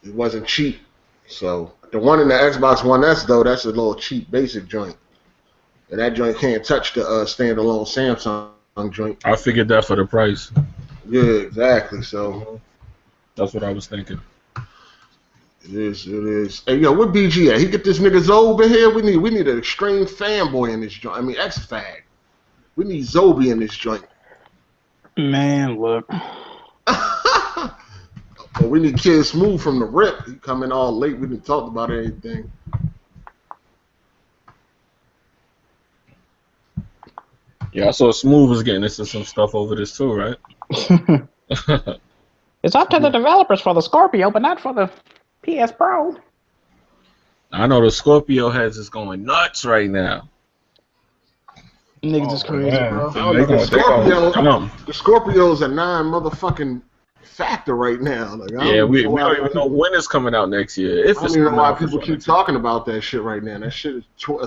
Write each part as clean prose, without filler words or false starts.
it wasn't cheap. So the one in the Xbox One S though, that's a little cheap basic joint, and that joint can't touch the standalone Samsung joint. I figured that for the price. Yeah, exactly. So that's what I was thinking. It is. Hey, yo, what BG at? He get this nigga Zobe in here. We need an extreme fanboy in this joint. I mean, X-Fag. We need Zobe in this joint. Man, look. Well, we need Kid Smooth from the rip. He coming all late. We didn't talk about anything. Yeah, I saw Smooth was getting into some stuff over this too, right? It's up to the developers for the Scorpio, but not for the PS Pro. I know the Scorpio heads is going nuts right now. Niggas is crazy, bro. The Scorpio's a non-motherfucking factor right now. Like, we don't even know when it's coming out next year. If I don't even know why people keep talking about that shit right now. That shit is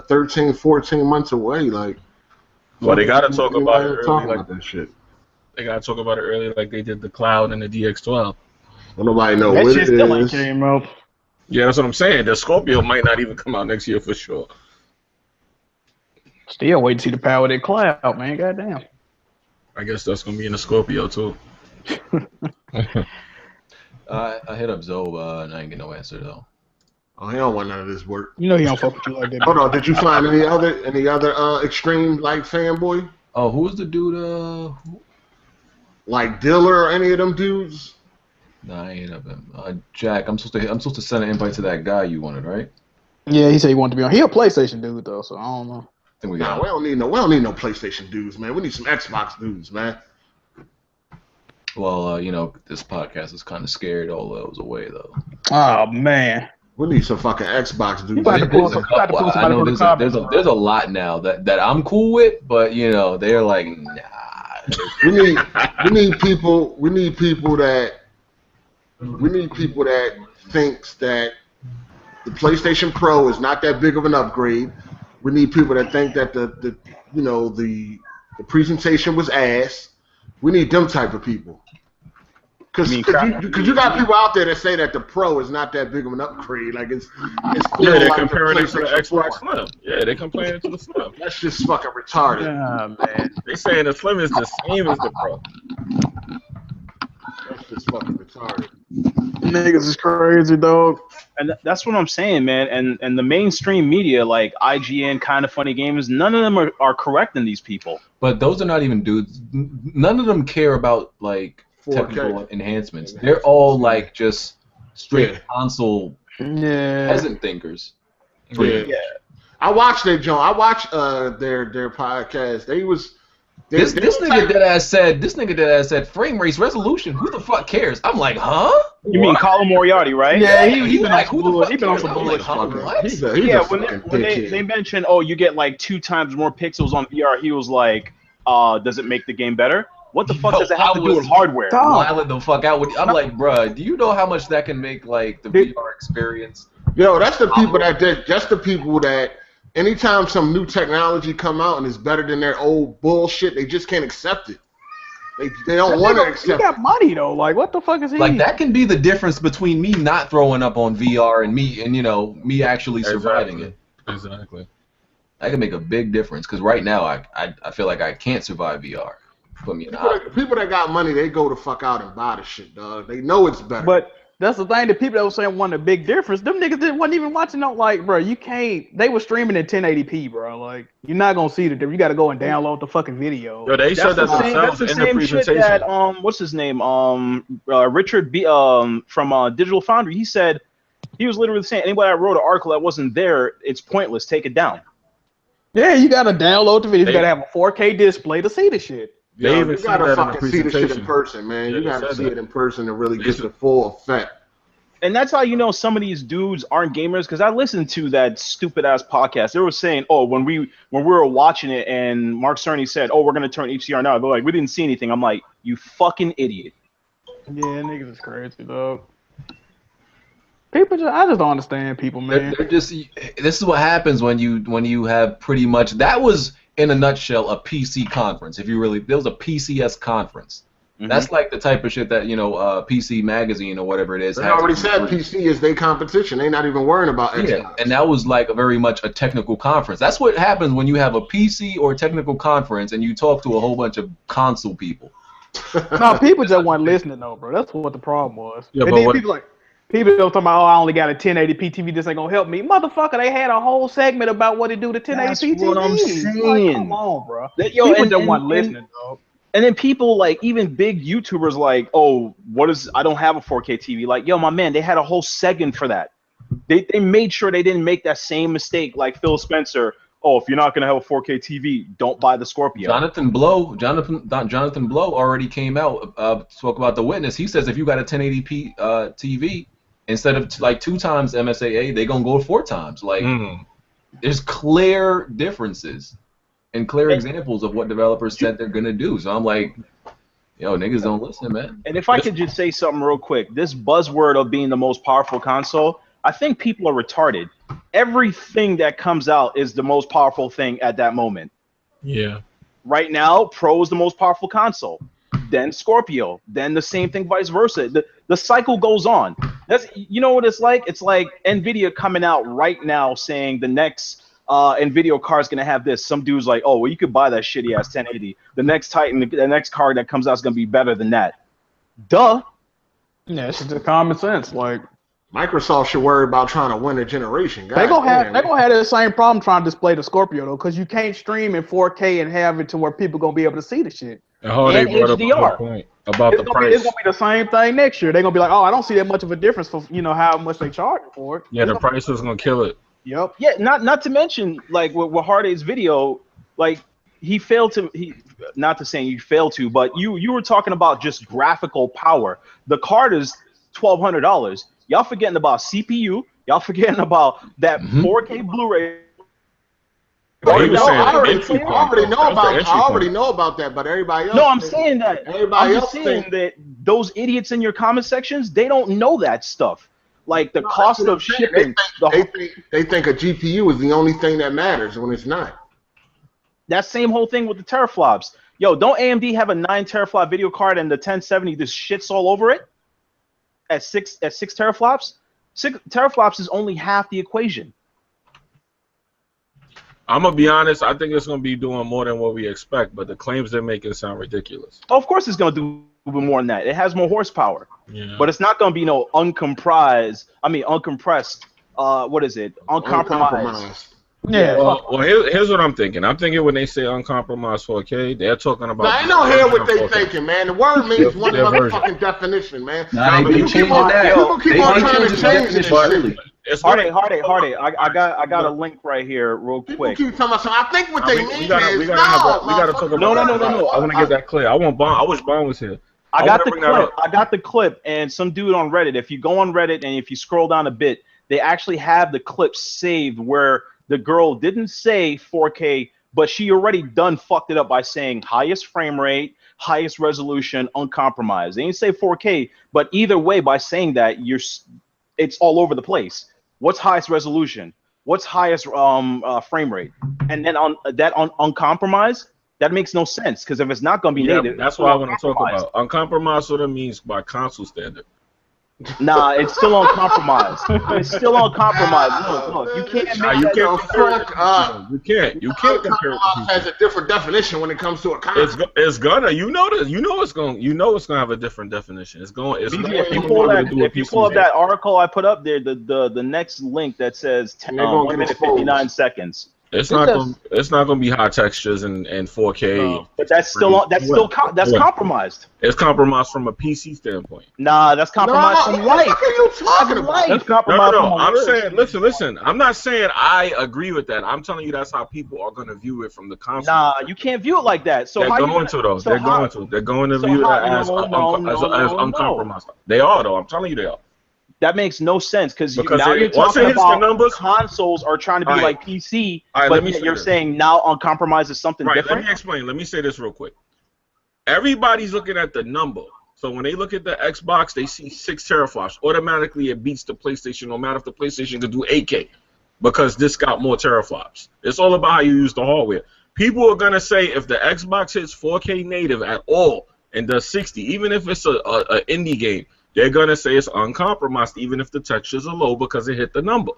13, 14 months away. Like, well, they gotta talk about it early, like that shit. They gotta talk about it early, like they did the Cloud and the DX12. Well, nobody know that what shit it still is. ain't came out. Yeah, that's what I'm saying. The Scorpio might not even come out next year for sure. Still wait to see the power of that cloud, man. Goddamn. I guess that's gonna be in the Scorpio too. I hit up Zoe and I ain't get no answer though. Oh, he don't want none of this work. You know he don't fuck with you like that. Hold on, did you find any other extreme like fanboy? Oh, who's the dude? Like Diller or any of them dudes? Nah, I ain't up him. Jack, I'm supposed to send an invite to that guy you wanted, right? Yeah, he said he wanted to be on. He a PlayStation dude though, so I don't know. I think we don't need no PlayStation dudes, man. We need some Xbox dudes, man. Well, this podcast is kind of scared all those away though. Oh man. We need some fucking Xbox dudes. I know there's a lot now that I'm cool with, but they're like, nah. We need people that thinks that the PlayStation Pro is not that big of an upgrade. We need people that think that the presentation was ass. We need them type of people. Because you got people out there that say that the Pro is not that big of an upgrade. Like it's yeah, they're comparing it to the Xbox Slim. Yeah, they're comparing it to the Slim. That's just fucking retarded. Yeah, man. They saying the Slim is the same as the Pro. That's just fucking retarded. Niggas is crazy, dog. And that's what I'm saying, man. And the mainstream media, like IGN, Kind of Funny Games, none of them are correcting these people. But those are not even dudes. None of them care about like technical enhancements. They're all like just straight console peasant thinkers. Yeah. I watched their John. I watched their podcast. This nigga dead ass said frame rates resolution. Who the fuck cares? I'm like, huh? You mean Colin Moriarty, right? Yeah, he been like, on some bullshit. He been on some bullshit. Yeah, when they mentioned, oh, you get like 2 times more pixels on VR, he was like, does it make the game better? What the fuck does it have to do with hardware? Wilding the fuck out. I'm like, bruh, do you know how much that can make like the VR experience? Yo, that's the people that anytime some new technology come out and it's better than their old bullshit, they just can't accept it. They don't want to accept it. He got money though. Like, what the fuck is he? Like, that can be the difference between me not throwing up on VR and me actually surviving it. Exactly. That can make a big difference because right now I feel like I can't survive VR. Put me in people that got money, they go the fuck out and buy the shit, dog. They know it's better. But that's the thing. The people that were saying one a big difference, them niggas wasn't even watching. No, like, bro, you can't. They were streaming in 1080p, bro. Like, you're not gonna see the difference. You got to go and download the fucking video. Yo, they said that themselves in the presentation. Shit that, what's his name? Richard B. From Digital Foundry. He said he was literally saying anybody that wrote an article that wasn't there, it's pointless. Take it down. Yeah, you got to download the video. You got to have a 4K display to see the shit. You gotta fucking see the shit in person, man. You gotta see it in person to really get the full effect. And that's how you know some of these dudes aren't gamers. Because I listened to that stupid ass podcast. They were saying, "Oh, when we were watching it, and Mark Cerny said, oh, we're gonna turn HDR now." They're like, "We didn't see anything." I'm like, "You fucking idiot." Yeah, niggas is crazy, dog. People I just don't understand people, man. They're just. This is what happens when you have pretty much. That was in a nutshell a PC conference. There was a PCS conference. That's like the type of shit that PC Magazine or whatever it is. They already said PC is their competition. They're not even worrying about Xbox. Yeah, and that was like very much a technical conference. That's what happens when you have a PC or a technical conference and you talk to a whole bunch of console people. No, people just weren't listening though, bro. That's what the problem was. Yeah, and but then people talking about, oh, I only got a 1080p TV. This ain't gonna help me, motherfucker. They had a whole segment about what it do to 1080p TV. That's what I'm saying. Like, come on, bro. People just weren't listening, though. And then people like even big YouTubers like, oh, I don't have a 4K TV. Like, yo, my man, they had a whole segment for that. They made sure they didn't make that same mistake like Phil Spencer. Oh, if you're not gonna have a 4K TV, don't buy the Scorpio. Jonathan Blow already came out spoke about The Witness. He says if you got a 1080p TV, instead of like 2 times MSAA, they're gonna go 4 times. Like, there's clear differences and clear examples of what developers said they're gonna do. So I'm like, yo, niggas don't listen, man. And if I could just say something real quick, this buzzword of being the most powerful console, I think people are retarded. Everything that comes out is the most powerful thing at that moment. Yeah. Right now, Pro is the most powerful console. Then Scorpio. Then the same thing, vice versa. The cycle goes on. You know what it's like? It's like NVIDIA coming out right now saying the next NVIDIA car is going to have this. Some dude's like, oh, well, you could buy that shitty ass 1080. The next Titan, the next car that comes out is going to be better than that. Duh. Yeah, it's just common sense. Like, Microsoft should worry about trying to win a generation. They're gonna have the same problem trying to display the Scorpio though, because you can't stream in 4K and have it to where people gonna be able to see the shit. And they brought up a good point about the price. It's gonna be the same thing next year. They're gonna be like, oh, I don't see that much of a difference for how much they charge for it. Yeah, the price is gonna kill it. Yep. Yeah, not to mention like with Harday's video, like not to say you failed to, but you were talking about just graphical power. The card is $1,200. Y'all forgetting about CPU. Y'all forgetting about that 4K Blu-ray. I already know about that, but everybody else. No, I'm saying that. I'm saying that those idiots in your comment sections, they don't know that stuff. Like the cost of shipping. They think a GPU is the only thing that matters when it's not. That same whole thing with the teraflops. Yo, don't AMD have a 9 teraflop video card and the 1070 just shits all over it? At 6 teraflops? 6 teraflops is only half the equation. I'm gonna be honest. I think it's gonna be doing more than what we expect, but the claims they're making sound ridiculous. Oh, of course, it's gonna do more than that. It has more horsepower, but it's not gonna be no uncompressed. What is it? Uncompromised. Yeah. Well, here's what I'm thinking. I'm thinking when they say uncompromised 4K, they're talking about. I don't hear what they thinking, man. The word means one motherfucking definition, man. People keep on trying to change this shit. Hardy. I got a link right here, real quick. People keep talking about something. I think what they mean we gotta talk about. No. I want to get that clear. I wish Bond was here. I got the clip, and some dude on Reddit. If you go on Reddit and if you scroll down a bit, they actually have the clip saved where the girl didn't say 4K, but she already fucked it up by saying highest frame rate, highest resolution, uncompromised. They didn't say 4K, but either way, by saying that, it's all over the place. What's highest resolution? What's highest frame rate? And then on uncompromised, that makes no sense because if it's not going to be native, that's what I want to talk about. Uncompromised sort of means by console standard. Nah, it's still uncompromised. It's still uncompromised. Look, you can't make you can't compare it. Has a different definition when it comes to a console. It's gonna, it's gonna have a different definition. If you pull up that article I put up there, the next link that says 1 minute 59 seconds. It's not gonna be high textures and 4K. But that's compromised. It's compromised from a PC standpoint. Nah, that's compromised from life. What are you talking about? That's compromised from I'm saying, listen. I'm not saying I agree with that. I'm telling you that's how people are gonna view it from the console. Nah, you can't view it like that. So they're going to view that as uncompromised. They are though. I'm telling you they are. That makes no sense because now you're talking about consoles are trying to be like PC, but you're saying now uncompromised is something different. Let me explain. Let me say this real quick. Everybody's looking at the number. So when they look at the Xbox, they see 6 teraflops. Automatically, it beats the PlayStation, no matter if the PlayStation could do 8K, because this got more teraflops. It's all about how you use the hardware. People are going to say if the Xbox hits 4K native at all, and does 60, even if it's a indie game, they're gonna say it's uncompromised, even if the textures are low because it hit the number.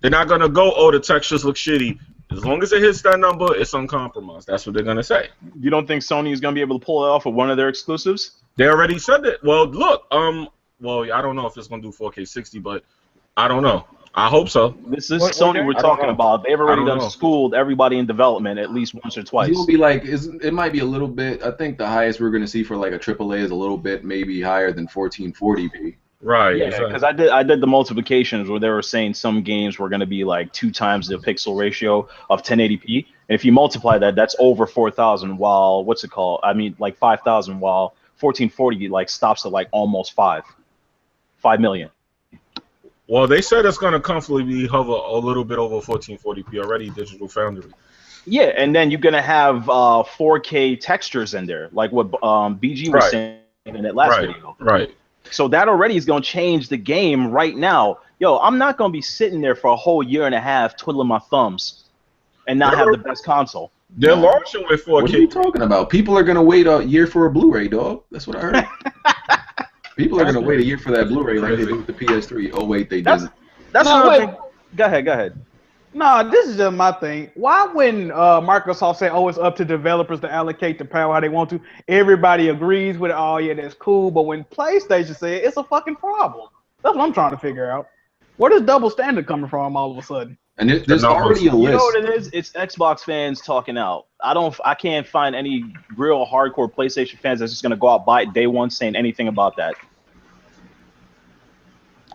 They're not gonna go, oh, the textures look shitty. As long as it hits that number, it's uncompromised. That's what they're gonna say. You don't think Sony is gonna be able to pull it off with one of their exclusives? They already said that. Well, look, well, I don't know if it's gonna do 4K 60, but I don't know. I hope so. This is Sony we're talking about. They've already done schooled everybody in development at least once or twice. It'll be like, it might be a little bit. I think the highest we're going to see for like a AAA is a little bit maybe higher than 1440p. Right. Yeah, because I did the multiplications where they were saying some games were going to be like 2 times the pixel ratio of 1080p, and if you multiply that, that's over 4,000. While like 5,000. While 1440 like stops at like almost 5 million. Well, they said it's going to comfortably hover a little bit over 1440p already, Digital Foundry. Yeah, and then you're going to have 4K textures in there, like what BG was saying in that last video. Right. So that already is going to change the game right now. Yo, I'm not going to be sitting there for a whole year and a half twiddling my thumbs and not have the best console. They're launching with 4K. What are you talking about? People are going to wait a year for a Blu-ray, dog. That's what I heard. People are going to wait a year for that Blu-ray like they did with the PS3. Oh, wait, they didn't. That's another thing. Go ahead. No, this is just my thing. Why when Microsoft say, oh, it's up to developers to allocate the power how they want to, everybody agrees with it, oh, yeah, that's cool. But when PlayStation says it's a fucking problem. That's what I'm trying to figure out. Where does double standard coming from all of a sudden? And there's already a list. You know what it is? It's Xbox fans talking out. I can't find any real hardcore PlayStation fans that's just going to go out buy it day one saying anything about that.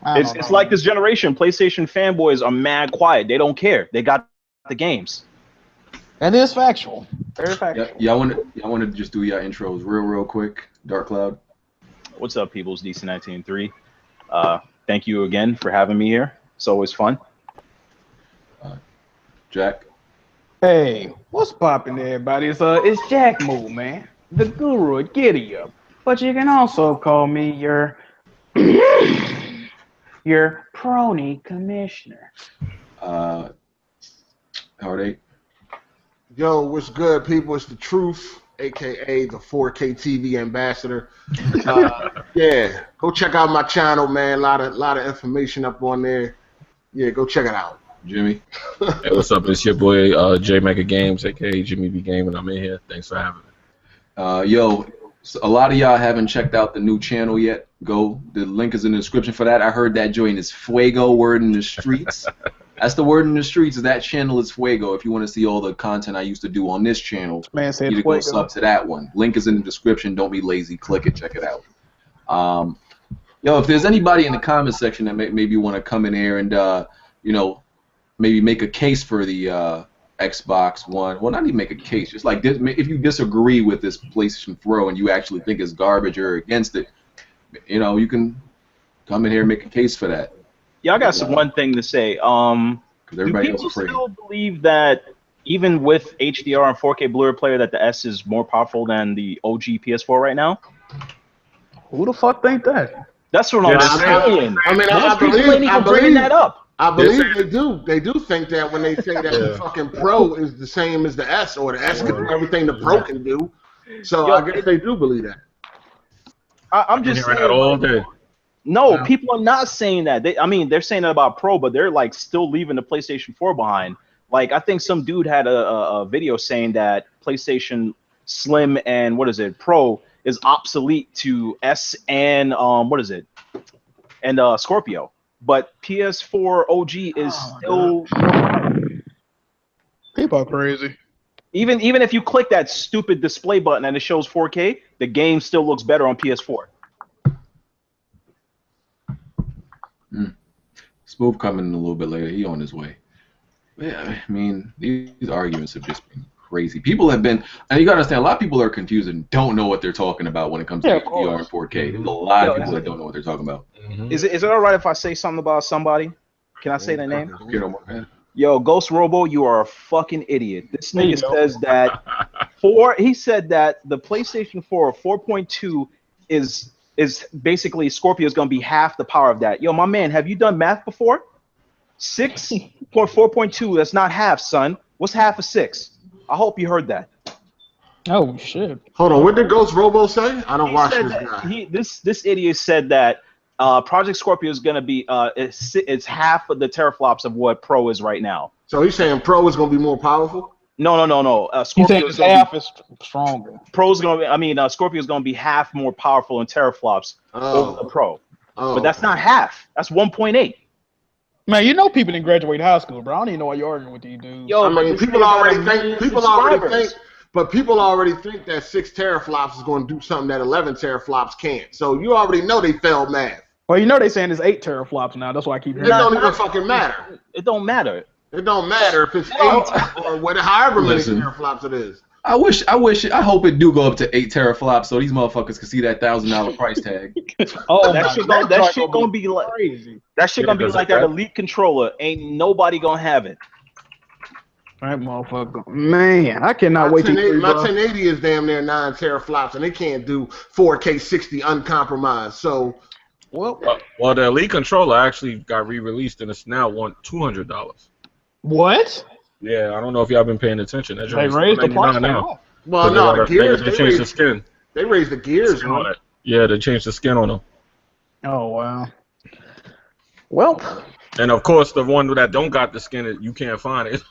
It's like this generation. PlayStation fanboys are mad quiet. They don't care. They got the games. That is factual. Very factual. Yeah, I want to just do your intros real quick. Dark Cloud. What's up, peoples? DC193. Thank you again for having me here. It's always fun. Jack. Hey, what's poppin', everybody? It's Jack Moo, man. The guru of Giddy Up. But you can also call me your prony commissioner. Heartache. Yo, what's good, people? It's the Truth, aka the 4K TV ambassador. Yeah, go check out my channel, man. A lot of information up on there. Yeah, go check it out. Jimmy. Hey, what's up? It's your boy J Mega Games, aka Jimmy B Game, and I'm in here. Thanks for having me. Yo, so a lot of y'all haven't checked out the new channel yet. Go. The link is in the description for that. I heard that joint is Fuego, word in the streets. That's the word in the streets. That channel is Fuego. If you want to see all the content I used to do on this channel, man said you go sub to that one. Link is in the description. Don't be lazy. Click it. Check it out. Yo, if there's anybody in the comment section that maybe want to come in here and maybe make a case for the Xbox One. Well, not even make a case. Just like if you disagree with this PlayStation 4 and you actually think it's garbage or against it, you can come in here and make a case for that. Yeah, I got one thing to say. Do people still believe that even with HDR and 4K Blu-ray player that the S is more powerful than the OG PS4 right now? Who the fuck think that? That's what I'm saying. I mean, most people ain't even bringing that up. I believe they do. They do think that when they say that the fucking Pro is the same as the S, or the S can do everything the Pro can do. So I guess they do believe that. I'm just saying. All day. No, people are not saying that. They're saying that about Pro, but they're like still leaving the PlayStation 4 behind. Like I think some dude had a video saying that PlayStation Slim and Pro is obsolete to S and and Scorpio. But PS4 OG is still. People are crazy. Even if you click that stupid display button and it shows 4K, the game still looks better on PS4. Smooth coming a little bit later. He on his way. Yeah, I mean these arguments have just been crazy. People have been, and you gotta understand, a lot of people are confused and don't know what they're talking about when it comes to HDR and 4K. There's a lot of people that don't know what they're talking about. Is it all right if I say something about somebody? Can I say their name? Yo, Ghost Robo, you are a fucking idiot. This nigga says that he said that the PlayStation 4 4.2 is basically Scorpio is gonna be half the power of that. Yo, my man, have you done math before? 6.4.2, that's not half, son. What's half of 6? I hope you heard that. Oh shit. Hold on, what did Ghost Robo say? I don't He watch said this that guy. this idiot said that Project Scorpio is going to be it's half of the teraflops of what Pro is right now. So he's saying Pro is going to be more powerful? No. You Scorpio think is it's going half to is stronger? Pro's going to be. I mean, Scorpio is going to be half more powerful in teraflops over the Pro. Oh, But that's not half. That's 1.8. Man, you know people didn't graduate high school, bro. I don't even know why you're arguing with these dudes. Yo, I mean, people already think but people already think that 6 teraflops is going to do something that 11 teraflops can't. So you already know they failed math. Well, you know they saying it's 8 teraflops now. That's why I keep It hearing. don't even fucking matter. It don't matter. It don't matter if it's 8 or however many teraflops it is. I hope it do go up to 8 teraflops so these motherfuckers can see that $1,000 price tag. Oh, that shit gonna be like crazy. That shit gonna be like that Elite controller. Ain't nobody gonna have it. That motherfucker, man, I cannot wait to my 1080 is damn near 9 teraflops, and they can't do 4K 60 uncompromised. So, well, the Elite controller actually got re-released, and it's now $200. What? Yeah, I don't know if y'all been paying attention. They raised the price now. Well, no, the gears. They changed the skin. They raised the gears on it. Yeah, they changed the skin on them. Oh wow. Well. And of course, the one that don't got the skin, you can't find it.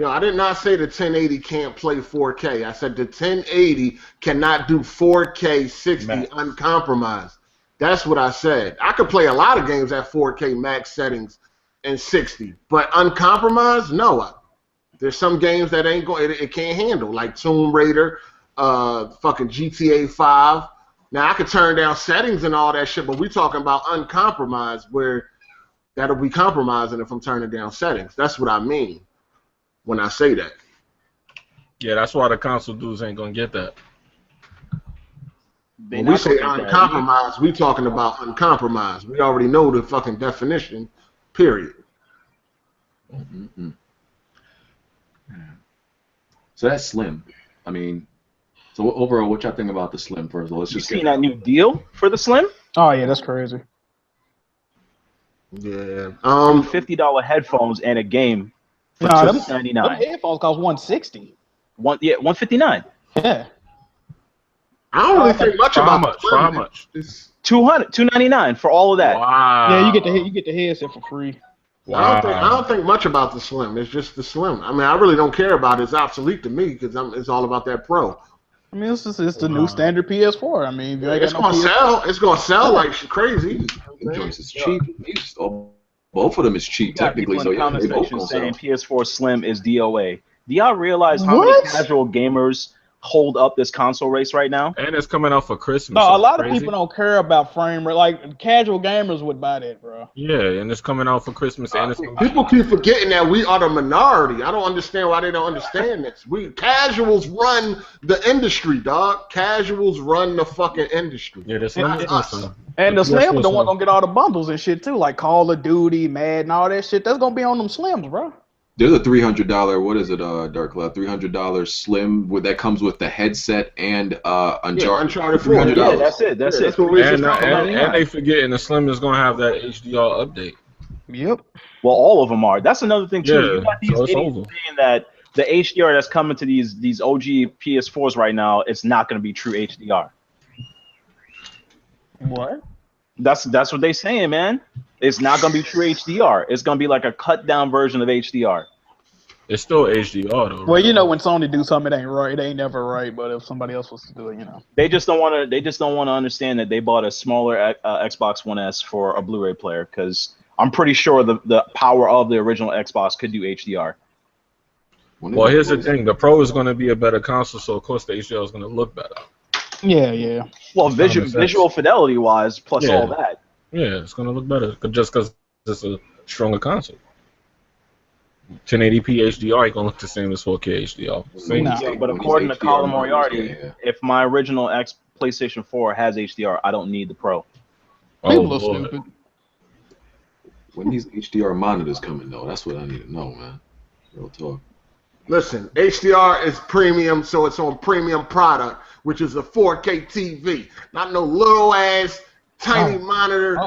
I did not say the 1080 can't play 4K. I said the 1080 cannot do 4K 60 uncompromised. That's what I said. I could play a lot of games at 4K max settings and 60, but uncompromised, no. There's some games that ain't going. It can't handle, like Tomb Raider, fucking GTA 5. Now I could turn down settings and all that shit, but we talking about uncompromised, where that'll be compromising if I'm turning down settings. That's what I mean when I say that. Yeah, that's why the console dudes ain't gonna get that. When we say uncompromised, we talking about uncompromised. We already know the fucking definition. Period. Mm-hmm. So that's Slim. I mean. So overall, what y'all think about the Slim first? Let's just seen that new deal for the Slim? Oh yeah, that's crazy. Yeah. $50 headphones and a game for $299. Them headphones cost $160. $159. Yeah. I don't really think much about the Slim. For how much? $299 for all of that. Wow. Yeah, you get the headset for free. Wow. I don't think much about the Slim. It's just the Slim. I mean, I really don't care about it. It's obsolete to me because it's all about that Pro. I mean, it's the new standard PS4. I mean, it's gonna sell. It's gonna sell like crazy. Joyce is cheap. Both of them is cheap technically. So yeah, they both gonna saying sell. PS4 Slim is DOA. Do y'all realize how many casual gamers hold up this console race right now? And it's coming out for Christmas. No, a lot of people don't care about frame rate. Like casual gamers would buy that, bro. Yeah, and it's coming out for Christmas. And it's people keep forgetting that we are the minority. I don't understand why they don't understand this. Casuals run the industry, dog. Casuals run the fucking industry. Yeah, that's not us. And the Slim, the one gonna get all the bundles and shit too, like Call of Duty, Madden, all that shit. That's gonna be on them Slims, bro. There's a $300. What is it, Dark Cloud? $300 Slim that comes with the headset and Uncharted. $300. Yeah, that's it. That's what we and they forgetting the Slim is gonna have that HDR update. Yep. Well, all of them are. That's another thing too. Yeah, You got these idiots saying that the HDR that's coming to these OG PS4s right now, it's not going to be true HDR. What? That's what they saying, man. It's not going to be true HDR. It's going to be like a cut down version of HDR. It's still HDR though. Well, you know when Sony do something, it ain't right. It ain't never right. But if somebody else was to do it, they just don't want to. They just don't want to understand that they bought a smaller Xbox One S for a Blu-ray player, because I'm pretty sure the power of the original Xbox could do HDR. Well, here's the thing: the Pro is going to be a better console, so of course the HDR is going to look better. Yeah. Well, visual fidelity wise, plus all that. Yeah, it's going to look better just because it's a stronger console. 1080p HDR ain't gonna look the same as 4K HDR. Yeah, but according to Colin Moriarty, if my original PlayStation 4 has HDR, I don't need the Pro. People are stupid. When these HDR monitors coming though, that's what I need to know, man. Real talk. Listen, HDR is premium, so it's on premium product, which is a 4K TV, not no little ass tiny monitor,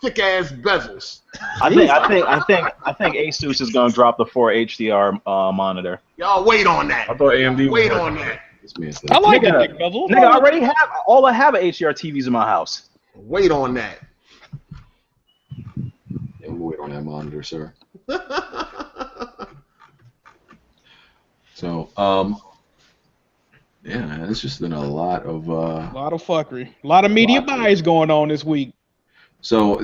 thick ass bezels. I think Asus is gonna drop the 4 HDR monitor. Y'all wait on that. I thought AMD was Wait working on that. I like Nigga, the big bezel. Nigga, I already have all I have are HDR TVs in my house. Wait on that. Yeah, we'll wait on that monitor, sir. So, yeah, man, it's just been a lot of fuckery, a lot of media buys going on this week. So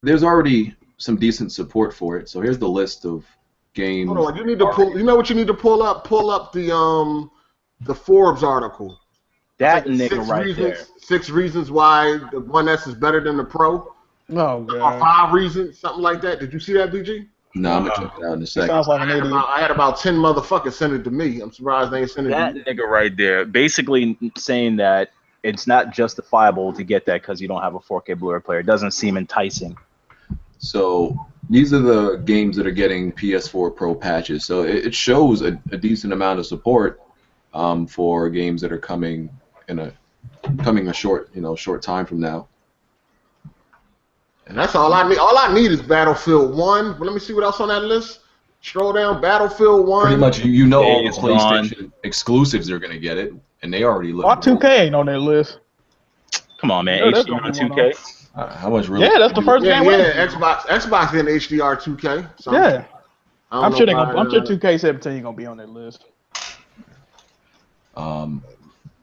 there's already some decent support for it. So here's the list of games. Hold on, you need to pull. You know what you need to pull up? Pull up the Forbes article. That nigga right there. 6 reasons why the 1S is better than the Pro. Oh Or god. 5 reasons, something like that. Did you see that, BG? No, I'm gonna check it out in a second. Sounds like an idiot. I had about 10 motherfuckers send it to me. I'm surprised they ain't send it That to you. nigga right there, basically saying that it's not justifiable to get that because you don't have a 4K Blu-ray player. It doesn't seem enticing. So these are the games that are getting PS4 Pro patches. So it shows a decent amount of support for games that are coming a short time from now. And that's all I need. All I need is Battlefield 1. But let me see what else on that list. Scroll down, Battlefield 1. Pretty much, you know all the Days PlayStation exclusives are gonna get it, and they already look. Why 2K ain't on that list? Come on, man. Yeah, that's HDR gonna be 2K. How much really? Yeah, that's the first game. Xbox in HDR 2K. So Yeah, I don't I'm know sure if I'm sure 2K17 gonna be on that list.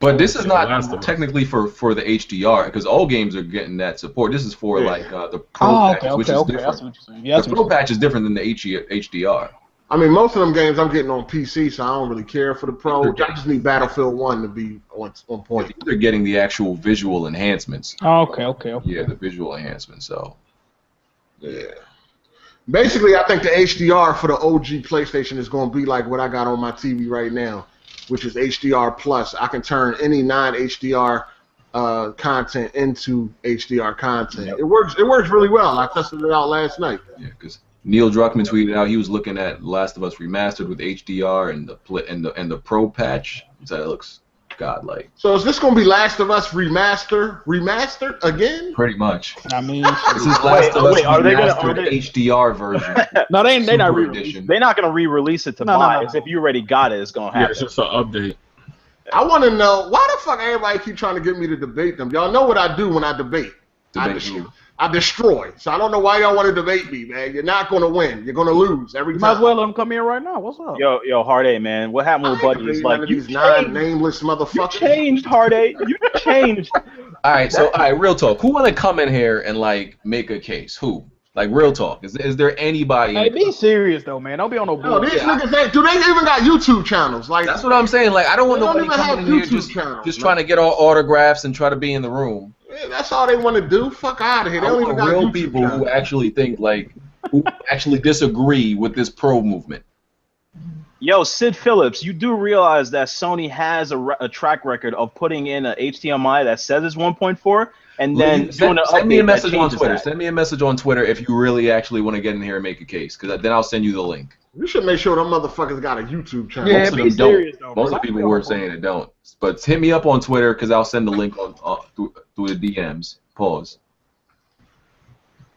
But this is Last of not Us. technically for the HDR because all games are getting that support. This is for like the Pro Oh, patch, which is That's different. what you're saying. Yeah, that's The what Pro patch is different than the HDR. I mean, most of them games I'm getting on PC, so I don't really care for the Pro. I just need Battlefield 1 to be on point. They're getting the actual visual enhancements. Okay. Yeah, the visual enhancements. So Yeah. Basically, I think the HDR for the OG PlayStation is going to be like what I got on my TV right now, which is HDR plus. I can turn any non-HDR content into HDR content. Yep. It works really well. I tested it out last night. Yeah, because Neil Druckmann tweeted out he was looking at Last of Us Remastered with HDR and the Pro patch. He said it looks godlike. So is this going to be Last of Us remastered again? Pretty much. I mean, This is Last of Us are they Remastered HDR version. no, they not Super re-releasing. edition. They're not gonna re-release it to buy. As if you already got it, it's gonna happen. Yeah, it's just an update. I want to know why the fuck everybody keep trying to get me to debate them. Y'all know what I do when I debate. I destroy. So I don't know why y'all want to debate me, man. You're not going to win. You're going to lose every You time. might as well let them come in right now. What's up? Yo, Hard A, man. What happened with Buddy? Is like you these changed. nameless motherfuckers. You changed, Hard A. You changed. All right, real talk. Who want to come in here and like make a case? Who? Like real talk. Is there anybody? Hey, be serious though, man. Don't be on no No, bullshit. these niggas do they even got YouTube channels? Like That's what I'm saying. Like I don't want They don't nobody even have coming in here YouTube channels, just man. trying to get all autographs and try to be in the room. yeah, that's all they want to do. Fuck out of here. They I don't even want got real YouTube people channels. who actually think who actually disagree with this pro movement. Yo, Sid Phillips, you do realize that Sony has a track record of putting in a HDMI that says it's 1.4 and then doing an send me a update that message on changes Twitter. that. Send me a message on Twitter if you really actually want to get in here and make a case, because then I'll send you the link. You should make sure them motherfuckers got a YouTube channel. Yeah, Most of be them serious, don't. though, Most bro. of the people were saying it don't. But hit me up on Twitter because I'll send the link through the DMs. Pause.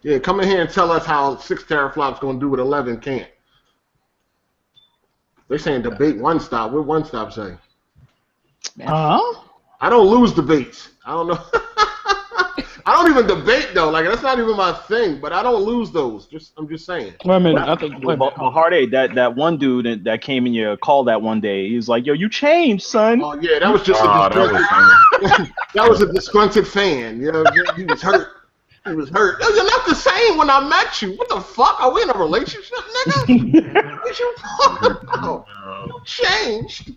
Yeah, come in here and tell us how 6 teraflops going to do what 11 can't. They're saying debate one stop. What one stop say? Huh? I don't lose debates. I don't know. I don't even debate though. Like that's not even my thing. But I don't lose those. I'm just saying. Wait a minute. I think. But Hard A, that one dude that came in your call that one day, he was like, "Yo, you changed, son." Oh yeah, that was just that was a disgruntled fan. You know, he was hurt. He was hurt. You're not the same when I met you. What the fuck? Are we in a relationship, nigga? What you talking about? You changed.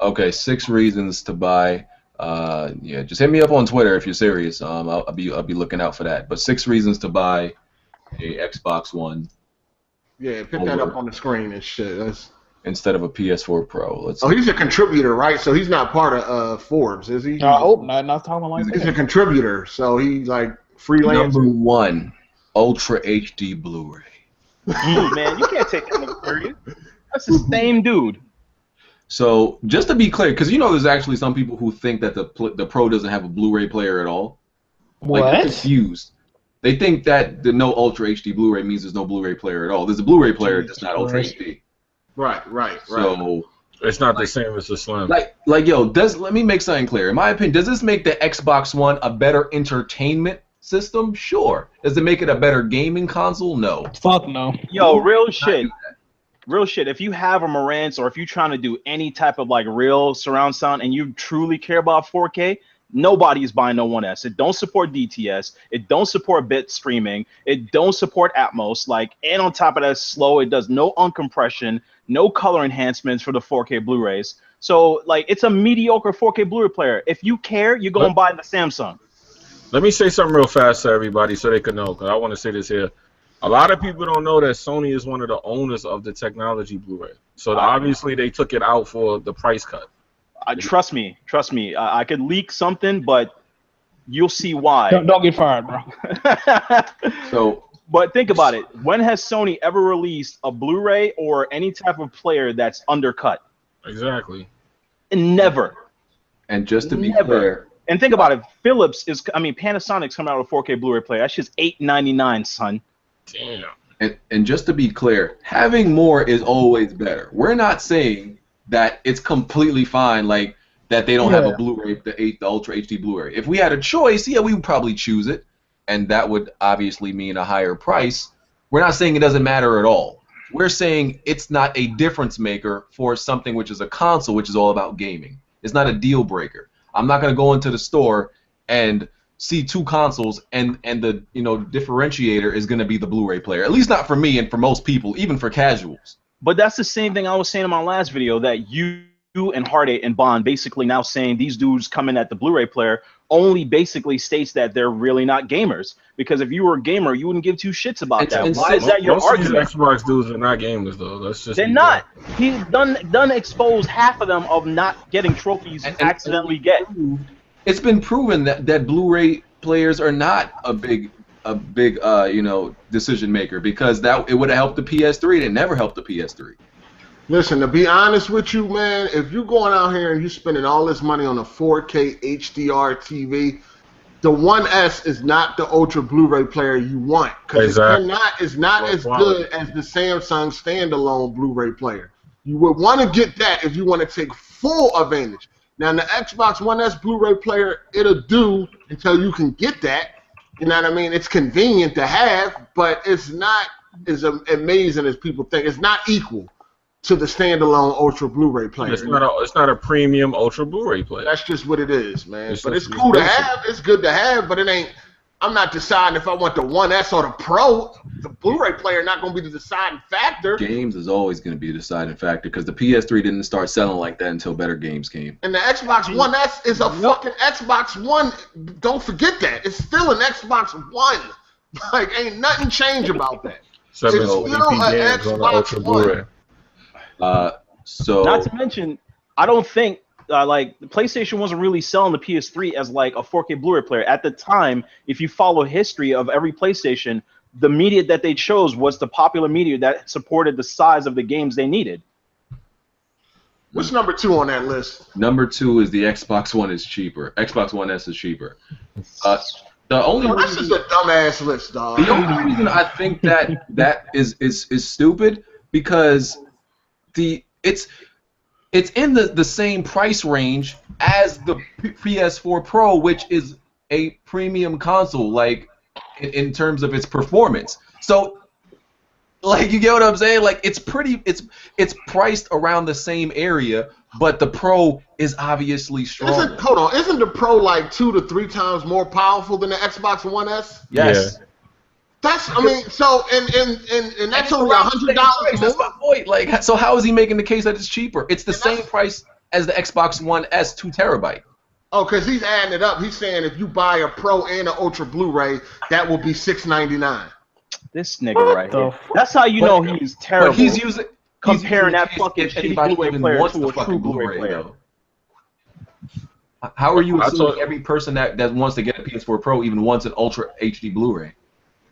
Okay, 6 reasons to buy. Yeah, just hit me up on Twitter if you're serious. I'll be looking out for that. But 6 reasons to buy a Xbox One. Yeah, pick that up on the screen and shit. Instead of a PS4 Pro. He's a contributor, right? So he's not part of Forbes, is he? I hope not. Not talking like He's a that. contributor, so he's like freelance. Number 1, Ultra HD Blu-ray. Dude, man, you can't take that nigga serious. That's the same dude. So just to be clear, because there's actually some people who think that the Pro doesn't have a Blu-ray player at all. Like, What? they're confused. They think that the no Ultra HD Blu-ray means there's no Blu-ray player at all. There's a Blu-ray player, just not Ultra HD. Right. So It's not the same as the Slim. let me make something clear. In my opinion, does this make the Xbox One a better entertainment system? Sure. Does it make it a better gaming console? No. Fuck no. Yo, real shit. Real shit. If you have a Marantz or if you're trying to do any type of like real surround sound and you truly care about 4K, nobody is buying no 1S. It don't support DTS. It don't support bit streaming. It don't support Atmos. Like, and on top of that, it's slow. It does no uncompression, no color enhancements for the 4K Blu-rays. So like, it's a mediocre 4K Blu-ray player. If you care, you go and buy the Samsung. Let me say something real fast to everybody so they can know, because I want to say this here. A lot of people don't know that Sony is one of the owners of the technology Blu-ray. So obviously they took it out for the price cut. Trust me. I could leak something, but you'll see why. Don't get fired, bro. But think about it. When has Sony ever released a Blu-ray or any type of player that's undercut? Exactly. And never. And just to be clear. And think about it. Panasonic's coming out with a 4K Blu-ray player. That shit's $8.99, son. Damn. And just to be clear, having more is always better. We're not saying that it's completely fine, like that they don't have a Blu-ray, the Ultra HD Blu-ray. If we had a choice, we would probably choose it, and that would obviously mean a higher price. We're not saying it doesn't matter at all. We're saying it's not a difference maker for something which is a console, which is all about gaming. It's not a deal breaker. I'm not going to go into the store and see two consoles and the differentiator is going to be the Blu-ray player. At least not for me and for most people, even for casuals. But that's the same thing I was saying in my last video, that you and Heartache and Bond basically now saying these dudes coming at the Blu-ray player only basically states that they're really not gamers. Because if you were a gamer, you wouldn't give two shits about that. Why is that your argument? Most of these Xbox dudes are not gamers, though. That's just they're not. He's done expose half of them of not getting trophies and accidentally get. It's been proven that Blu-ray players are not a big decision maker, because it would have helped the PS3. It never helped the PS3. Listen, to be honest with you, man, if you're going out here and you're spending all this money on a 4K HDR TV, the 1S is not the Ultra Blu-ray player you want, because it's not as good as the Samsung standalone Blu-ray player. You would want to get that if you want to take full advantage. Now, the Xbox One S Blu-ray player, it'll do until you can get that. You know what I mean? It's convenient to have, but it's not as amazing as people think. It's not equal to the standalone Ultra Blu-ray player. It's not a premium Ultra Blu-ray player. That's just what it is, man. But it's cool to have. It's good to have, but it ain't. I'm not deciding if I want the 1S or the Pro. The Blu-ray player not going to be the deciding factor. Games is always going to be the deciding factor, because the PS3 didn't start selling like that until better games came. And the Xbox One S is a fucking Xbox One. Don't forget that. It's still an Xbox One. Like, ain't nothing changed about that. It's still an Xbox One. Not to mention, I don't think the PlayStation wasn't really selling the PS3 as like a 4K Blu-ray player at the time. If you follow history of every PlayStation, the media that they chose was the popular media that supported the size of the games they needed. What's number 2 on that list? Number 2 is the Xbox One is cheaper. Xbox One S is cheaper. The only this is a dumbass list, dog. The only reason I think that is stupid, because it's in the same price range as the PS4 Pro, which is a premium console, like in terms of its performance. So, like, you get what I'm saying? Like, it's priced around the same area, but the Pro is obviously stronger. Isn't the Pro like 2 to 3 times more powerful than the Xbox One S? Yes. Yeah. That's and that's only $100. That's my point. Like, so how is he making the case that it's cheaper? It's the same price as the Xbox One S 2 terabyte. Oh, because he's adding it up. He's saying if you buy a Pro and an Ultra Blu-ray, that will be $699. This nigga right here. That's how you know he's terrible. But comparing that fucking shitty Blu-ray player to a true Blu-ray player. How are you assuming every person that wants to get a PS4 Pro even wants an Ultra HD Blu-ray?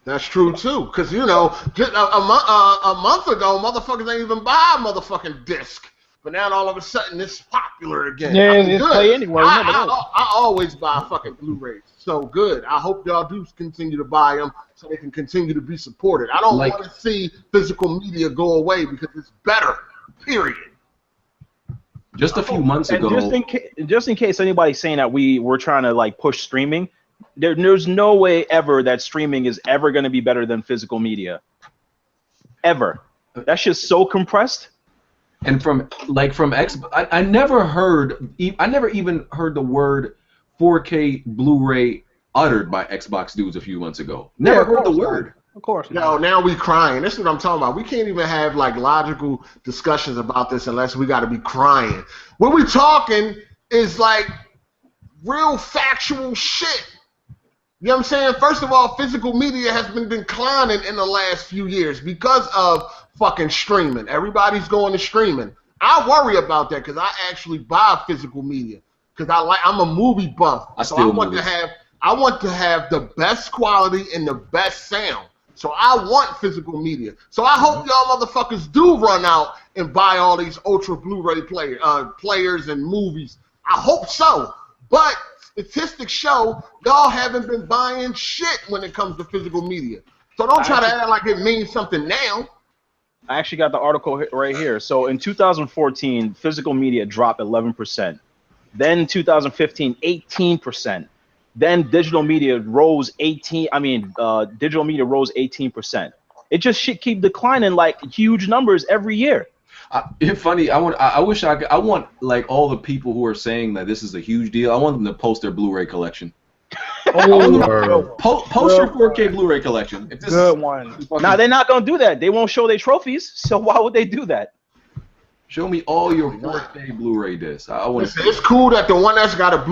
That's true too, because just a month ago, motherfuckers ain't even buy a motherfucking disc. but now all of a sudden it's popular again. Yeah, I mean, it's good. play anyway. Remember that. I always buy fucking Blu-rays. So good. I hope y'all do continue to buy them so they can continue to be supported. I don't want to see physical media go away because it's better. Period. Just a few months ago. Just in case anybody's saying that we're trying to like push streaming, there's no way ever that streaming is ever going to be better than physical media. Ever. That's just so compressed. And I never even heard the word 4K Blu-ray uttered by Xbox dudes a few months ago. Never heard the word. Of course. Yo, now we crying. This is what I'm talking about. We can't even have like logical discussions about this unless we got to be crying. What we talking is like real factual shit. You know what I'm saying? First of all, physical media has been declining in the last few years because of fucking streaming. Everybody's going to streaming. I worry about that because I actually buy physical media because I'm a movie buff. I want to have the best quality and the best sound. So I want physical media. So I hope y'all motherfuckers do run out and buy all these ultra Blu-ray players and movies. I hope so. But statistics show y'all haven't been buying shit when it comes to physical media. So don't try to act like it means something now. I actually got the article right here. So in 2014, physical media dropped 11%. Then 2015, 18%. Then digital media rose 18%. It just should keep declining like huge numbers every year. It's funny. I wish I want like all the people who are saying that this is a huge deal. I want them to post their Blu-ray collection. Post your 4K Blu-ray collection. Good one. Now they're not gonna do that. They won't show their trophies. So why would they do that? Show me all your 4K Blu-ray discs. I want. It's cool that the one that's got a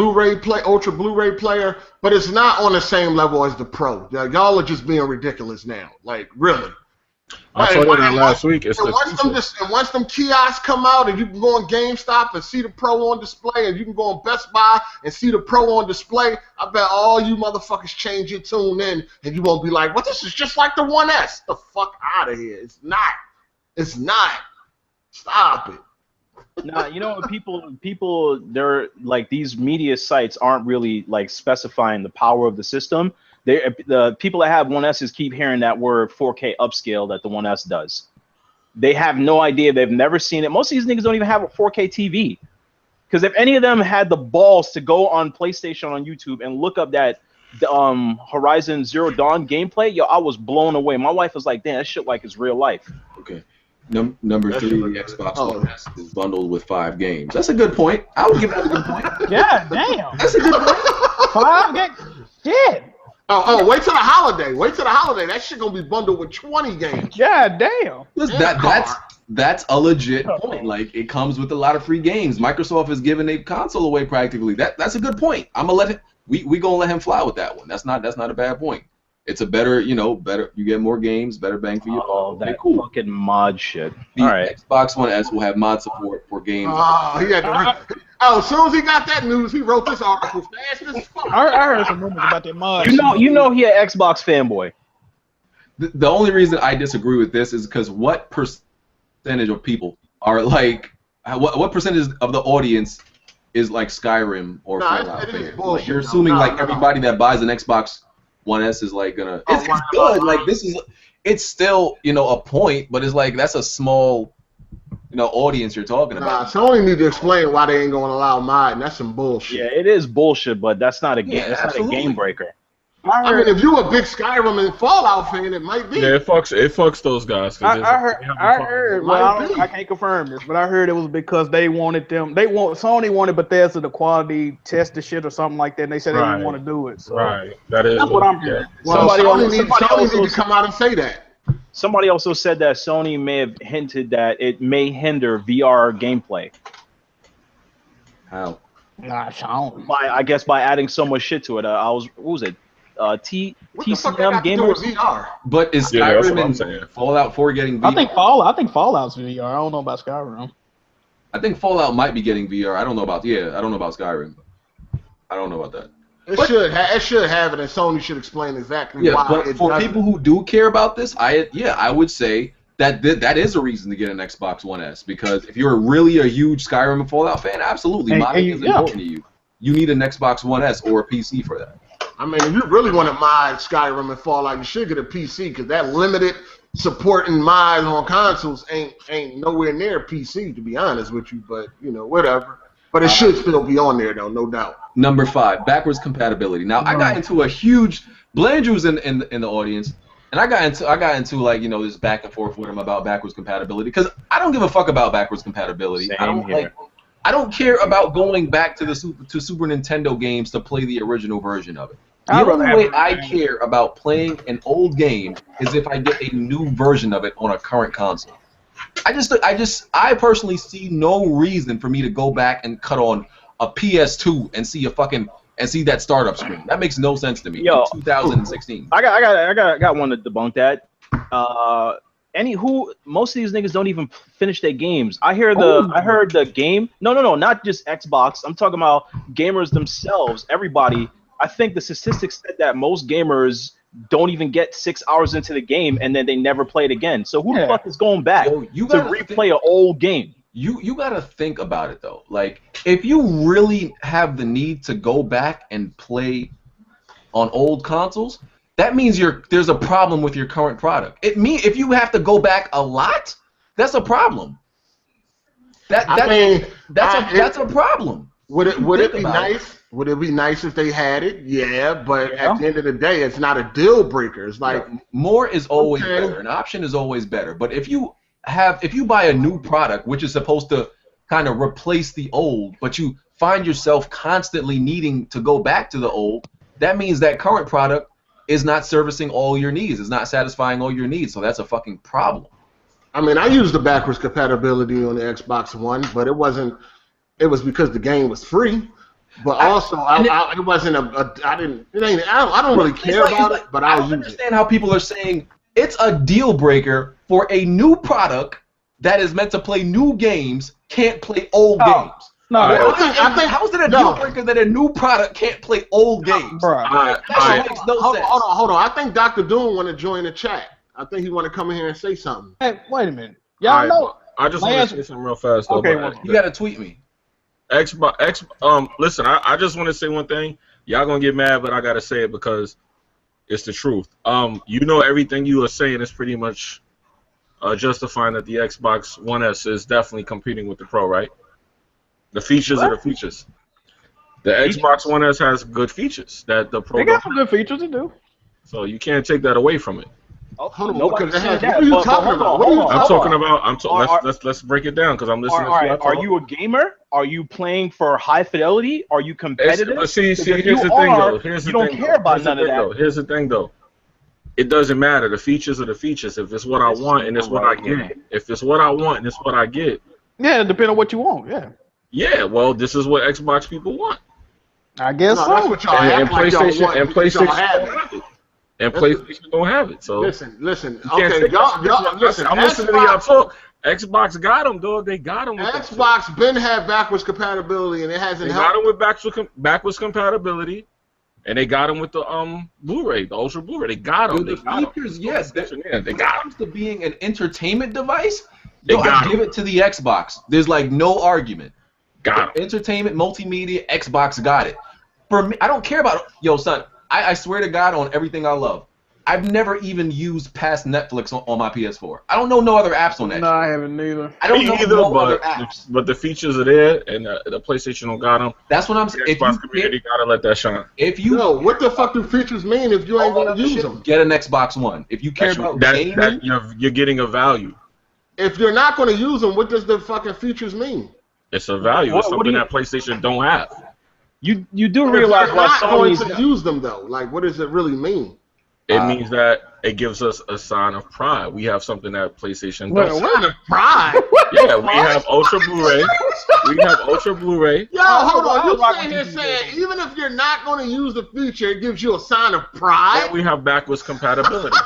ultra Blu-ray player, but it's not on the same level as the Pro. Y'all are just being ridiculous now. Like really. I saw that last week. Once them kiosks come out and you can go on GameStop and see the Pro on display, and you can go on Best Buy and see the Pro on display, I bet all you motherfuckers change your tune in, and you won't be like, "Well, this is just like the 1S." The fuck out of here! It's not. It's not. Stop it. Now, you know, people, they're like, these media sites aren't really like specifying the power of the system. The people that have 1Ss keep hearing that word 4K upscale that the 1S does. They have no idea. They've never seen it. Most of these niggas don't even have a 4K TV. Because if any of them had the balls to go on PlayStation on YouTube and look up that Horizon Zero Dawn gameplay, yo, I was blown away. My wife was like, damn, that shit like it's real life. Okay. Number 3, the Xbox One S is bundled with 5 games. That's a good point. I would give that a good point. Yeah, damn. That's a good point. 5 games? Shit. Oh, wait till the holiday. Wait till the holiday. That shit gonna be bundled with 20 games. Yeah, damn. That's a legit point. Like, it comes with a lot of free games. Microsoft is giving a console away practically. That's a good point. I'm gonna let him. We gonna let him fly with that one. That's not a bad point. It's a better, better. You get more games, better bang for your buck. Oh, that fucking mod shit. The Xbox One S will have mod support for games. As soon as he got that news, he wrote this article fast as fuck. I heard some rumors about that mod. You know he an Xbox fanboy. The only reason I disagree with this is because what percentage of people are like, what percentage of the audience is like Skyrim or Fallout fans? Like, you're assuming everybody that buys an Xbox One S is like gonna. It's good. Like it's still a point, but it's like that's a small audience you're talking about. Sony need to explain why they ain't gonna allow modding. That's some bullshit. Yeah, it is bullshit, but that's not a game. That's not a game breaker. I mean, if you're a big Skyrim and Fallout fan, it might be. Yeah, it fucks those guys. I heard. Well, I can't confirm this, but I heard it was because they wanted them. Sony wanted Bethesda to quality test the shit or something like that. And they said they didn't want to do it. So. Right. That's what I'm hearing. Well, Sony needs to come out and say that. Somebody also said that Sony may have hinted that it may hinder VR gameplay. How? I guess by adding so much shit to it. What was it? TCM Gamers. But is Skyrim and Fallout 4 getting VR? I think Fallout's VR. I don't know about Skyrim. I think Fallout might be getting VR. I don't know about Skyrim. I don't know about that. It should have it, and Sony should explain exactly why. But for people who do care about this, I would say that is a reason to get an Xbox One S, because if you're really a huge Skyrim and Fallout fan, absolutely, modding is important to you. You need an Xbox One S or a PC for that. I mean, if you really want to mod Skyrim and Fallout, you should get a PC, because that limited supporting mods on consoles ain't nowhere near PC, to be honest with you. But you know, whatever. But it should still be on there, though, no doubt. Number 5, backwards compatibility. Now, I got into a huge Blandrew's in the audience, and I got into like, you know, this back and forth with him about backwards compatibility, because I don't give a fuck about backwards compatibility. I don't care about going back to the Super Nintendo games to play the original version of it. The only way I care about playing an old game is if I get a new version of it on a current console. I personally see no reason for me to go back and cut on a PS2 and see that startup screen. That makes no sense to me. Yo, in 2016. I got one to debunk that. Most of these niggas don't even finish their games. I heard the game. No, not just Xbox. I'm talking about gamers themselves. Everybody. I think the statistics said that most gamers don't even get 6 hours into the game and then they never play it again. So who the fuck is going back to replay an old game? You gotta think about it though. Like, if you really have the need to go back and play on old consoles, that means there's a problem with your current product. If you have to go back a lot, that's a problem. That's a problem. Would it be nice? Would it be nice if they had it? Yeah, but at the end of the day, it's not a deal breaker. It's like more is always better. An option is always better. But if you buy a new product, which is supposed to kind of replace the old, but you find yourself constantly needing to go back to the old, that means that current product is not servicing all your needs. It's not satisfying all your needs. So that's a fucking problem. I mean, I used the backwards compatibility on the Xbox One, but it wasn't. It was because the game was free. But also, it wasn't I don't really care about it, but I don't understand how people are saying it's a deal breaker for a new product that is meant to play new games can't play old games. No, I think how is it a deal breaker that a new product can't play old games? That makes no sense. Hold on. I think Dr. Doom want to join the chat. I think he want to come in here and say something. Hey, wait a minute. Y'all know. I just want to say something real fast. Though, you got to tweet me. Listen, I just want to say one thing. Y'all gonna get mad, but I gotta say it because it's the truth. You know, everything you are saying is pretty much justifying that the Xbox One S is definitely competing with the Pro, right? The features are the features. The Xbox One S has good features that the Pro. They got some good features to do. So you can't take that away from it. Hold on, what are you talking about? Let's break it down because I'm listening. Are you a gamer? Are you playing for high fidelity? Are you competitive? See, here's the thing, though. You don't care about none of that. Here's the thing, though. It doesn't matter. The features are the features. If it's what I want and it's what I get. If it's what I want and it's what I get. Yeah, depending on what you want. Yeah. Yeah. Well, this is what Xbox people want. I guess so. That's what y'all and PlayStation and PlayStation. And PlayStation don't have it. So listen. Okay, y'all listen. I'm listening to y'all talk. Xbox got them, dog. They got them. Xbox been had backwards compatibility, and it hasn't. They got them with backwards compatibility, and they got them with the Blu-ray, the Ultra Blu-ray. They got them. The features, yes. They got them. Comes to being an entertainment device, I give it to the Xbox. There's like no argument. Got them. Entertainment, multimedia, Xbox got it. For me, I don't care about it. Yo, son. I swear to God on everything I love. I've never even used past Netflix on my PS4. I don't know no other apps on that. No, I haven't neither. I don't know no other apps. But the features are there, and the PlayStation don't got them. That's what I'm saying. The Xbox community gotta let that shine. What the fuck do features mean if you ain't gonna use them? Get an Xbox One. If you care about gaming, you're getting a value. If you're not gonna use them, what does the fucking features mean? It's a value. It's something that PlayStation don't have. You do realize why Sony's going to use them though. Like, what does it really mean? It means that it gives us a sign of pride. We have something that PlayStation doesn't. Sign of pride? Yeah, we have Ultra Blu-ray. We have Ultra Blu-ray. Yo, hold on. You sitting here saying even if you're not going to use the feature, it gives you a sign of pride? And we have backwards compatibility.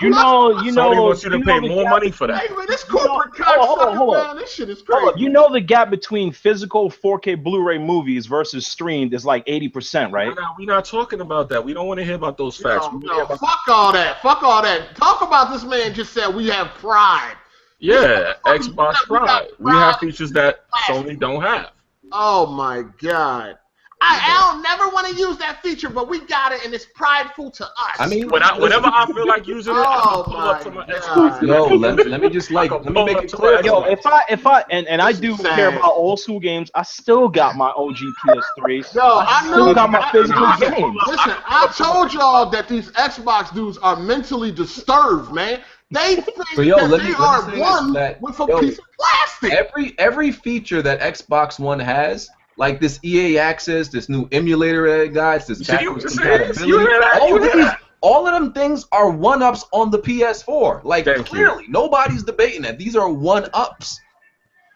Sony wants you to pay more money for that. Hey, man, this corporate cocksucker, man, this shit is crazy. You know the gap between physical 4K Blu-ray movies versus streamed is like 80%, right? No, we're not talking about that. We don't want to hear about those facts. Fuck all that. Fuck all that. Talk about this man just said we have pride. Yeah, Xbox Pride. We have features that Sony don't have. Oh my God. I don't never want to use that feature, but we got it, and it's prideful to us. I mean, whenever I feel like using it, I pull up to my Xbox. Yo, let me just let me make it clear. Yo, if I and I do care about old school games, I still got my OG PS3. Yo, I still got my physical games. Listen, I told y'all that these Xbox dudes are mentally disturbed, man. They think so, yo, that they are one with a piece of plastic. Every feature that Xbox One has, like this EA Access, this new emulator that it got, this backwards compatibility, all of them things are one-ups on the PS4. Like, clearly, nobody's debating that. These are one-ups.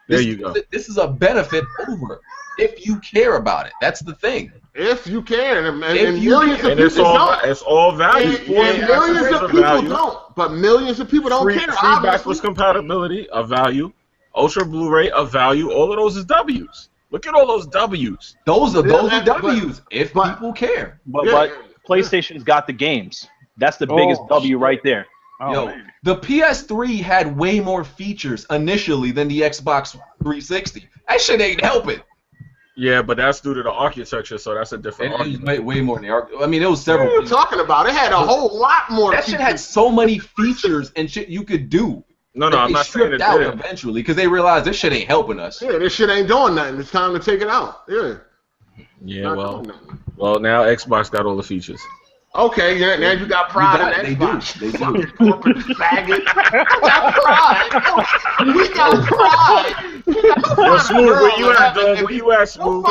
There you go. This is a benefit over if you care about it. That's the thing. If you can, and it's all value. And millions of people don't, but millions of people don't care. Free backwards compatibility, a value. Ultra Blu-ray, a value. All of those is W's. Look at all those W's. Those are W's. If people care. But PlayStation's got the games. That's the biggest W right there. Yo, the PS3 had way more features initially than the Xbox 360. That shit ain't helping. Yeah, but that's due to the architecture, so that's a different argument. Way more than the I mean, it was several. What are you talking about? It had a whole lot more features. Shit had so many features and shit you could do. No, I'm not saying it out eventually because they realized this shit ain't helping us. Yeah, this shit ain't doing nothing. It's time to take it out. Yeah. Yeah, well, now Xbox got all the features. Okay, now you got pride in Xbox. They do. Corporate faggot. We got pride. We got pride. Yo, Smooth, where you at, dog? Where you at, Smooth?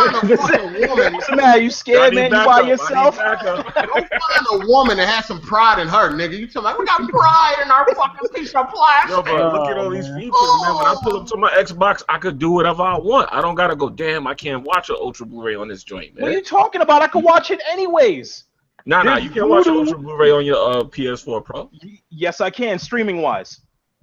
Man, you scared, man? You by yourself? Don't find a woman that has some pride in her, nigga. You talking like, we got pride in our fucking piece of plastic. Yo, but look at all these features, man. When I pull up to my Xbox, I could do whatever I want. I don't gotta go, damn, I can't watch an Ultra Blu-ray on this joint, man. What are you talking about? I could watch it anyways. Nah, you can't watch Ultra Blu-ray on your PS4 Pro. Yes, I can, streaming-wise.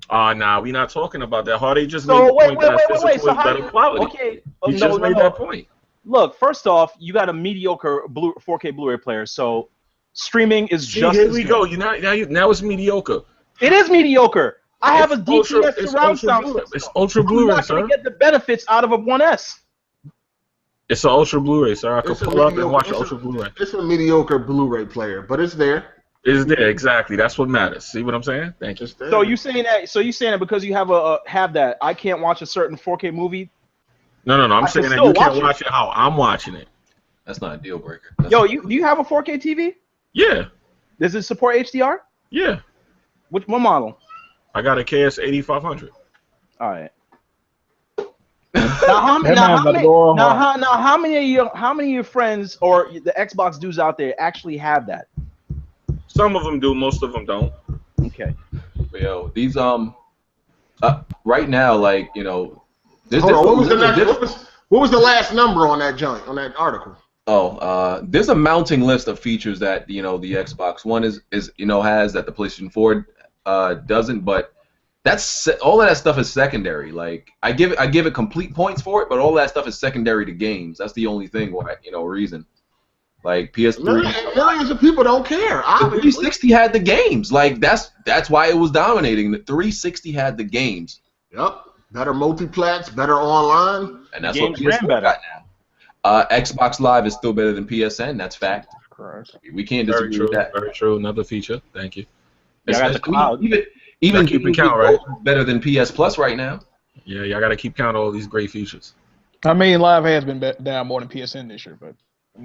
Nah, we not talking about that. Hardy just made the point that physical is better quality. Okay, he just made that point. Look, first off, you got a mediocre 4K Blu-ray player, so streaming is just. Here we go. Now it's mediocre. It is mediocre. I have a DTS surround sound. It's Ultra Blu-ray, sir. I'm not gonna get the benefits out of a 1S. It's an Ultra Blu-ray, sir. I could pull up and watch an Ultra Blu-ray. It's a mediocre Blu-ray player, but it's there. It's there, exactly. That's what matters. See what I'm saying? Thank you. So you saying that because you have that, I can't watch a certain 4K movie? No. I'm saying that you can't watch it how I'm watching it. That's not a deal breaker. Do you have a 4K TV? Yeah. Does it support HDR? Yeah. What model? I got a KS8500. All right. How many of your friends or the Xbox dudes out there actually have that? Some of them do, most of them don't. Okay. But yo, these right now, like, you know, what was the last number on that joint, on that article? There's a mounting list of features that, you know, the Xbox One has that the PlayStation 4 doesn't, but that's all of that stuff is secondary. Like, I give it complete points for it, but all that stuff is secondary to games. That's the only thing why, reason. Like PS3, millions of people don't care. The 360 had the games. Like that's why it was dominating. The 360 had the games. Yep, better multiplats, better online, and that's what PS4 got now. Xbox Live is still better than PSN. That's fact. Correct. We can't disagree with that. Very true. Another feature. Thank you. I got the cloud. Even keeping count, right? Better than PS Plus right now. Yeah, y'all got to keep count of all these great features. I mean, Live has been down more than PSN this year, but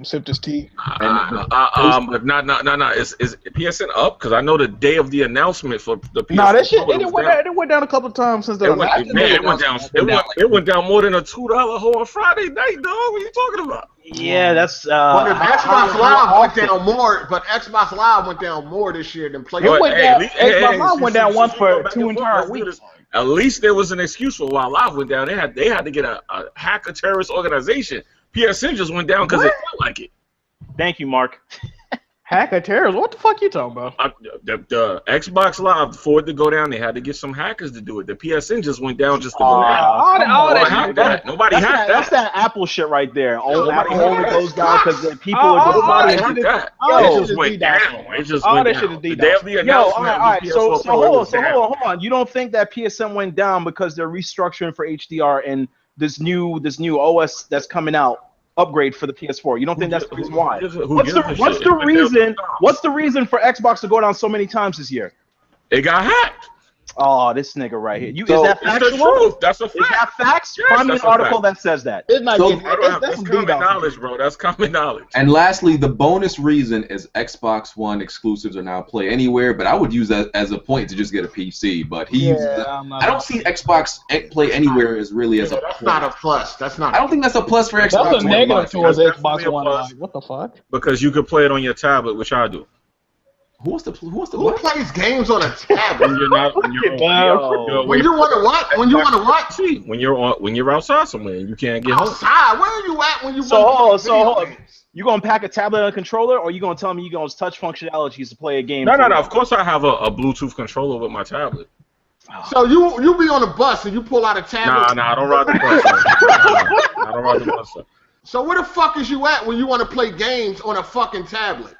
sip this tea. But not. Is PSN up? Because I know the day of the announcement for the PSN. No, that shit. It went down a couple of times since the announcement. It went down more than a $2 hole on Friday night, dog. What are you talking about? Yeah, that's. But Xbox Live went down more. But Xbox Live went down more this year than PlayStation. Xbox Live went down once for 2 entire weeks. At least there was an excuse for why Live went down. They had to get a hacker terrorist organization. PSN just went down because it felt like it. Thank you, Mark. Hacker terrorism? What the fuck you talking about? The Xbox Live, for it to go down, they had to get some hackers to do it. The PSN just went down just to all that. that That. Nobody hacked that. That's that Apple shit right there. Nobody Apple only hacked goes down because people all- are Nobody going. hacked that. all It that just shit went is down. DDoS. It just All went that down. shit is The DDoS. day of the Yo, all announcement, right. the PS4 So Pro, hold it on. was So down. hold on. You don't think that PSN went down because they're restructuring for HDR and this new OS that's coming out upgrade for the PS4? You don't think that's the reason why? What's the reason for Xbox to go down so many times this year? It got hacked. Oh, this nigga right here. So, is that It's the factual? truth. That's a Is that fact. facts? Yes, Find me an that's a article fact. that says that. It's not So- getting, that's That's some common DDoS. knowledge, bro. That's common knowledge. And lastly, the bonus reason is Xbox One exclusives are now play anywhere, but I would use that as a point to just get a PC. But he uses that. I don't see Xbox play anywhere as really as a That's point. not a plus. That's not. I don't think that's a plus for Xbox That's a One. negative towards That's Xbox definitely a One. plus. Like, what the fuck? Because you could play it on your tablet, which I do. Who wants to Who what? plays games on a tablet? When you're not, when you're on, When you want to what? When you want to what? see, when you're outside somewhere and you can't get home. Outside. Where are you at when you So want hold to on, play video games? You gonna pack a tablet and a controller, or you gonna tell me you gonna touch functionalities to play a game? No. Of course, I have a Bluetooth controller with my tablet. So you be on a bus and you pull out a tablet. Nah, I don't ride the bus. I don't ride the bus. So where the fuck is you at when you want to play games on a fucking tablet?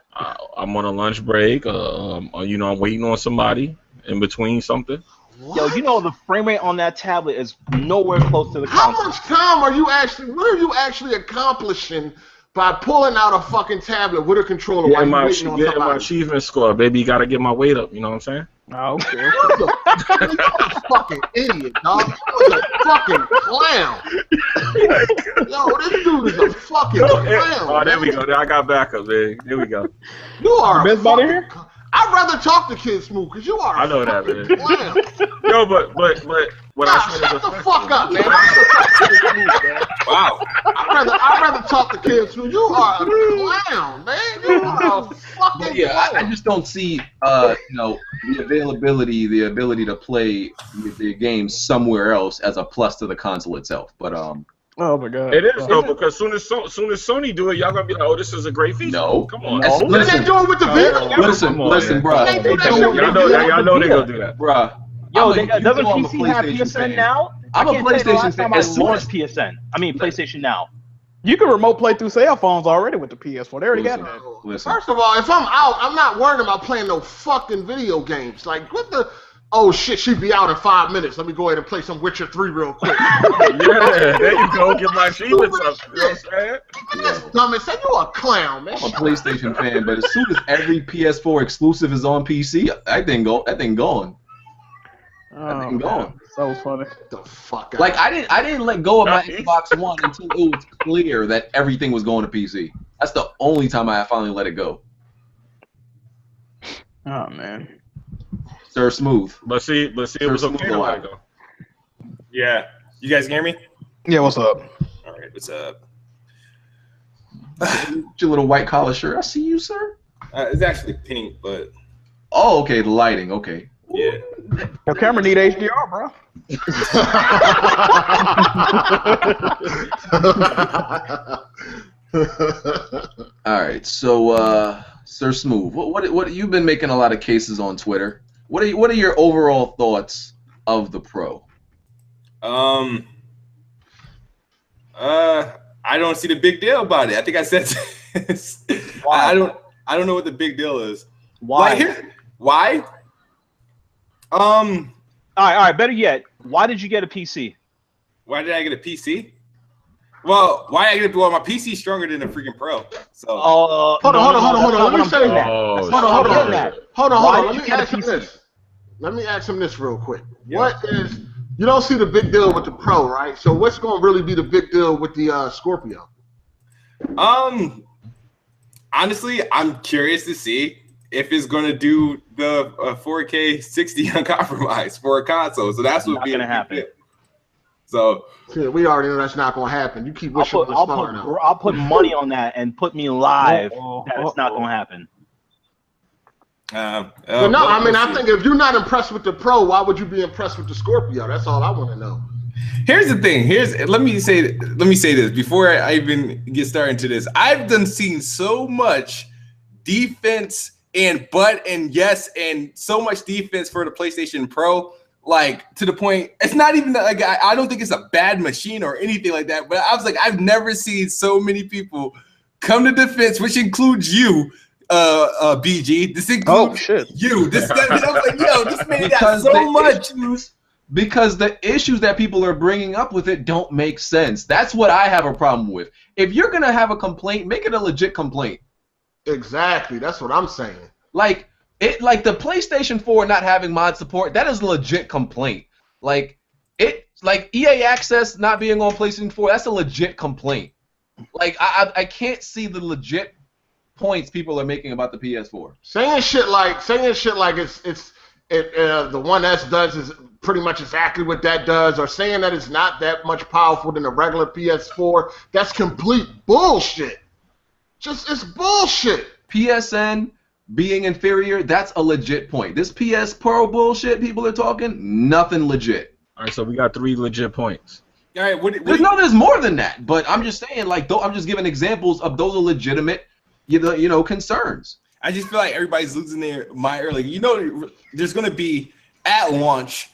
I'm on a lunch break. I'm waiting on somebody in between something. Yo, you know the frame rate on that tablet is nowhere close to the How console. much time are you actually? What are you actually accomplishing by pulling out a fucking tablet with a controller while Getting you're my, waiting on getting my somebody? achievement score, baby. You gotta get my weight up. You know what I'm saying? Oh, okay. You're a fucking idiot, dog. You're a fucking clown. Yo, this dude is a fucking clown. Oh, there we man. go. I got backup, man. There we go. You are Best a body fucking here? I'd rather talk to Kid Smooth because you are a I know that, fucking man. clown. Yo, but what Nah, I said shut is the fuck up, man. I'd rather talk to Kid Smooth, man. wow. I'd rather talk to Kid Smooth. You are a clown, man. You are a fucking But yeah, I clown. just don't see the ability to play the games somewhere else as a plus to the console itself. But Oh my god. It is though, because soon as Sony do it, y'all gonna be like, oh, this is a great feature. No. Come on. That's- What did they do it with the Vita? listen, Come on, listen, man. bruh. They do that shit Y'all with know, the y'all know they gonna do that. Bruh. Yo, you doesn't know I'm a PC have PlayStation PSN fan. now? I'm a I can't tell you the PlayStation last fan. time I As soon launched as- PSN. I mean PlayStation Now. You can remote play through cell phones already with the PS4. They already got that. Listen. First of all, if I'm out, I'm not worried about playing no fucking video games. Like, what the? Oh shit, she be out in 5 minutes. Let me go ahead and play some Witcher 3 real quick. Yeah, there you go. Get my achievements up. You know what I'm saying? That's dumb as hell. You a clown, man. I'm a PlayStation fan, but as soon as every PS4 exclusive is on PC, that thing gone. Oh, thing gone. So funny. Get the fuck out. Like I didn't let go of my Xbox One until it was clear that everything was going to PC. That's the only time I finally let it go. Oh man. Sir Smooth. But see, it was okay to let it go. Yeah. You guys can hear me? Yeah, what's up? All right, what's up? Your little white collar shirt. I see you, sir. It's actually pink, but Oh, okay. The lighting. Okay. yeah. Your camera need HDR, bro. All right. So, Sir Smooth, what you've been making a lot of cases on Twitter. What are your overall thoughts of the Pro? I don't see the big deal about it. I think I said this. I don't know what the big deal is. Why? Why? All right. Better yet, why did you get a PC? Why did I get a PC? Well, why I get a, well, my PC's stronger than a freaking Pro. So Hold on. Let me say that. Oh, Hold on. Why Let did me you get a ask him PC? this. Let me ask him this real quick. Yeah. What is? You don't see the big deal with the Pro, right? So what's going to really be the big deal with the Scorpio? honestly, I'm curious to see if it's going to do the 4K 60 uncompromised for a console. So that's what Not be gonna happen. So See, we already know that's not going to happen. You keep wishing it was smart now. I'll put money on that and put me live that it's not gonna happen. But no, I mean, I think if you're not impressed with the Pro, why would you be impressed with the Scorpio? That's all I want to know. Here's the thing. Let me say this before I even get started into this. I've seen so much defense and yes, and so much defense for the PlayStation Pro. Like, to the point, it's not even like I don't think it's a bad machine or anything like that. But I was like, I've never seen so many people come to defense, which includes you, BG. This includes you. This I was like, yo, this man got so much. Because the issues that people are bringing up with it don't make sense. That's what I have a problem with. If you're gonna have a complaint, make it a legit complaint. Exactly. That's what I'm saying. Like the PlayStation 4 not having mod support, that is a legit complaint. Like EA Access not being on PlayStation 4, that's a legit complaint. Like I can't see the legit points people are making about the PS4. Saying shit like it's the One S does is pretty much exactly what that does, or saying that it's not that much powerful than a regular PS4, that's complete bullshit. It's bullshit. PSN being inferior, that's a legit point. This PS Pro bullshit people are talking, nothing legit. All right, so we got 3 legit points. All right, there's more than that, but I'm just saying, like, I'm just giving examples of those are legitimate, concerns. I just feel like everybody's losing their mind early. There's going to be, at launch,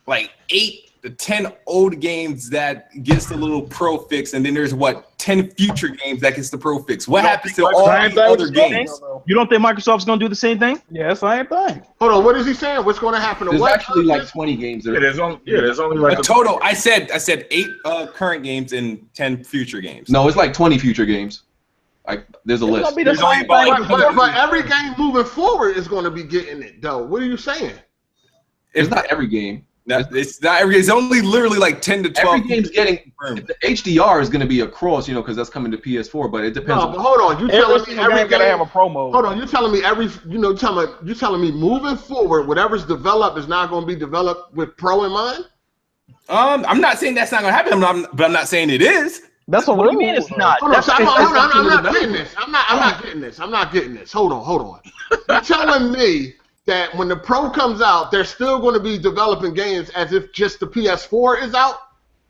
like 8 to 10 old games that gets the little pro fix, and then there's, 10 future games that gets the pro fix. What happens to all the other games? You don't think Microsoft's going to do the same thing? Yeah, same thing. Hold on, what is he saying? What's going to happen? There's actually like 20 games there. There's only like a total. I said 8 current games and 10 future games. No, it's like 20 future games. Like, there's a list. But every game moving forward is going to be getting it, though. What are you saying? It's not every game. No, it's not every. It's only literally like 10 to 12. Every game's getting. The HDR is going to be across, because that's coming to PS4. But it depends. No, but hold on. You telling me every game have a promo? Hold on. You telling me you telling me moving forward, whatever's developed is not going to be developed with pro in mind? I'm not saying that's not going to happen, but I'm not saying it is. That's what you mean. It's not. I'm not getting this. I'm not getting this. I'm not getting this. Hold on. You're telling me that when the Pro comes out, they're still going to be developing games as if just the PS4 is out?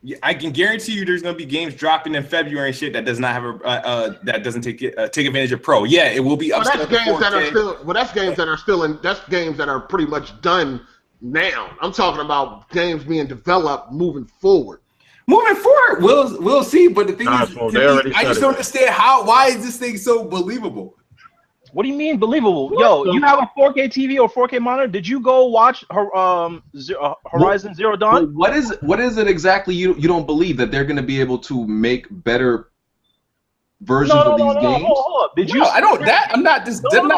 Yeah, I can guarantee you there's going to be games dropping in February and shit that does not have that doesn't take advantage of Pro. Yeah, it will be up. That's games that are still. Well, that's games that are still in. That's games that are pretty much done now. I'm talking about games being developed moving forward. Moving forward, we'll see. But the thing is, I just don't understand why is this thing so believable? What do you mean believable? Yo, you have a 4K TV or 4K monitor? Did you go watch Horizon Zero Dawn? What is it exactly you don't believe that they're going to be able to make better versions of these games? Hold up. Did you? I don't. I'm not dismissing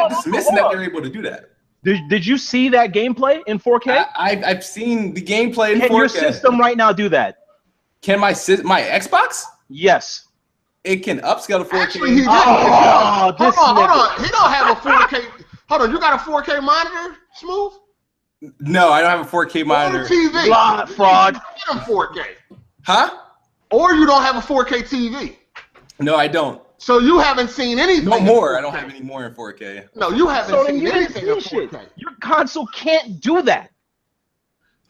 that they're able to do that. Did you see that gameplay in 4K? I've seen the gameplay in 4K. Can your system right now do that? Can my Xbox? Yes. It can upscale to 4K. Actually, he hold on. He don't have a 4K. Hold on, you got a 4K monitor, Smooth? No, I don't have a 4K monitor. Or TV. Fraud. Get him 4K. Huh? Or you don't have a 4K TV. No, I don't. So you haven't seen anything. No more. I don't have any more in 4K. No, you haven't seen anything in 4K. Your console can't do that.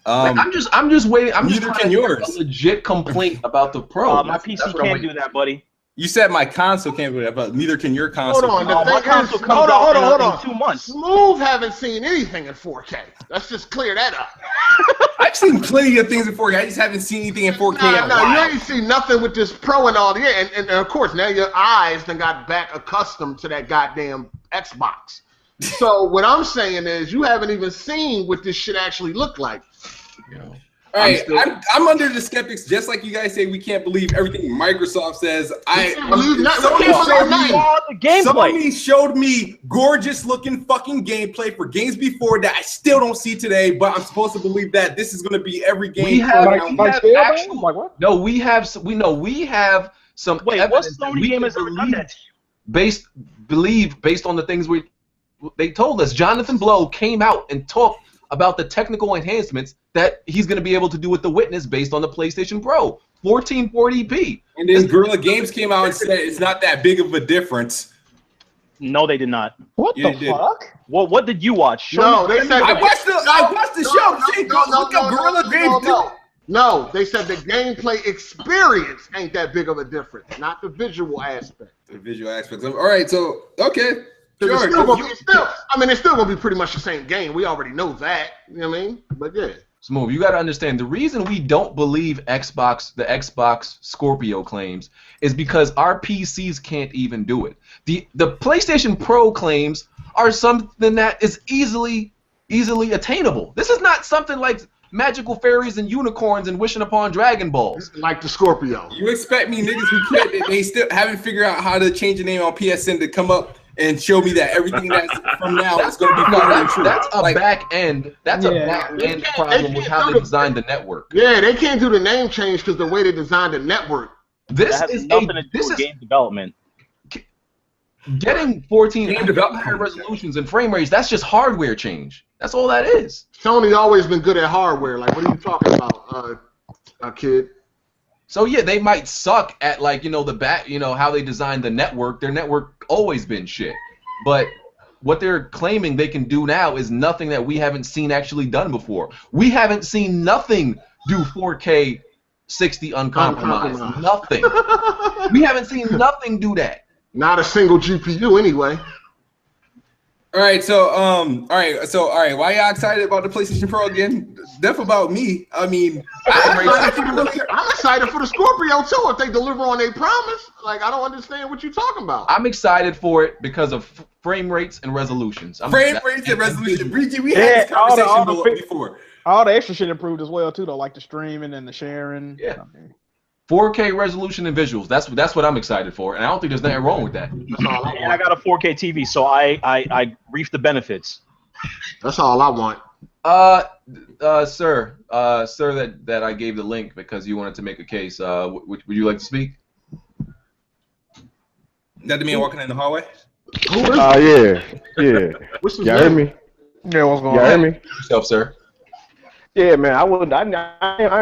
I'm just waiting. Neither can yours. A legit complaint about the Pro. My PC can't do that, buddy. You said my console can't do that, but neither can your console. Hold on, my console comes out in 2 months. Smooth haven't seen anything in 4K. Let's just clear that up. I've seen plenty of things in 4K. I just haven't seen anything in 4K. No, you ain't seen nothing with this Pro and all the and of course now your eyes then got back accustomed to that goddamn Xbox. So what I'm saying is you haven't even seen what this shit actually look like. All right, I'm under the skeptics, just like you guys say we can't believe everything Microsoft says. Somebody showed me gorgeous looking fucking gameplay for games before that I still don't see today, but I'm supposed to believe that this is going to be every game. We have some. Wait, what Sony game has ever done that to you? Based on the things they told us. Jonathan Blow came out and talked about the technical enhancements that he's going to be able to do with the Witness based on the PlayStation Pro, 1440p. And then Guerrilla Games came out and said it's not that big of a difference. No, they did not. What the fuck? Well, what did you watch? They said I watched the show. Look at Guerrilla Games. No, they said the gameplay experience ain't that big of a difference, not the visual aspect. The visual aspects. All right, so okay. Sure. It's still gonna be pretty much the same game. We already know that. You know what I mean? But yeah. Smooth, you got to understand the reason we don't believe the Xbox Scorpio claims is because our PCs can't even do it. The PlayStation Pro claims are something that is easily attainable. This is not something like magical fairies and unicorns and wishing upon Dragon Balls. Like the Scorpio. You expect me niggas who can't, they still haven't figured out how to change the name on PSN to come up and show me that everything that's from now is going to be better than true. That's a back end. That's a back end problem with how they designed the network. Yeah, they can't do the name change because the way they designed the network. This is nothing to do with game development. Getting 14 resolutions and frame rates, that's just hardware change. That's all that is. Sony always been good at hardware. Like, what are you talking about, kid? So yeah, they might suck at how they designed the network. Their network always been shit. But what they're claiming they can do now is nothing that we haven't seen actually done before. We haven't seen nothing do 4K 60 uncompromised. Nothing. We haven't seen nothing do that. Not a single GPU anyway. All right, why y'all excited about the PlayStation Pro again? Enough about me. I mean, I'm excited for the Scorpio too if they deliver on their promise. Like, I don't understand what you're talking about. I'm excited for it because of frame rates and resolutions. Frame rates and resolution. Bridget, we had this conversation before. All the extra shit improved as well too, though, like the streaming and the sharing. Yeah. 4K resolution and visuals. That's what I'm excited for, and I don't think there's nothing wrong with that. And I got a 4K TV, so I reap the benefits. That's all I want. Sir, that I gave the link because you wanted to make a case. Would you like to speak? That the man walking in the hallway? Yeah. What's y'all hear me? Yeah, what's going on? Y'all hear me? Yourself, sir. Yeah, man, I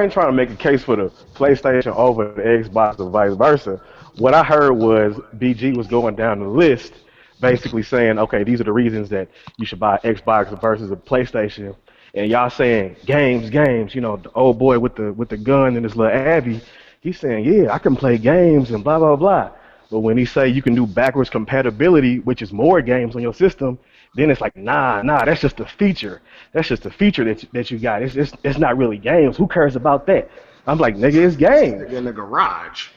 ain't trying to make a case for the PlayStation over the Xbox or vice versa. What I heard was BG was going down the list, basically saying, okay, these are the reasons that you should buy Xbox versus a PlayStation. And y'all saying games, you know, the old boy with the gun and his little Abby, he's saying, yeah, I can play games and blah, blah, blah. But when he say you can do backwards compatibility, which is more games on your system, then it's like, nah, that's just a feature. That's just a feature that you got. It's not really games. Who cares about that? I'm like, nigga, it's games. In the garage.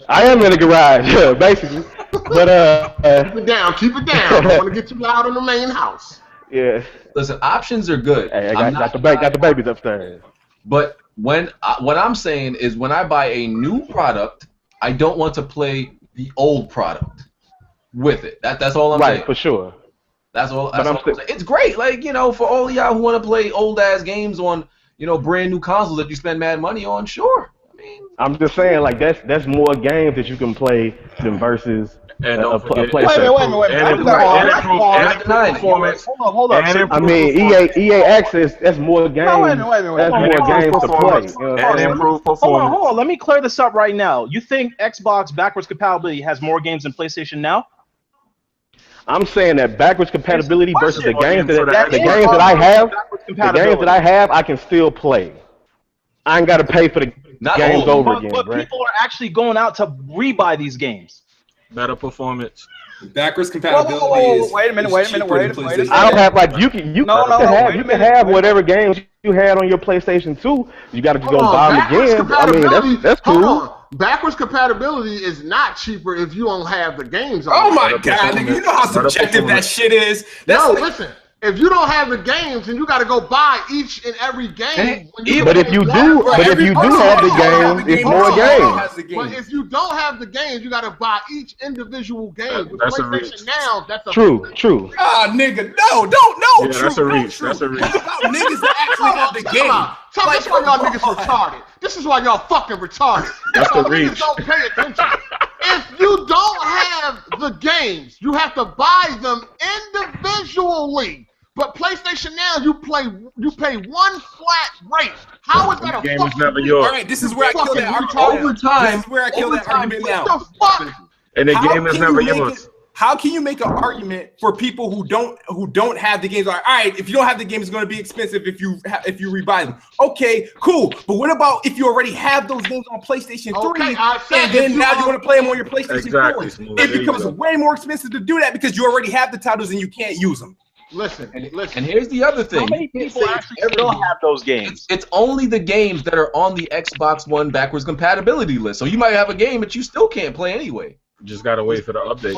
I am in the garage, basically. But keep it down. I don't want to get too loud in the main house. Yeah. Listen, options are good. Hey, I got the babies upstairs. But what I'm saying is when I buy a new product, I don't want to play the old product with it. That's all I'm saying. Right, for sure. That's all I'm saying. It's great, like, you know, for all of y'all who want to play old ass games on, you know, brand new consoles that you spend mad money on. Sure. I mean, I'm just saying, like, that's more games that you can play than versus and a forget, PlayStation. Wait a minute. And performance. Hold up. I mean, EA Access, that's more games. That's more games to play. And improve performance. Hold on. Let me clear this up right now. You think Xbox backwards compatibility has more games than PlayStation now? I'm saying that backwards compatibility versus the games that I have, I can still play. I ain't got to pay for the games over again. But people are actually going out to rebuy these games. Better performance. Backwards compatibility is. Wait a minute. I don't have like you can have whatever games you had on your PlayStation 2. You got to just go buy them again. I mean, that's cool. Backwards compatibility is not cheaper if you don't have the games on. Oh my god, nigga, you know how subjective that shit is. Listen. If you don't have the games, then you got to go buy each and every game. But if you do have the games, it's more games. But if you don't have the games, you got to buy each individual game. That's a reach. True. Ah, nigga, no. Yeah, that's a reach. That's a reach. It's about niggas that actually have the game. This is why y'all niggas retarded. This is why y'all fucking retarded. That's the reach. Niggas don't pay attention. If you don't have the games, you have to buy them individually. But PlayStation Now, you pay one flat rate. How is that a game? Is never yours. All right, this is where I kill that argument. Over time, this is where I kill that argument now. What the fuck? And the game is never yours. how can you make an argument for people who don't have the games? Like, all right, if you don't have the game, it's going to be expensive if you rebuy them. Okay, cool. But what about if you already have those games on PlayStation 3 and then now you want to play them on your PlayStation 4? It becomes way more expensive to do that because you already have the titles and you can't use them. Listen. And here's the other thing. How many people actually still have those games? It's only the games that are on the Xbox One backwards compatibility list. So you might have a game that you still can't play anyway. You just gotta wait for the update.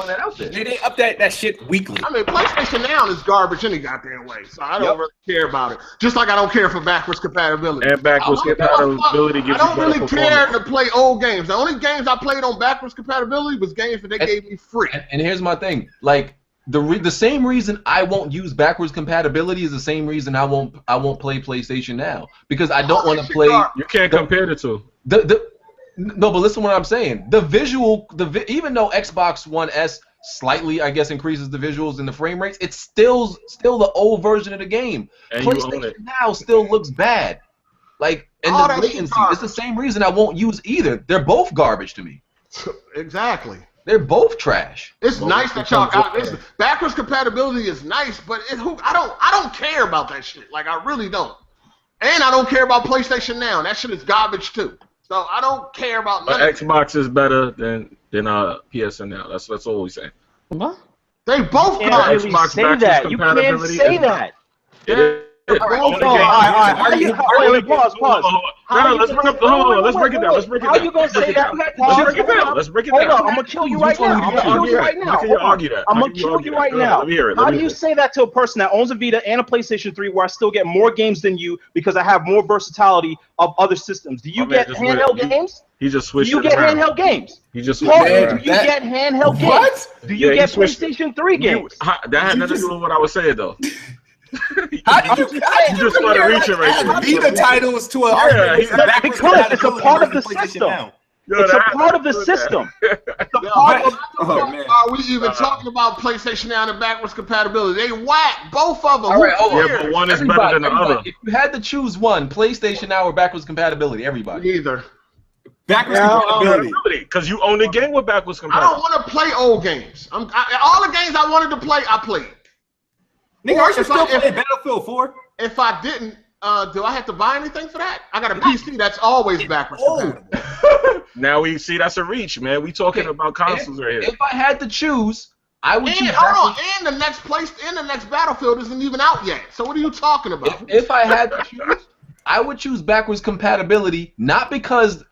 They update that shit weekly. I mean, PlayStation Now is garbage any goddamn way, so I don't really care about it. Just like I don't care for backwards compatibility. And backwards compatibility gives you I don't really care to play old games. The only games I played on backwards compatibility was games that they gave me free. And here's my thing, like the same reason I won't use backwards compatibility is the same reason I won't play PlayStation Now, because I don't want to play. You can't compare the two. No, but listen to what I'm saying. Even though Xbox One S slightly, I guess, increases the visuals and the frame rates, it's still the old version of the game. And PlayStation Now still looks bad. Like, and the latency. It's the same reason I won't use either. They're both garbage to me. Exactly. They're both trash. It's nice that y'all got this. Backwards compatibility is nice, but I don't care about that shit. Like, I really don't. And I don't care about PlayStation Now. That shit is garbage too. So I don't care about none of Xbox is better than PSN Now. That's all we say. What? They both got Xbox backwards compatibility. You can't say that. Wait, pause. Let's break it down. How you gonna say that? Let's break it down. Hold on, I'm gonna kill you right now. How can you argue that? I'm gonna kill you right now. How do you say that to a person that owns a Vita and a PlayStation 3 where I still get more games than you because I have more versatility of other systems? Do you get handheld games? He just switched. Do you get handheld games? He just switched. Do you get handheld games? Do you get PlayStation 3 games? That had nothing to do with what I was saying though. How did you just started reaching right there? Vita titles to a because it's a part of the system. It's a part of the system. Are we even talking about PlayStation Now and backwards compatibility? They whack both of them. All right, but one is better than the other. If you had to choose one, PlayStation Now or backwards compatibility, everybody. Neither. Backwards compatibility. Because you own the game with backwards compatibility. I don't want to play old games. All the games I wanted to play, I played. Nigga, are you still playing Battlefield 4? If I didn't, do I have to buy anything for that? I got a PC that's always backwards compatible. Now we see that's a reach, man. We talking about consoles right here. If I had to choose, I would choose. And the next Battlefield isn't even out yet. So what are you talking about? If I had to choose, I would choose backwards compatibility, not because of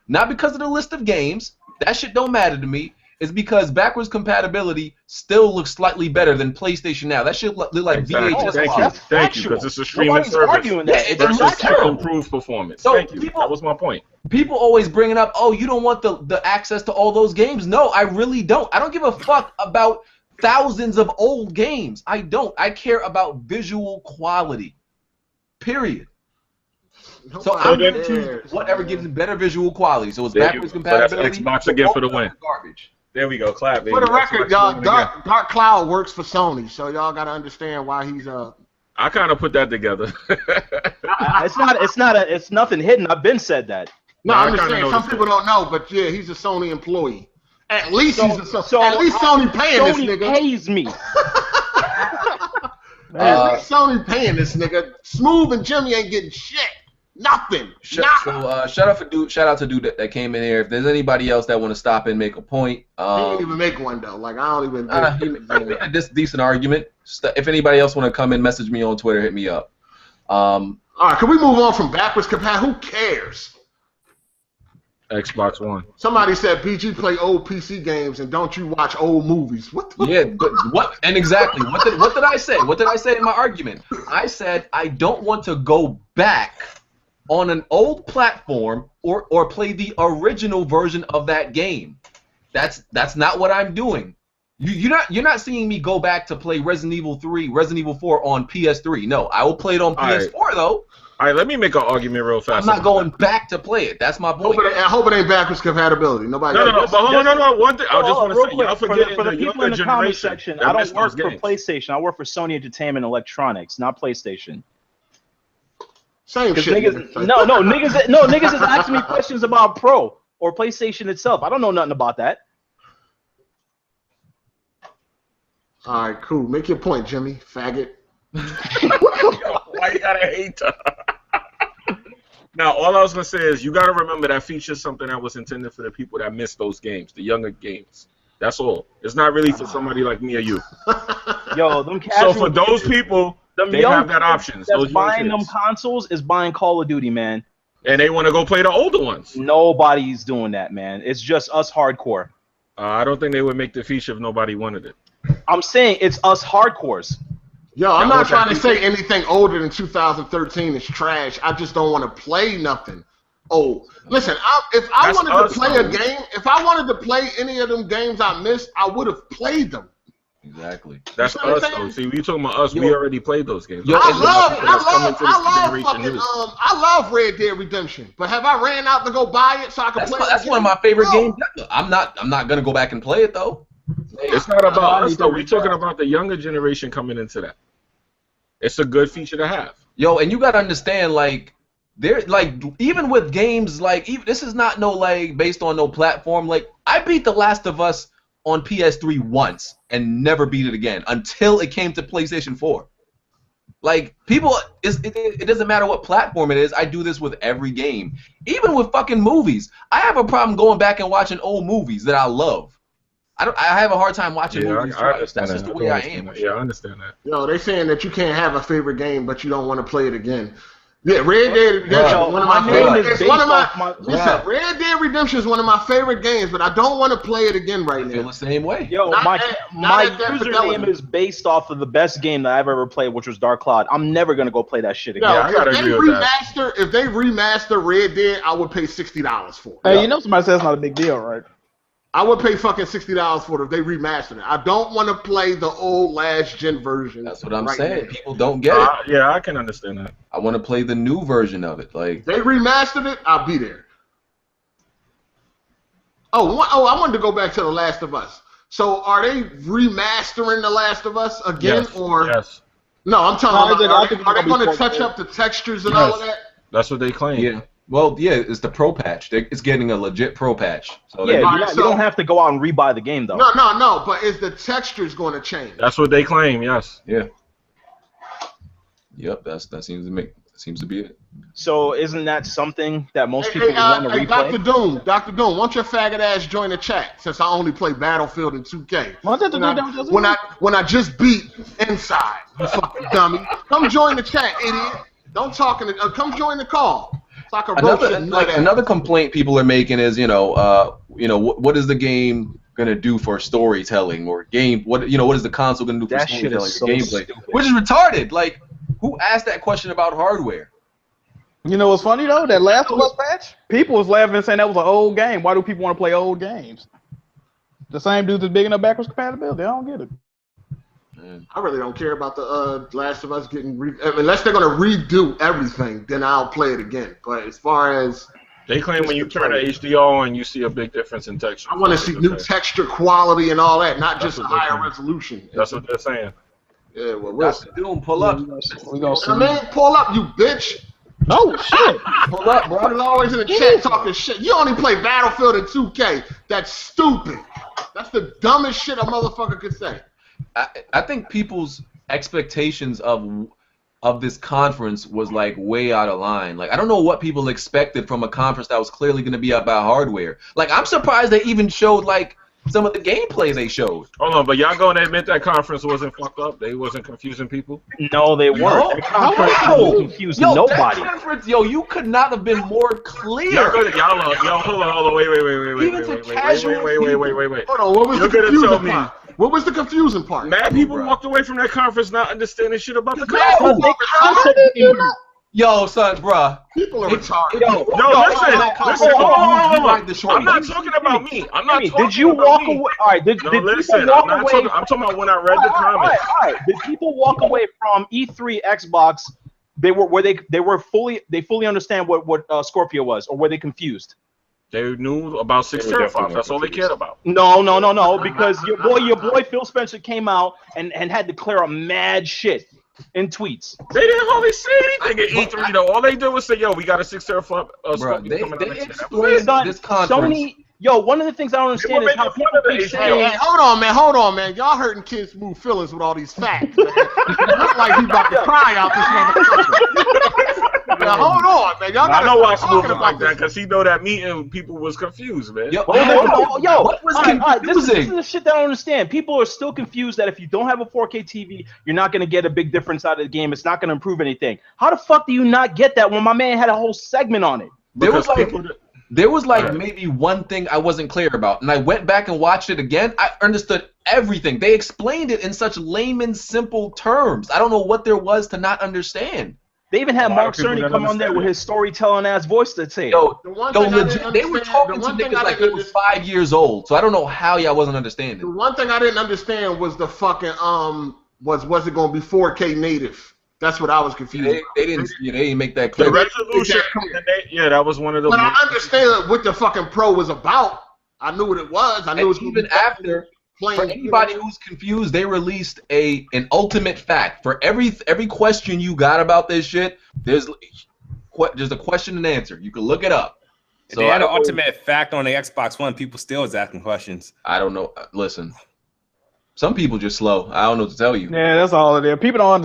the list of games. That shit don't matter to me. It's because backwards compatibility still looks slightly better than PlayStation Now. That shit look like VHS. Thank you, because it's a streaming service versus improved performance. So thank you. That was my point. People always bring it up, oh, you don't want the access to all those games. No, I really don't. I don't give a fuck about thousands of old games. I don't. I care about visual quality. Period. So I'm going to choose whatever gives me better visual quality. So it's backwards compatibility. So that's Xbox again for the win. Garbage. There we go, clap, baby. For the record, y'all, Dark Cloud works for Sony, so y'all gotta understand why he's I kind of put that together. It's nothing hidden. I've been said that. No, I'm just saying some people don't know, but yeah, he's a Sony employee. At least at least Sony paying this nigga. Sony pays me. At least Sony paying this nigga. Smooth and Jimmy ain't getting shit. Nothing. Shout out to dude that came in here. If there's anybody else that want to stop and make a point, he didn't even make one though. Like I don't even. He made a decent argument. If anybody else want to come and message me on Twitter, hit me up. All right, can we move on from backwards compatibility? Who cares? Xbox One. Somebody said PG play old PC games and don't you watch old movies. What? But what? And exactly. What did I say? What did I say in my argument? I said I don't want to go back on an old platform or play the original version of that game. That's not what I'm doing. You're not seeing me go back to play Resident Evil 3, Resident Evil 4 on PS3. No, I will play it on PS4 though. All right, let me make an argument real fast. I'm not going back to play it. That's my point. I hope it ain't backwards compatibility. Nobody. No. But hold on. One thing I just want to say, y'all forget for the people in the comment section. I don't work for PlayStation. I work for Sony Entertainment Electronics, not PlayStation. Same shit. Niggas is asking me questions about Pro or PlayStation itself. I don't know nothing about that. All right, cool. Make your point, Jimmy. Faggot. Why you gotta hate her? Now, all I was gonna say is you gotta remember that feature's something that was intended for the people that missed those games, the younger games. That's all. It's not really for somebody like me or you. Yo, them So casual for those people, they have that option. That's buying them consoles is buying Call of Duty, man. And they want to go play the older ones. Nobody's doing that, man. It's just us hardcore. I don't think they would make the feature if nobody wanted it. I'm saying it's us hardcores. Yo, I'm not trying to say anything older than 2013 is trash. I just don't want to play nothing. Oh, listen, if I wanted to play a game, if I wanted to play any of them games I missed, I would have played them. Exactly. That's us, though. See, we talking about us. We already played those games. I love Red Dead Redemption, but have I ran out to go buy it so I can play it? That's one of my favorite games. I'm not gonna go back and play it though. It's not about us though. We're talking about the younger generation coming into that. It's a good feature to have. Yo, and you gotta understand, like, there, like, even with games, like, even this is not no like based on no platform. Like, I beat The Last of Us on PS3 once and never beat it again until it came to PlayStation 4. Like, people, it doesn't matter what platform it is. I do this with every game, even with fucking movies. I have a problem going back and watching old movies that I love. I have a hard time watching movies. That's just the way I am. Yeah, I understand that. Yo, they saying that you can't have a favorite game, but you don't want to play it again. Yeah, Red Dead Redemption, one of my favorite. Red Dead Redemption is one of my favorite games, but I don't want to play it again right now. I feel the same way. Yo, my username is based off of the best game that I've ever played, which was Dark Cloud. I'm never gonna go play that shit again. Yo, I gotta agree with that. If they remaster Red Dead, I would pay $60 for it. Hey, you know somebody says it's not a big deal, right? I would pay fucking $60 for it if they remastered it. I don't want to play the old last gen version. That's what I'm saying. Now. People don't get it. Yeah, I can understand that. I want to play the new version of it. Like, if they remastered it, I'll be there. I wanted to go back to The Last of Us. So, are they remastering The Last of Us again, Yes. No, I'm talking about. Are they going to touch up the textures and all of that? That's what they claim. Yeah. Well, yeah, it's the pro patch. It's getting a legit pro patch. So yeah, you don't have to go out and rebuy the game, though. No, but is the textures going to change? That's what they claim, yes. Yeah. Yep, that seems to be it. So isn't that something that most people want to replay? Dr. Doom, why don't your faggot ass join the chat since I only play Battlefield and 2K? When I just beat Inside, you fucking dummy. Come join the chat, idiot. Don't talk come join the call. Another complaint people are making is, what is the game gonna do for storytelling or game? What is the console gonna do for storytelling or gameplay? Stupid. Which is retarded. Like, who asked that question about hardware? You know what's funny though? That Last of Us patch, people was laughing and saying that was an old game. Why do people want to play old games? The same dudes that's big enough backwards compatibility. I don't get it. I really don't care about the Last of Us getting unless they're gonna redo everything, then I'll play it again. But as far as they claim when you turn the HDR on, you see a big difference in texture. I want to see new texture quality and all that, not just a higher resolution. That's what they're saying. Yeah, well, listen. Doom, pull up. Pull up, you bitch. Oh shit! Pull up, bro. You're always in the chat talking shit. You only play Battlefield and 2K. That's stupid. That's the dumbest shit a motherfucker could say. I think people's expectations of this conference was like way out of line. Like, I don't know what people expected from a conference that was clearly going to be about hardware. Like, I'm surprised they even showed like some of the gameplay they showed. Hold on, but y'all going to admit that conference wasn't fucked up? They wasn't confusing people? No, they weren't. That conference didn't confuse nobody. That conference, you could not have been more clear. Hold on, wait. Hold on, what was the confusing part? What was the confusing part? Mad people walked away from that conference not understanding shit about the conference. Yo, son, bruh. People are retarded. Listen. I'm not talking about me. I'm not talking Did you walk away? All right. Did people walk away? I'm talking about when I read the comments. All right. Did people walk away from E3 Xbox? They fully understand what Scorpio was, or were they confused? They knew about 6 teraflops. That's all they cared about. No. Because your boy Phil Spencer came out and had to clear up mad shit in tweets. They didn't hardly say anything at E3 though. All they did was say, "Yo, we got a 6 teraflop." They explained this conference. Yo, one of the things I don't understand is how people keep saying. Hey, hold on, man. Y'all hurting kids' smooth feelings with all these facts, man. It look like he about to cry out this motherfucker. Now, hold on, man. Y'all I know why talking Smooth like that because he know that meeting people was confused, man. Yo, what was this is the shit that I don't understand. People are still confused that if you don't have a 4K TV, you're not going to get a big difference out of the game. It's not going to improve anything. How the fuck do you not get that when my man had a whole segment on it? There was like maybe one thing I wasn't clear about, and I went back and watched it again. I understood everything. They explained it in such layman's simple terms. I don't know what there was to not understand. They even had Mark Cerny come on there with his storytelling ass voice to say. They were talking to niggas like he was 5 years old, so I don't know how y'all wasn't understanding. The one thing I didn't understand was the fucking was it gonna be 4K native? That's what I was confused. They didn't make that clear. The resolution, that was one of the. But I understand what the fucking Pro was about. I knew what it was. I knew it was even after. For anybody who's confused, they released an ultimate fact. For every question you got about this shit, there's a question and answer. You can look it up. So they had an ultimate fact on the Xbox One. People still is asking questions. I don't know. Listen, some people just slow. I don't know what to tell you. Yeah, that's all it is. People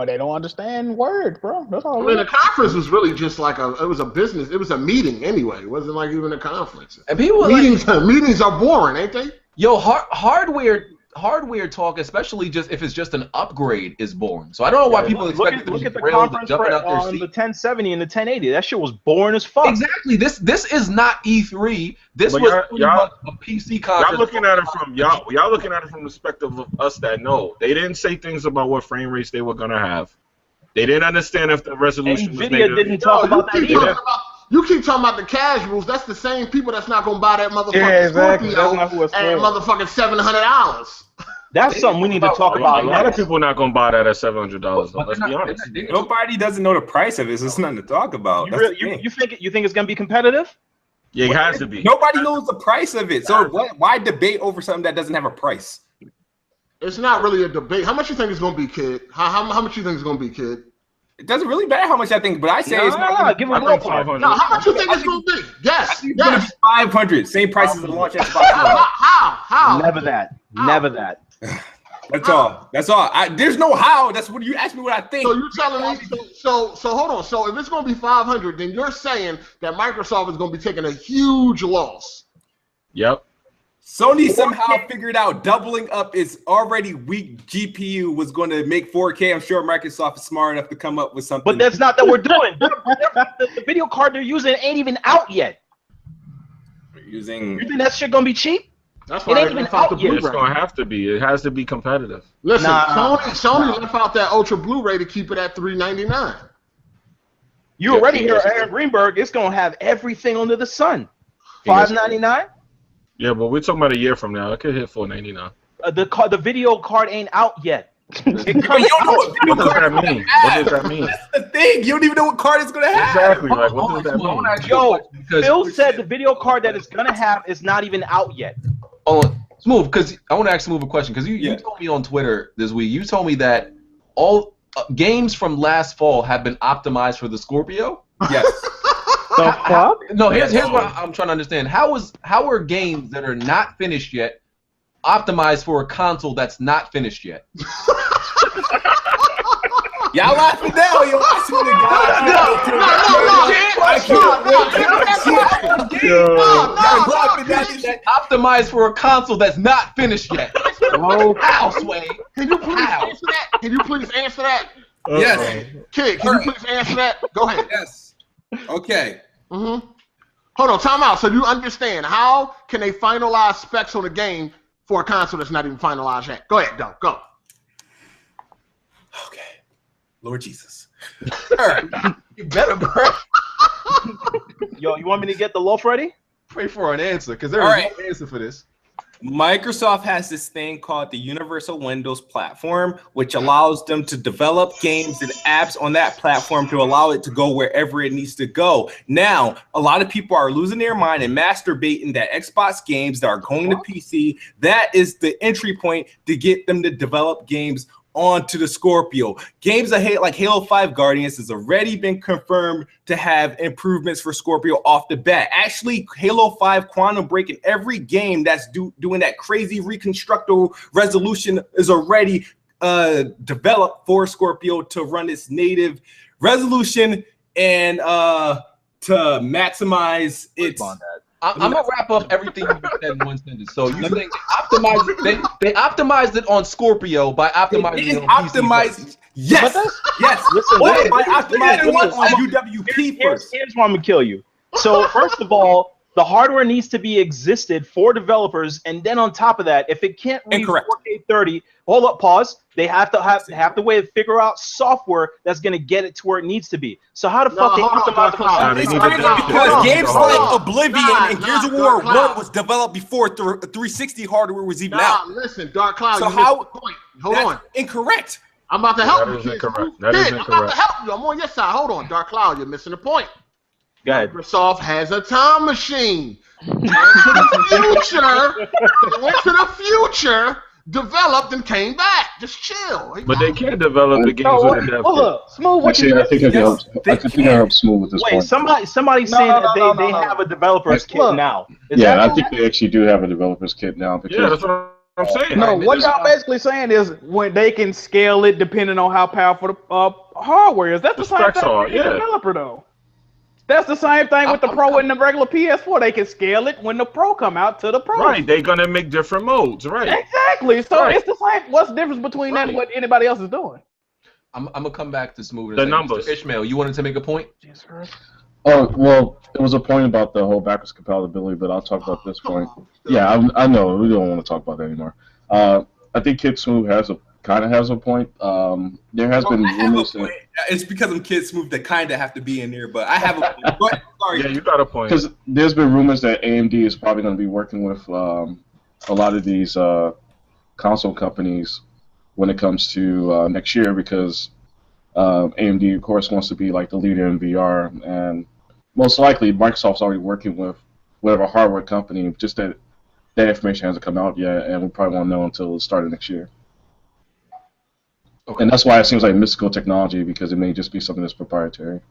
they don't understand words, bro. That's all. I mean, the conference was really just like it was a business. It was a meeting anyway. It wasn't like even a conference. And people meetings are boring, ain't they? Yo, hardware talk, especially just if it's just an upgrade, is boring. So I don't know why people expect it to look be at the thrilled conference and jumping out their on seat. the 1070 and the 1080. That shit was boring as fuck. Exactly. This is not E3. This was a PC conference. Y'all looking at it from the perspective of us that know. They didn't say things about what frame rates they were gonna have. They didn't understand if the resolution was Nvidia didn't talk about that either. You keep talking about the casuals. That's the same people that's not gonna buy that motherfucking Scorpio at motherfucking $700. That's something we need to talk about. A lot of people are not gonna buy that at $700. Let's be honest. Nobody doesn't know the price of it. So it's nothing to talk about. You think it's gonna be competitive? Yeah, it has to be. Nobody knows the price of it. So why debate over something that doesn't have a price? It's not really a debate. How much you think it's gonna be, kid? How much you think it's gonna be, kid? It doesn't really matter how much I think, but I say it's not. Give him 500. No, how much you think it's gonna be? Yes, it's gonna be 500. Same price as the launch Xbox. How? Never that. Never that. That's all. There's no how. That's what you asked me what I think. So you're telling me? So hold on. So if it's gonna be 500, then you're saying that Microsoft is gonna be taking a huge loss. Yep. Sony somehow figured out doubling up its already weak GPU was going to make 4K. I'm sure Microsoft is smart enough to come up with something. But that's not what we're doing. The video card they're using ain't even out yet. You think that shit gonna be cheap? That's why it ain't even out yet. It's gonna have to be. It has to be competitive. Listen, Sony left out that Ultra Blu-ray to keep it at $399. You already hear Aaron Greenberg. It's gonna have everything under the sun. $599. Yeah, but we're talking about a year from now. It could hit $499. The video card ain't out yet. What does that mean? What does that mean? That's the thing. You don't even know what card it's gonna have. Exactly. Like, what does that mean? Yo, Phil said the video card that it's gonna have is not even out yet. Oh, Smooth, because I want to ask Smooth a question. Because you told me on Twitter this week, you told me that all games from last fall have been optimized for the Scorpio. Yes. The fuck? No, here's what I'm trying to understand. How are games that are not finished yet optimized for a console that's not finished yet? Y'all laughing now? Yo, I swear to God. Optimized for a console that's not finished yet. Oh, Houseway. Can you please answer that? Can you please answer that? Yes. Kid, can you please answer that? Go ahead. Yes. Okay. Hold on, time out. So you understand, how can they finalize specs on a game for a console that's not even finalized yet? Go ahead, Doug. Go. Okay. Lord Jesus. You better burn. Yo, you want me to get the loaf ready? Pray for an answer, because there is no answer for this. Microsoft has this thing called the Universal Windows Platform, which allows them to develop games and apps on that platform to allow it to go wherever it needs to go. Now, a lot of people are losing their mind and masturbating that Xbox games that are going to PC. That is the entry point to get them to develop games onto the Scorpio. Games like Halo 5 Guardians has already been confirmed to have improvements for Scorpio off the bat. Actually, Halo 5 Quantum Break in every game that's doing that crazy reconstructable resolution is already developed for Scorpio to run its native resolution and to maximize its. I'm gonna wrap up everything you said in one sentence. So you think they optimized it on Scorpio by optimizing it on PC? Yes. Listen, by optimizing it on UWP first. Here's why I'm gonna kill you. So first of all, the hardware needs to be existed for developers, and then on top of that, if it can't read 4K 30, hold up, pause. They have to way to figure out software that's gonna get it to where it needs to be. So how the fuck they optimize the because games like Oblivion and Gears of War 1 was developed before 360 hardware was even out. Listen, Dark Cloud. So how? Hold on. Incorrect. I'm about to help you. That is incorrect. I'm about to help you. I'm on your side. Hold on, Dark Cloud. You're missing the point. Go ahead. Microsoft has a time machine. Went to the future, developed, and came back. Just chill. But they can't develop the games with a dev kit. Smooth, what Actually, I think I think I help Smooth with this Wait, point. somebody's saying that they have a developer's kit now. Yeah, I think they actually do have a developer's kit now. Yeah, that's what I'm saying. No, what y'all basically saying is when they can scale it depending on how powerful the hardware is. That's the same thing with the developer, though. That's the same thing with the Pro and the regular PS4. They can scale it when the Pro come out to the Pro. Right, they're gonna make different modes, right? Exactly. So it's the same. What's the difference between that and what anybody else is doing? I'm gonna come back to Smooth. The numbers. Mr. Ishmael, you wanted to make a point? Oh, well, it was a point about the whole backwards compatibility, but I'll talk about this point. Yeah, I know we don't want to talk about that anymore. I think Kid Smooth kind of has a point. There has been rumors. It's because I'm Kid Smooth that kind of have to be in there, but I have a point. Sorry. Yeah, you got a point. Because there's been rumors that AMD is probably going to be working with a lot of these console companies when it comes to next year, because AMD, of course, wants to be like the leader in VR, and most likely Microsoft's already working with whatever hardware company. Just that information hasn't come out yet, and we probably won't know until the start of next year. Okay. And that's why it seems like mystical technology, because it may just be something that's proprietary.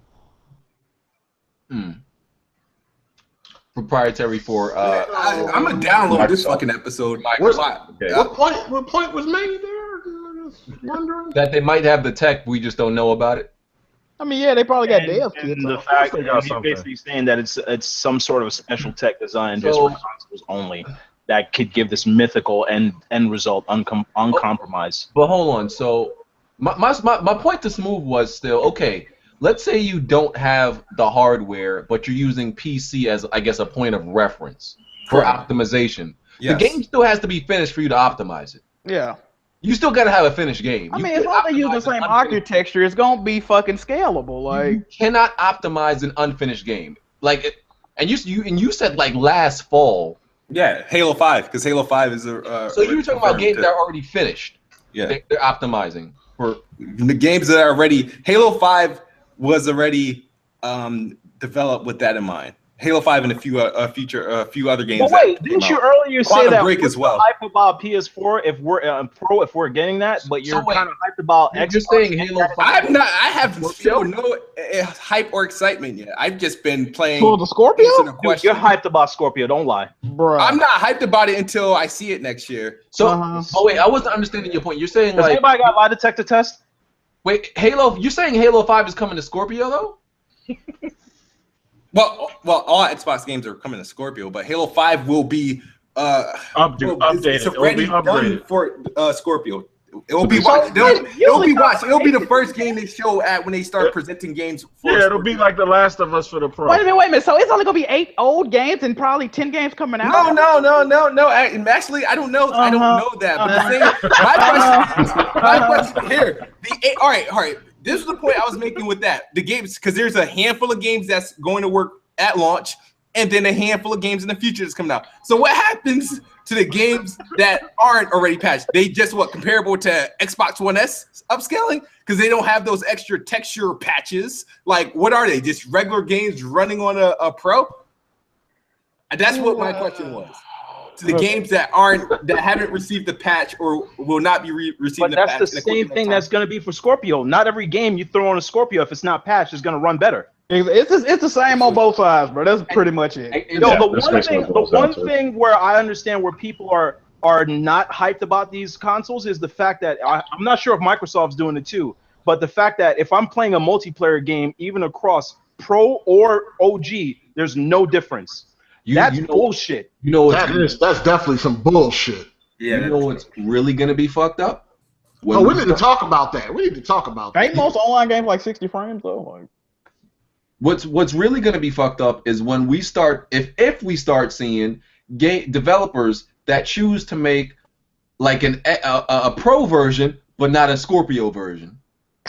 Proprietary for. I'm gonna download this fucking episode. What point was made there? Wondering that they might have the tech, we just don't know about it. I mean, yeah, they probably got dev kits. And the fact that he's basically saying that it's some sort of special tech design just for consoles only that could give this mythical end result uncompromised. But hold on, so my point to Smooth was still, okay, let's say you don't have the hardware, but you're using PC as, I guess, a point of reference for optimization. Yes. The game still has to be finished for you to optimize it. Yeah. You still got to have a finished game. I mean, as long as they use the same architecture, it's going to be fucking scalable. Like, you cannot optimize an unfinished game. Like, and you said like last fall. Yeah, Halo 5, because Halo 5 is a. So you were talking about games that are already finished. Yeah. They're optimizing for the games that are already. Halo 5 was already developed with that in mind. Halo 5 and a few other games. But wait, didn't you earlier say that Break as well. Hype about PS4 if we're Pro if we're getting that, but you're kind of hyped about Xbox. You're saying Halo 5. I'm not. I have still no hype or excitement yet. I've just been playing. For the Scorpio? Dude, you're hyped about Scorpio. Don't lie, bro. I'm not hyped about it until I see it next year. So, oh wait, I wasn't understanding your point. You're saying Does anybody got a lie detector test? Wait, Halo. You're saying Halo 5 is coming to Scorpio though? Well, all Xbox games are coming to Scorpio, but Halo 5 will be updated. It's already done for Scorpio. It will be watched. It'll be watched. It'll be the first game they show at when they start presenting games. Yeah, it'll be like The Last of Us for the Pro. Wait a minute. So it's only gonna be 8 old games and probably 10 games coming out. No. Actually, I don't know. I don't know that. But my question here. All right. This is the point I was making with that. The games, because there's a handful of games that's going to work at launch, and then a handful of games in the future that's coming out. So what happens to the games that aren't already patched? They just comparable to Xbox One S upscaling? Because they don't have those extra texture patches. Like, what are they? Just regular games running on a Pro? That's what my question was. to the games that haven't received the patch or will not be receiving But the patch. that's the same thing that's going to be for Scorpio. Not every game you throw on a Scorpio, if it's not patched, is going to run better. It's the same on both sides, bro. That's pretty much it. The one thing where I understand where people are not hyped about these consoles is the fact that I'm not sure if Microsoft's doing it too, but the fact that if I'm playing a multiplayer game, even across Pro or OG, there's no difference. That's bullshit. You know, that's definitely some bullshit. Yeah, you know what's really gonna be fucked up? We need to talk about that. We need to talk about that. Ain't most online games like 60 frames though? Like, what's really gonna be fucked up is when we start, if we start seeing game developers that choose to make like a pro version but not a Scorpio version.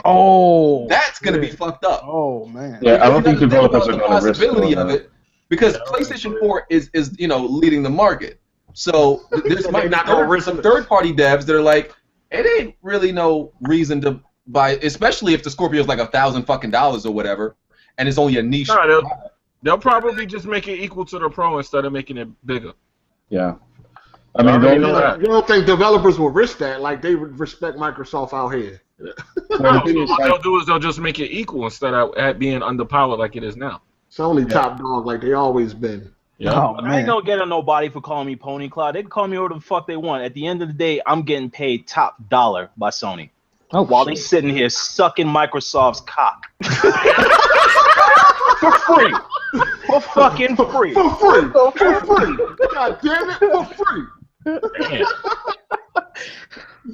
Oh, that's gonna be fucked up. Oh man. Yeah, I don't think developers are the gonna risk possibility of it because PlayStation 4 is leading the market. So there's might not some third-party devs that are like, it ain't really no reason to buy, especially if the Scorpio is like $1,000 fucking or whatever, and it's only a niche. No, they'll probably just make it equal to the Pro instead of making it bigger. Yeah. I mean, you don't think developers will risk that? Like they would respect Microsoft out here. What they'll do is they'll just make it equal instead of it being underpowered like it is now. Sony top dog like they always been. Yeah. Oh, I ain't gonna get on nobody for calling me Pony Cloud. They can call me whatever the fuck they want. At the end of the day, I'm getting paid top dollar by Sony. While they sitting here sucking Microsoft's cock. For free. For fucking free. For free. For free. God damn it, for free.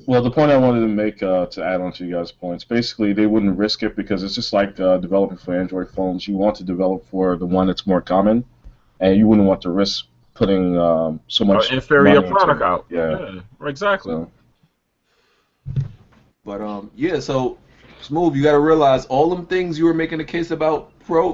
Well, the point I wanted to make to add on to you guys' points, basically they wouldn't risk it because it's just like developing for Android phones. You want to develop for the one that's more common, and you wouldn't want to risk putting so much inferior money product into it. out. Yeah, exactly. So. But yeah, so Smooth, you got to realize all them things you were making a case about Pro,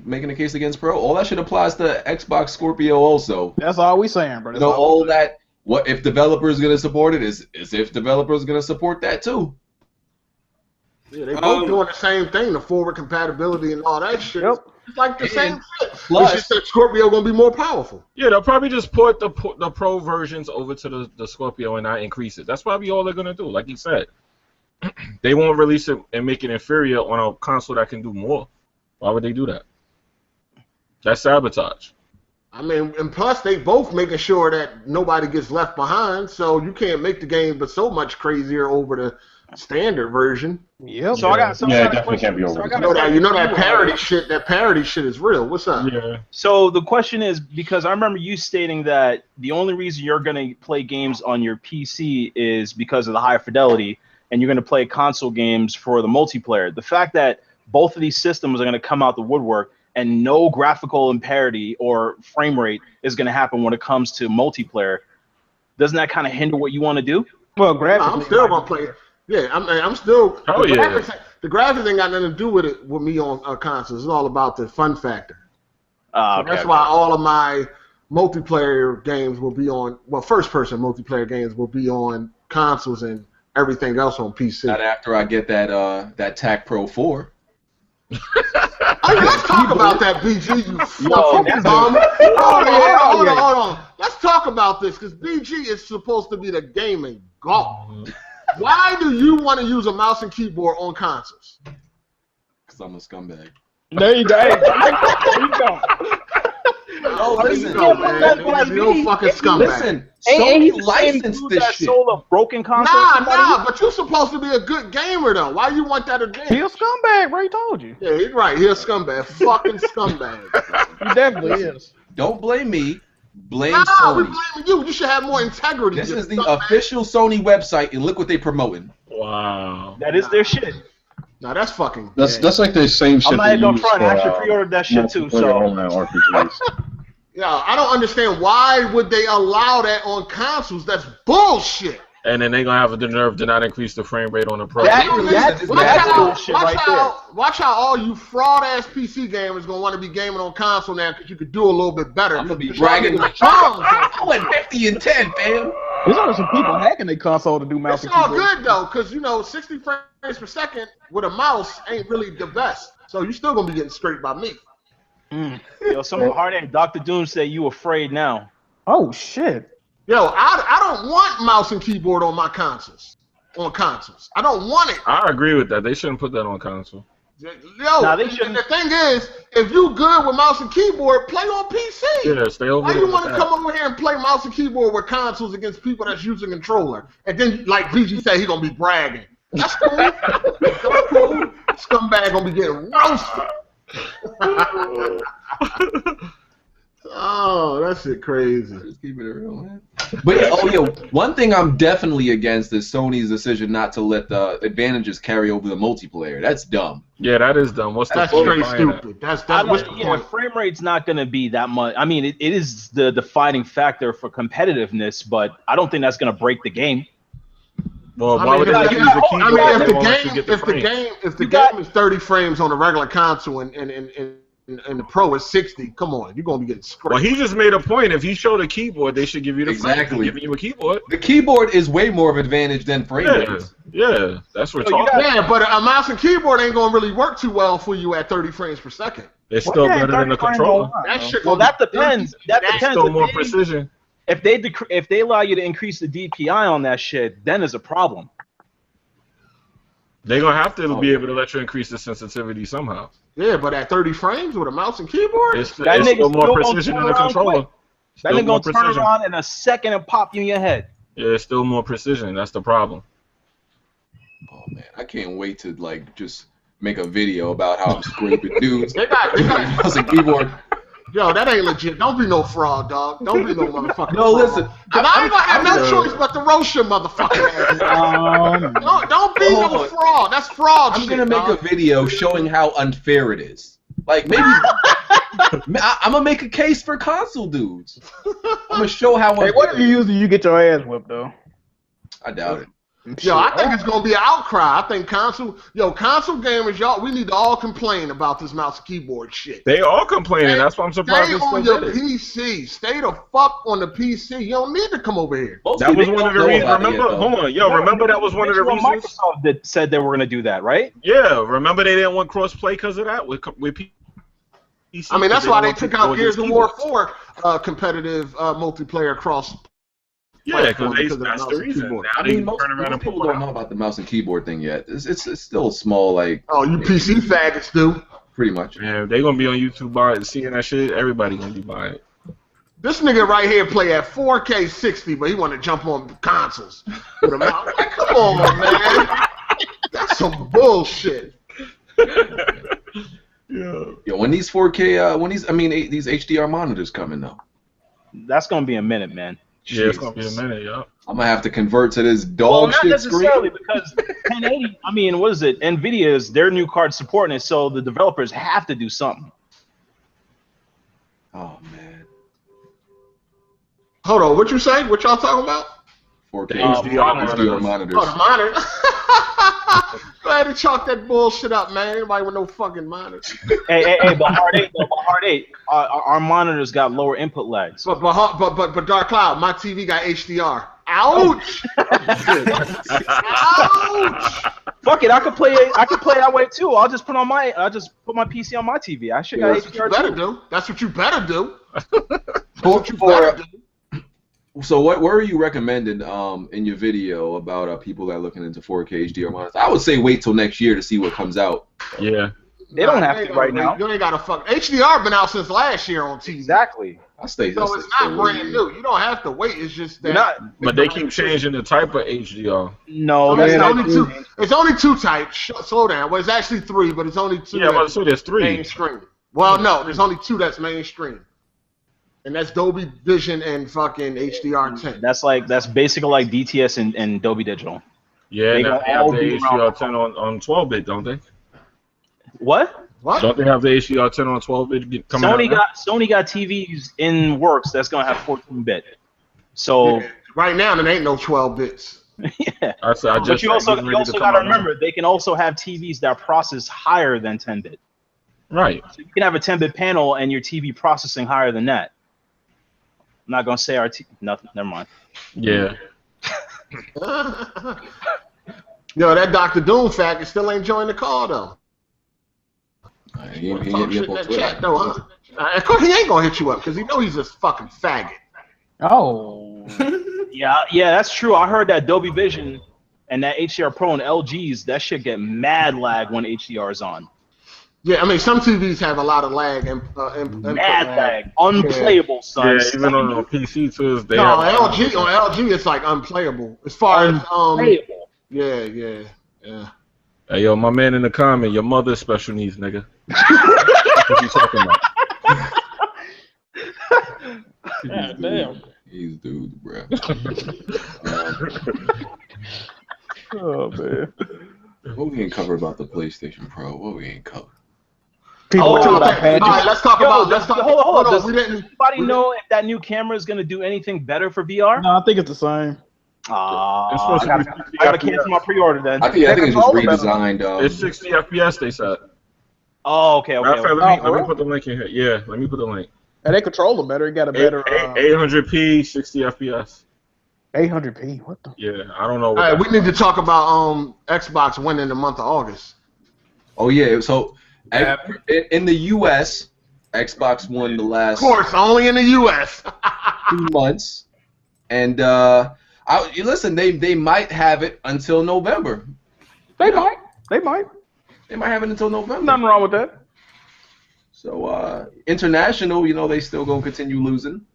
making a case against Pro, all that shit applies to Xbox Scorpio also. That's all we saying, bro. You know, all that. What if developers gonna support it? Is if developers gonna support that too? Yeah, they both doing the same thing, the forward compatibility and all that shit. Yep. It's like the same shit. Plus, it's just that Scorpio gonna be more powerful. Yeah, they'll probably just port the Pro versions over to the Scorpio and not increase it. That's probably all they're gonna do. Like you said, they won't release it and make it inferior on a console that can do more. Why would they do that? That's sabotage. I mean, and plus they both making sure that nobody gets left behind, so you can't make the game but so much crazier over the standard version. Yep. So I got it definitely can't be over. You know that parody shit. That parody shit is real. What's up? Yeah. So the question is, because I remember you stating that the only reason you're gonna play games on your PC is because of the higher fidelity, and you're gonna play console games for the multiplayer. The fact that both of these systems are gonna come out the woodwork and no graphical imparity or frame rate is going to happen when it comes to multiplayer, doesn't that kind of hinder what you want to do? Well, graphically, I'm still gonna play. Yeah, I'm still. Oh, the yeah. graphics ain't got nothing to do with me on consoles. It's all about the fun factor. So that's why all of my multiplayer games will be on. Well, first-person multiplayer games will be on consoles and everything else on PC. Not after I get that TAC Pro 4. Let's talk about that, BG. You fucking bum. Hold on. Let's talk about this because BG is supposed to be the gaming god. Why do you want to use a mouse and keyboard on consoles? Because I'm a scumbag. There you go. There you go. Oh, listen, you fucking scumbag. Listen, Sony licensed this shit. Sold a broken console. Nah, but you're supposed to be a good gamer though. Why you want that advantage? He a scumbag, Ray told you. Yeah, he's right. He's a scumbag. Fucking scumbag. He definitely is. Don't blame me. Blame Nah, Sony. we're blaming you. You should have more integrity. This is the official Sony website, and look what they promoting. Wow. That is their shit. Nah, that's fucking. That's like the same shit. I'm not even gonna front. I actually pre-ordered that shit too. So. Online RPGs. Yeah, I don't understand why would they allow that on consoles. That's bullshit. And then they're gonna have the nerve to not increase the frame rate on the Pro. That's bullshit right there. Watch how all you fraud ass PC gamers gonna want to be gaming on console now because you could do a little bit better. I'm gonna be bragging like, I went 50 and 10, fam. There's only some people hacking their console to do mouse It's and all keyboard. good though, because 60 frames per second with a mouse ain't really the best. So you still gonna be getting scraped by me. Yo, some hard ass Dr. Doom said you afraid now. Oh shit. Yo, I don't want mouse and keyboard on my consoles. I don't want it. I agree with that. They shouldn't put that on console. Yo, Nah, they and shouldn't. the thing is, if you good with mouse and keyboard, play on PC. Yeah, stay over Why there you with want to that. come over here and play mouse and keyboard with consoles against people that's using controller? And then, like BG said, he gonna be bragging. That's cool. That's cool. Scumbag gonna be getting roasted. Oh, that shit crazy. Just keep it real, man. But yeah, one thing I'm definitely against is Sony's decision not to let the advantages carry over the multiplayer. That's dumb. Yeah, that is dumb. What's the That's point of straight buying that? stupid. That's I what's the don't, yeah, point? frame rate's not going to be that much. I mean, it is the defining factor for competitiveness, but I don't think that's going to break the game. Well, I why mean, would they if let the you use the keyboard game, if they won't let you get the frames? if the You got- game is 30 frames on a regular console and the Pro is 60, come on, you're gonna be getting scraped. Well, he just made a point. If you show the keyboard, they should give you the frames. Exactly. They're giving you a keyboard. The keyboard is way more of an advantage than frame Yeah, rates. yeah, that's what So you talking. got- Yeah, but a mouse and keyboard ain't gonna really work too well for you at 30 frames per second. It's still better than the controller. That shit Well, gonna that be depends. dirty. That It's depends. still more precision. If they allow you to increase the DPI on that shit, then there's a problem. They're gonna have to be able to let you increase the sensitivity somehow. Yeah, but at 30 frames with a mouse and keyboard, It's That still nigga more still gonna precision turn than the around controller. quick. That Still nigga more gonna turn precision. around in a second and pop you in your head. Yeah, it's still more precision. That's the problem. Oh man, I can't wait to like just make a video about how I'm scraping dudes. they got Mouse and keyboard. yo, that ain't legit. Don't be no fraud, dog. Don't be no motherfucker. No, listen. And I ain't gonna have no choice but to roast your motherfucking ass. Don't be no Hold on. fraud. That's fraud I'm shit, gonna make dog. a video showing how unfair it is. Like maybe I'm gonna make a case for console dudes. I'm gonna show how Hey, unfair. what if you usually you get your ass whipped though? I doubt it. Yo, I think it's gonna be an outcry. I think console gamers, y'all, we need to all complain about this mouse and keyboard shit. They all complaining. That's why I'm surprised Stay they still on your did it. PC. Stay the fuck on the PC. You don't need to come over here. Mostly That was they one of don't the know reasons. about it Remember? yet, though. Hold on, yo. Remember that was one of the reasons. Microsoft that said they were gonna do that, right? Yeah, remember they didn't want cross-play because of that with PC. I mean, that's why they took out Gears of War keyboards. 4 competitive multiplayer cross. Yeah, because of the that's mouse the and reason. keyboard. Now I they mean, most turn around and people pull it don't know out. about the mouse and keyboard thing yet. It's still small, like Oh, you PC faggots do. pretty much. Yeah, they gonna be on YouTube buying, seeing that shit. Everybody gonna be buying it. This nigga right here play at 4K 60, but he want to jump on consoles with a mouse. Like, come on, man. That's some bullshit. Yeah. Yo, when these 4K, these HDR monitors coming though, That's gonna be a minute, man. Yeah, it's gonna be a minute, yo. I'm gonna have to convert to this Well, dog not shit necessarily screen. because 1080. I mean, what is it? Nvidia's their new card supporting it, so the developers have to do something. Oh man, Hold on, what you say? What y'all talking about? 4K The HDR monitors. Oh, the monitor. Go ahead and chalk that bullshit up, man. Anybody with no fucking monitor. Hey, but hard eight. Our monitors got lower input lags. But Dark Cloud, my TV got HDR. Ouch! Ouch! Fuck it, I could play that way too. I'll just put my PC on my TV. I should got That's what you HDR better too. do. That's what you better do. So what are you recommending in your video about people that are looking into 4K HDR monitors? I would say wait till next year to see what comes out. Yeah. They don't have to right now. You ain't got to fuck. HDR been out since last year on TV. Exactly. So it's not brand new. You don't have to wait. It's just that. You're not. But they keep changing the type of HDR. No, I mean, that's it's not only true. two. It's only two types. Slow down. Well, it's actually three, but it's only two. Yeah, well, that's so there's three. mainstream. Well, no, there's only two that's mainstream, and that's Dolby Vision and fucking HDR10. That's basically like DTS and Dolby Digital. Yeah, They now gonna they have all the be around. HDR10 on 12-bit, don't they? What? What? Don't they have the HDR10 on 12-bit coming Sony out? Sony got TVs in works that's gonna have 14-bit. So Right now, there ain't no 12 bits. yeah. I said, But you also got to remember they can also have TVs that process higher than 10-bit. Right. So you can have a 10-bit panel and your TV processing higher than that. I'm not gonna say nothing. Never mind. Yeah. Yo, that Dr. Doom fact still ain't joined the call though. He hit Talk me shit up in on that Twitter. chat though, huh? Of course, he ain't gonna hit you up because he know he's a fucking faggot. Oh. Yeah, that's true. I heard that Dolby Vision and that HDR Pro and LGs, that shit get mad lag when HDR is on. Yeah, I mean, some TVs have a lot of lag and Mad lag, unplayable, son. Yeah, even on the PC too. No, on LG it's like unplayable as far as Yeah. Hey, yo, my man in the comment, your mother's special needs, nigga. What you talking about? God damn. These dudes, bro. Oh man. What we ain't covered about the PlayStation Pro? What we ain't covered? People talking about patches. All right, let's talk about. Hold on. Does We didn't. anybody know if that new camera is going to do anything better for VR? No, I think it's the same. It's supposed to be I gotta cancel my pre-order then. I think it's just redesigned. It's 60 FPS, they said. Oh, okay. Matter of fact, let me put the link in here. Yeah, let me put the link. And they control them better. It got a better 800p, 60 FPS. 800p. What the? Yeah, I don't know. All right, we need to talk about Xbox winning the month of August. Oh yeah, so in the U.S., Xbox won the last. Of course, only in the U.S. 2 months, and listen, they might have it until November. They might. They might have it until November. Nothing wrong with that. So international, they still gonna continue losing.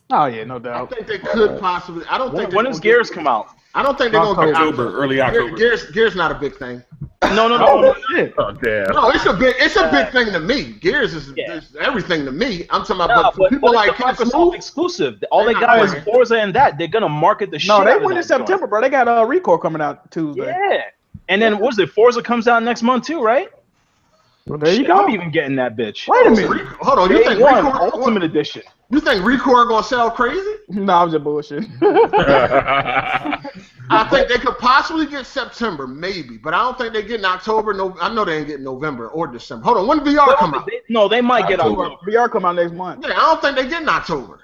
Oh yeah, no I doubt. think they could possibly. I don't think. When does Gears come out? I don't think they're going to October, early October. Gears not a big thing. No. Oh damn. No, it's a big thing to me. Gears is everything to me. I'm talking about but people like Microsoft exclusive. All they got is Forza and that. They're gonna market the shit. No, they out of went in that September, bro. They got Recore coming out Tuesday. Yeah. And then what was it? Forza comes out next month too, right? Well, there you Shit, go. I'm even getting that bitch. Wait a minute. Hold on, you think Day one, Recore Ultimate Edition. You think Recore gonna sell crazy? No, I'm just bullshit. I think they could possibly get September, maybe, but I don't think they get in October. No, I know they ain't getting November or December. Hold on, when VR come out? They might get October. VR come out next month. Yeah, I don't think they get in October.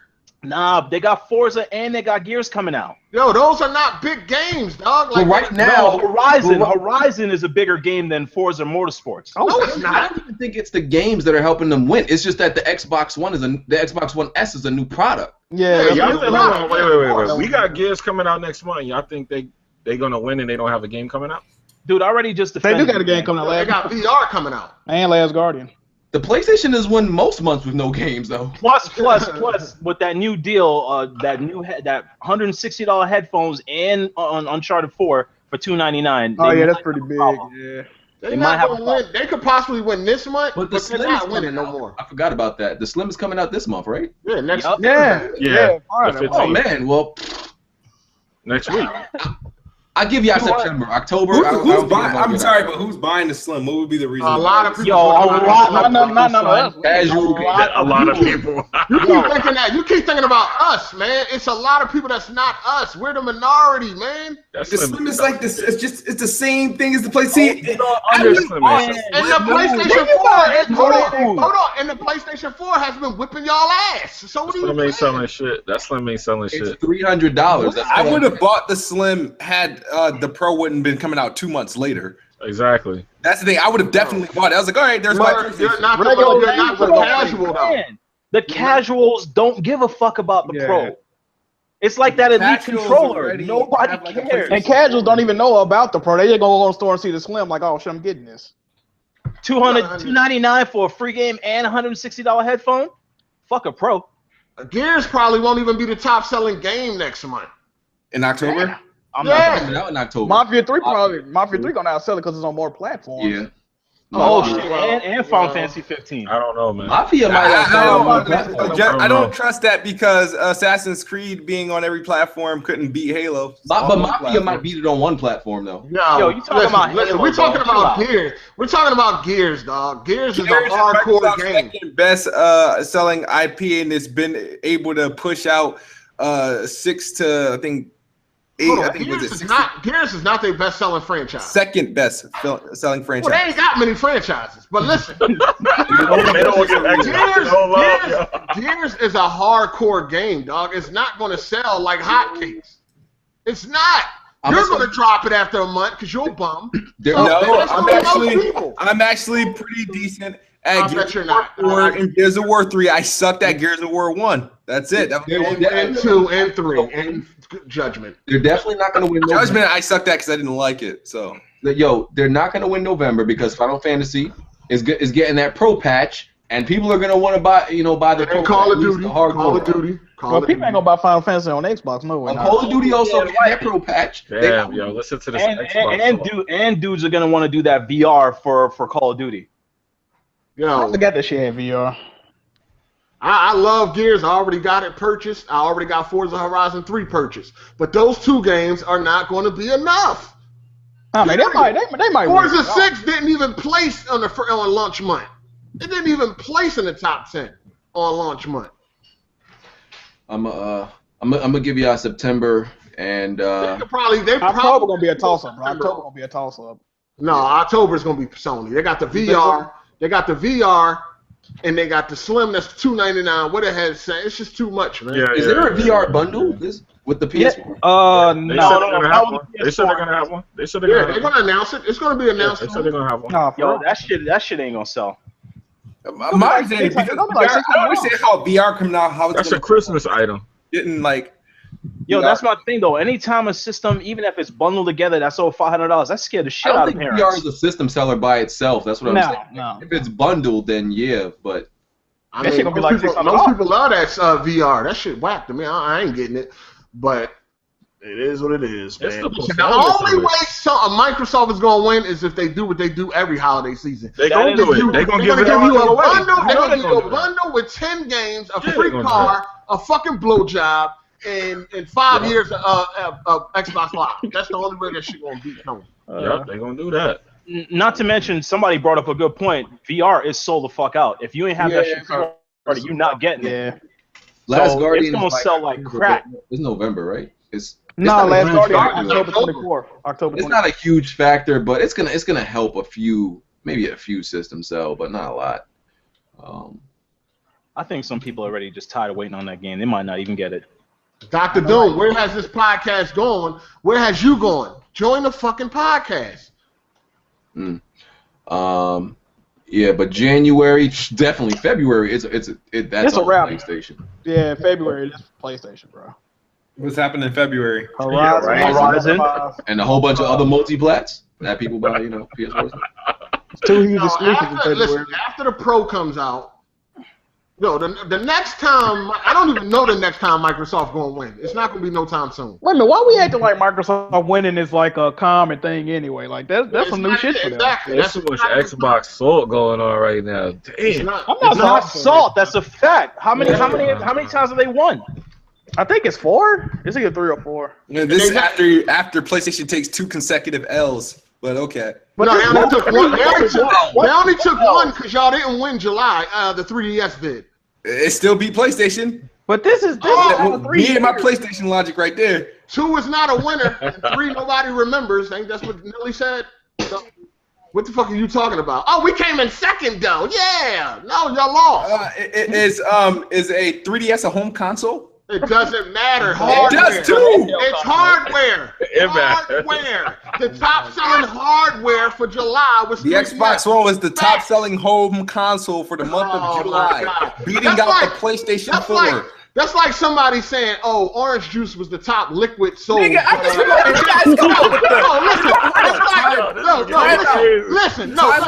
Nah, they got Forza and they got Gears coming out. Yo, those are not big games, dog. Like right now, Horizon is a bigger game than Forza Motorsports. No, it's I not. don't even think it's the games that are helping them win. It's just that the Xbox One S is a new product. Yeah. Wait. We got Gears coming out next month. Y'all think they gonna win and they don't have a game coming out? Dude, I already just They defended. do got a game coming out. They got VR coming out. And Last Guardian. The PlayStation has won most months with no games though. Plus, with that new deal, that $160 headphones and on Uncharted 4 for $299. Oh yeah, that's pretty big. Yeah. They might have to win. They could possibly win this month, but they're not winning no more. I forgot about that. The Slim is coming out this month, right? Yeah, next. Yeah. Oh man, well, next week. I'll give y'all September, October. Who's buying? I'm sorry, but who's buying the Slim? What would be the reason? A lot of people. Yo, a lot. Casual. A lot of people. You keep thinking that. You keep thinking about us, man. It's a lot of people that's not us. We're the minority, man. The Slim is like this. It's the same thing as the PlayStation. And the PlayStation 4. Hold on. And the PlayStation 4 has been whipping y'all ass. So what do you Slim ain't selling shit. That Slim ain't selling shit. It's $300. I would have bought the Slim had the Pro wouldn't been coming out 2 months later. Exactly. That's the thing. I would have definitely bought it. I was like, all right, there's my. You're not the casual though. The casuals don't give a fuck about the Pro. It's like that elite controller. Nobody cares. And casuals don't even know about the Pro. They just go to the store and see the Slim, like, oh shit, I'm getting this. $299 for a free game and $160 headphone. Fuck a Pro. Gears probably won't even be the top selling game next month. In October? I'm not coming out in October. Mafia 3 gonna outsell it because it's on more platforms. Yeah. Oh shit! And Final Fantasy 15. I don't know, man. Mafia might I don't trust that because Assassin's Creed being on every platform couldn't beat Halo. But Mafia might beat it on one platform though. No, yo, you talking about Halo? We're talking about Gears. We're talking about Gears, dog. Gears is a hardcore game. Best selling IP, and it's been able to push out 6 to I think. Gears is not their best selling franchise. Second best selling franchise. Well, they ain't got many franchises, but listen. Gears is a hardcore game, dog. It's not going to sell like hotcakes. It's not. You're going to drop it after a month because you're bum. I'm actually pretty decent I bet you're not. In Gears of War 3, I sucked at Gears of War 1. That's it. That was and 2 and 3 and Judgment. They're definitely not going to win November. Judgment, I sucked at because I didn't like it. So Yo, they're not going to win November because Final Fantasy is getting that pro patch, and people are going to want to buy the pro Call patch, of Duty. Call of Duty. Well, people ain't gonna buy Final Fantasy on Xbox, no way. Call of Duty also getting that pro patch. Damn, yo, listen to this. And dudes are gonna want to do that VR for Call of Duty. Yo, I forgot that shit had VR. I love Gears. I already got it purchased. I already got Forza Horizon 3 purchased. But those 2 games are not going to be enough. I mean, they might. Forza 6 didn't even place on launch month. It didn't even place in the top 10 on launch month. I'm gonna give you September and October gonna be a toss up. October gonna be a toss up. No, October's gonna be Sony. They got the VR. They got the VR, and they got the Slim. That's $299. What the hell is that? It's just too much, man. Yeah, is there a VR bundle with the PS4? No. They said they're gonna have one. They said they're gonna announce it. It's gonna be announced. They said they're gonna have one. Yo, that shit ain't gonna sell. my understanding is because I don't understand how VR coming out. How it's That's a Christmas item. Getting like. Yo, that's my thing though. Anytime a system, even if it's bundled together, that's over $500. That scared the shit out of parents. VR is a system seller by itself. That's what I'm saying. No. If it's bundled, then yeah, but I mean, gonna be like most people love that VR. That shit whack to me. I ain't getting it, but it is what it is, man. The only way Microsoft is gonna win is if they do what they do every holiday season. They gonna do it. They're gonna give you a bundle. They're gonna give you a bundle with 10 games, a free car, a fucking blowjob, and 5 years of Xbox Live. That's the only way that shit gonna beat Sony. Yep, they're gonna do that. Not to mention, somebody brought up a good point. VR is sold the fuck out. If you ain't have that shit started, you're not getting it. Last Guardian it's gonna sell like crap. It's November, right? Last Guardian October 24th. October. It's not a huge factor, but it's gonna help maybe a few systems sell, but not a lot. I think some people are already just tired of waiting on that game. They might not even get it. Dr. Doom, where has this podcast gone? Where has you gone? Join the fucking podcast. Yeah, but January, definitely February. That's it's on a wrap. PlayStation. Yeah, February. That's PlayStation, bro. What's happening in February? Horizon. And a whole bunch of other multi-plats that people buy, PS4. Two huge exclusives in February. Listen, after the Pro comes out, the next time, I don't even know the next time Microsoft going to win. It's not going to be no time soon. Wait a minute, why we acting like Microsoft winning is like a common thing anyway? Like that's some new shit for them. Exactly. There's too much Xbox salt going on right now. Damn. I'm not salt. That's a fact. How many times have they won? I think it's 4. It's either 3 or 4. Yeah, this is after PlayStation takes 2 consecutive L's. But okay. But no, they only took one. They only took one because y'all didn't win July. The 3DS did. It still beat PlayStation. But this is me and my PlayStation logic right there. 2 is not a winner. And 3 nobody remembers. I think that's what Nelly said. So, what the fuck are you talking about? Oh, we came in second though. Yeah. No, y'all lost. Is a 3DS a home console? It doesn't matter. Hardware. It does too. It's hardware. Hardware. The top selling hardware for July was the Xbox One was the top selling home console for the month of July, beating out the PlayStation 4. That's like somebody saying, "Oh, orange juice was the top liquid sold." Nigga, listen. Time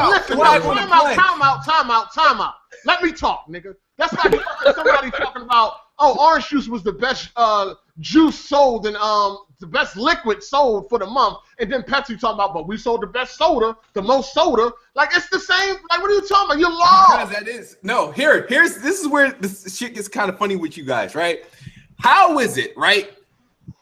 out. Let me talk, nigga. That's like somebody talking about, oh, orange juice was the best juice sold and the best liquid sold for the month, and then Pepsi talking about, but we sold the best soda, the most soda. Like it's the same. Like what are you talking about? You're lost. Because that is this is where this shit gets kind of funny with you guys, right? How is it, right?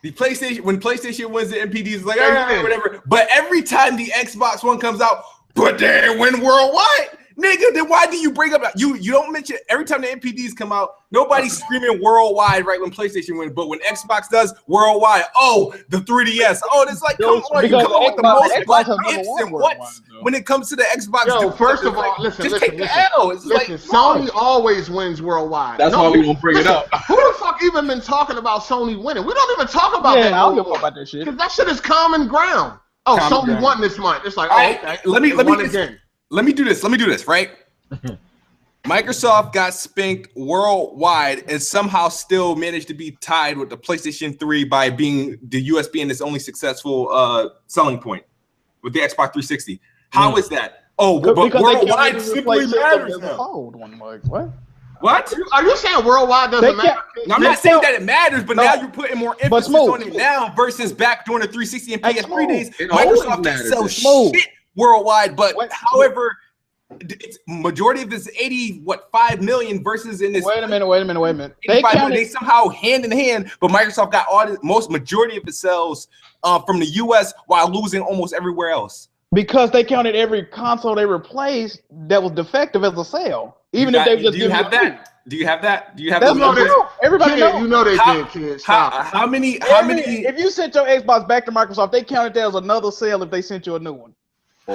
The PlayStation when PlayStation wins the MPDs, it's like whatever. But every time the Xbox One comes out, but they win worldwide. Nigga, then why do you bring up you don't mention every time the MPDs come out, nobody's screaming worldwide right when PlayStation wins, but when Xbox does worldwide, oh, the 3DS, oh, it's like come on, you come up with the most what ifs and whats when it comes to the Xbox. Yo, first of all, listen. Take the L. It's listen, Sony always wins worldwide. That's why we won't bring it up. Who the fuck even been talking about Sony winning? We don't even talk about that. I don't give a fuck about that shit. Because that shit is common ground. Oh, Sony won this month. It's like, oh, okay. Let me do this, right? Microsoft got spanked worldwide and somehow still managed to be tied with the PlayStation 3 by being the US being its only successful selling point with the Xbox 360. How is that? Oh, but worldwide simply matters now. Old one, like, what? What? Are you saying worldwide doesn't matter? No, I'm not saying that it matters, but now you're putting more emphasis on it now versus back during the 360 and PS3 days. Microsoft can sell shit worldwide, but however, it's majority of this 5 million versus in this. Wait a minute. They somehow hand in hand, but Microsoft got most majority of the sales from the US while losing almost everywhere else. Because they counted every console they replaced that was defective as a sale. Even if they just do you have that? Do you have that? Do you have that's that? Everybody knows. You know they did, kids. How many? If you sent your Xbox back to Microsoft, they counted that as another sale if they sent you a new one.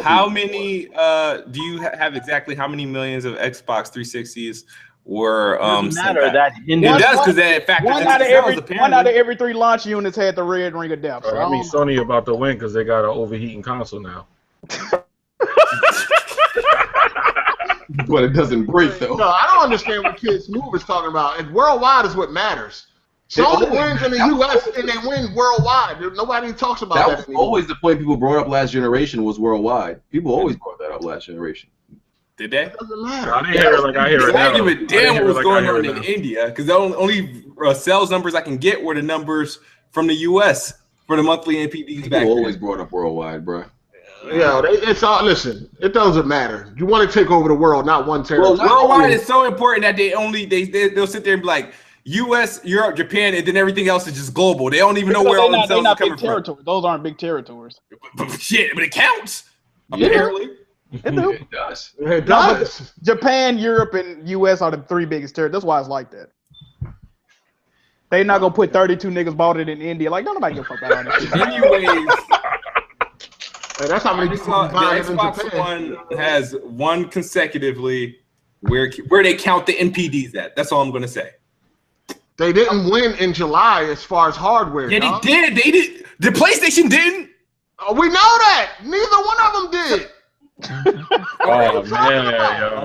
How many? Do you have exactly how many millions of Xbox 360s were? Doesn't matter that it does because that factors one out of every 3 launch units had the red ring of death. So I mean, Sony about to win because they got an overheating console now. But it doesn't break though. No, I don't understand what Kids Move is talking about. And worldwide is what matters. Sony wins in the U.S. and they win worldwide. Nobody talks about that. That was always the point people brought up last generation was worldwide. People always brought that up last generation. Did they? It doesn't matter. I didn't hear it like I hear it now. I didn't give a damn what was going on in India because the only sales numbers I can get were the numbers from the U.S. for the monthly NPDs back then. People always brought up worldwide, bro. Yeah, it's all. Listen, it doesn't matter. You want to take over the world, not one territory. Worldwide is so important that they'll sit there and be like U.S., Europe, Japan, and then everything else is just global. They don't even know where all themselves are coming from. Those aren't big territories. But it counts. Apparently, It does. It does. No, Japan, Europe, and U.S. are the 3 biggest territories. That's why it's like that. They're not gonna put 32 niggas bought it in India. Like, nobody give a fuck about that. Anyways. Hey, that's how many people the Xbox One has won consecutively where they count the NPDs at. That's all I'm going to say. They didn't win in July as far as hardware. Yeah, they did. They did. The PlayStation didn't. Oh, we know that. Neither one of them did. Oh, man.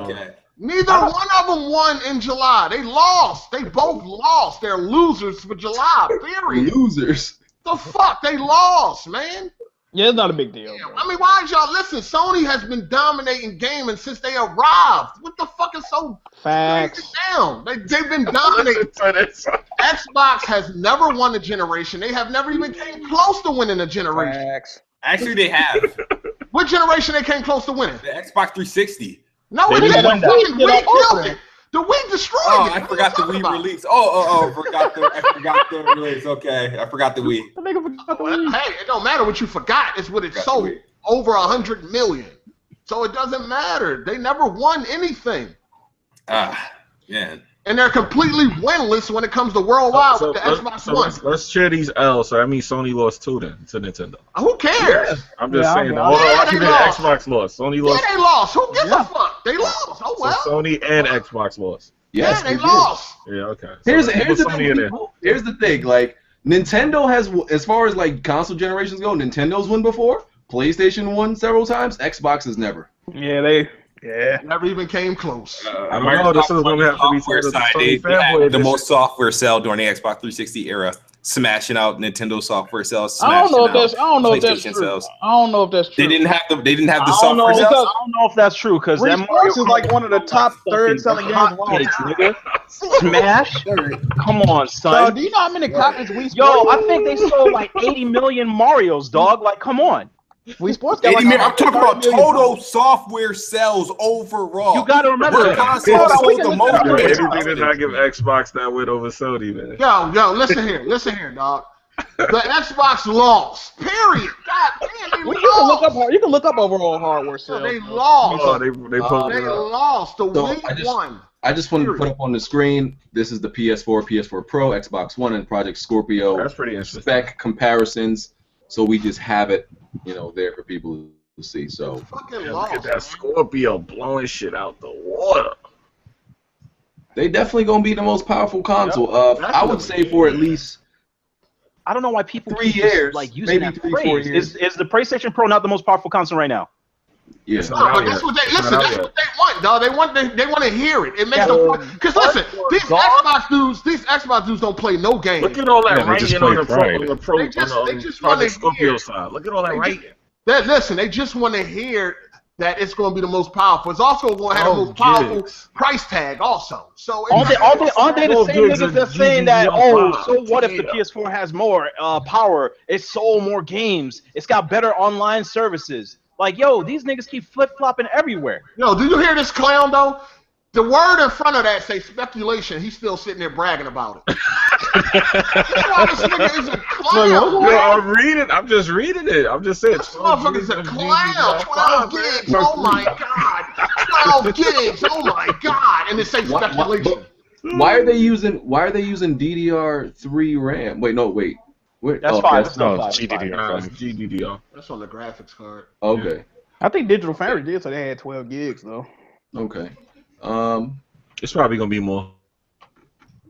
Okay. Neither one of them won in July. They lost. They both lost. They're losers for July, period. Losers. The fuck? They lost, man. Yeah, it's not a big deal. Yeah, I mean, why is y'all listen? Sony has been dominating gaming since they arrived. What the fuck is so facts down? They've been dominating. Xbox has never won a generation. They have never even came close to winning a generation. Facts. Actually, they have. What generation they came close to winning? The Xbox 360. No, it didn't. We killed it. The Wii destroyed it. I forgot the Wii release. I forgot the release. Okay, I forgot the Wii. Hey, it don't matter what you forgot. It's what it sold. Over 100 million. So it doesn't matter. They never won anything. Man. And they're completely winless when it comes to worldwide with the Xbox One. Let's share these L's. So that means Sony lost 2 then to Nintendo. Who cares? I'm just saying. Xbox lost. Sony lost. Yeah, they lost. Who gives a fuck? They lost. Oh well. So Sony and Xbox lost. Yes, they lost. Yeah, okay. Here's the thing. Like Nintendo has, as far as like console generations go, Nintendo's won before. PlayStation won several times. Xbox has never. Yeah, never even came close. I don't know. This is going to have to be the most software sell during the Xbox 360 era, smashing out Nintendo software sales. I don't know if that's true. I don't know if that's true. They didn't have the software sales. I don't know if that's true because that Mario is like one of the top 3rd selling games of all time. Smash? Come on, son. So, do you know how many copies Wii Sports? Yo, I think they sold like 80 million Marios, dog. Like, come on. Wii Sports got like I'm talking about total software sales overall. You gotta remember, anything did not give Xbox that win over Sony, man. Yo, listen here, dog. The Xbox lost. Period. God damn, you can look up overall hardware sales. They lost. Oh, they lost. The Wii won. I just wanted to put up on the screen. This is the PS4, PS4 Pro, Xbox One, and Project Scorpio. That's pretty interesting. Spec comparisons. So we just have it, there for people to see. So look at that Scorpio blowing shit out the water. They definitely gonna be the most powerful console. I would say for at least. I don't know why people 3 years, like using maybe that 3, 4 phrase. Is the PlayStation Pro not the most powerful console right now? Yeah. No, but that's what they won. dog. They want to hear it. It makes them because listen, these Xbox dudes don't play no games. Look at all that Yeah, they just writing on the play pro, Pride. on the pro, They just on wanna Project Scorpio hear. side. Look at all that writing. Listen, they just want to hear that it's going to be the most powerful. It's also going to have the most powerful price tag also. So Aren't they the same gigs niggas of that's saying that, GDDR5? so what if the PS4 has more power? It sold more games. It's got better online services. Like, yo, these niggas keep flip-flopping everywhere. Yo, do you hear this clown, though? The word in front of that say speculation. He's still sitting there bragging about it. That's why this nigga is a clown. Yo, I'm just reading it. I'm just saying. This motherfucker's a clown. 12 gigs. Oh my god. 12 gigs. Oh my god. And it say speculation. Why are they using DDR3 RAM? Wait. That's fine. That's no GDDR5. GDDR. That's on the graphics card. Okay. I think Digital Foundry did, so they had 12 gigs though. Okay. It's probably gonna be more.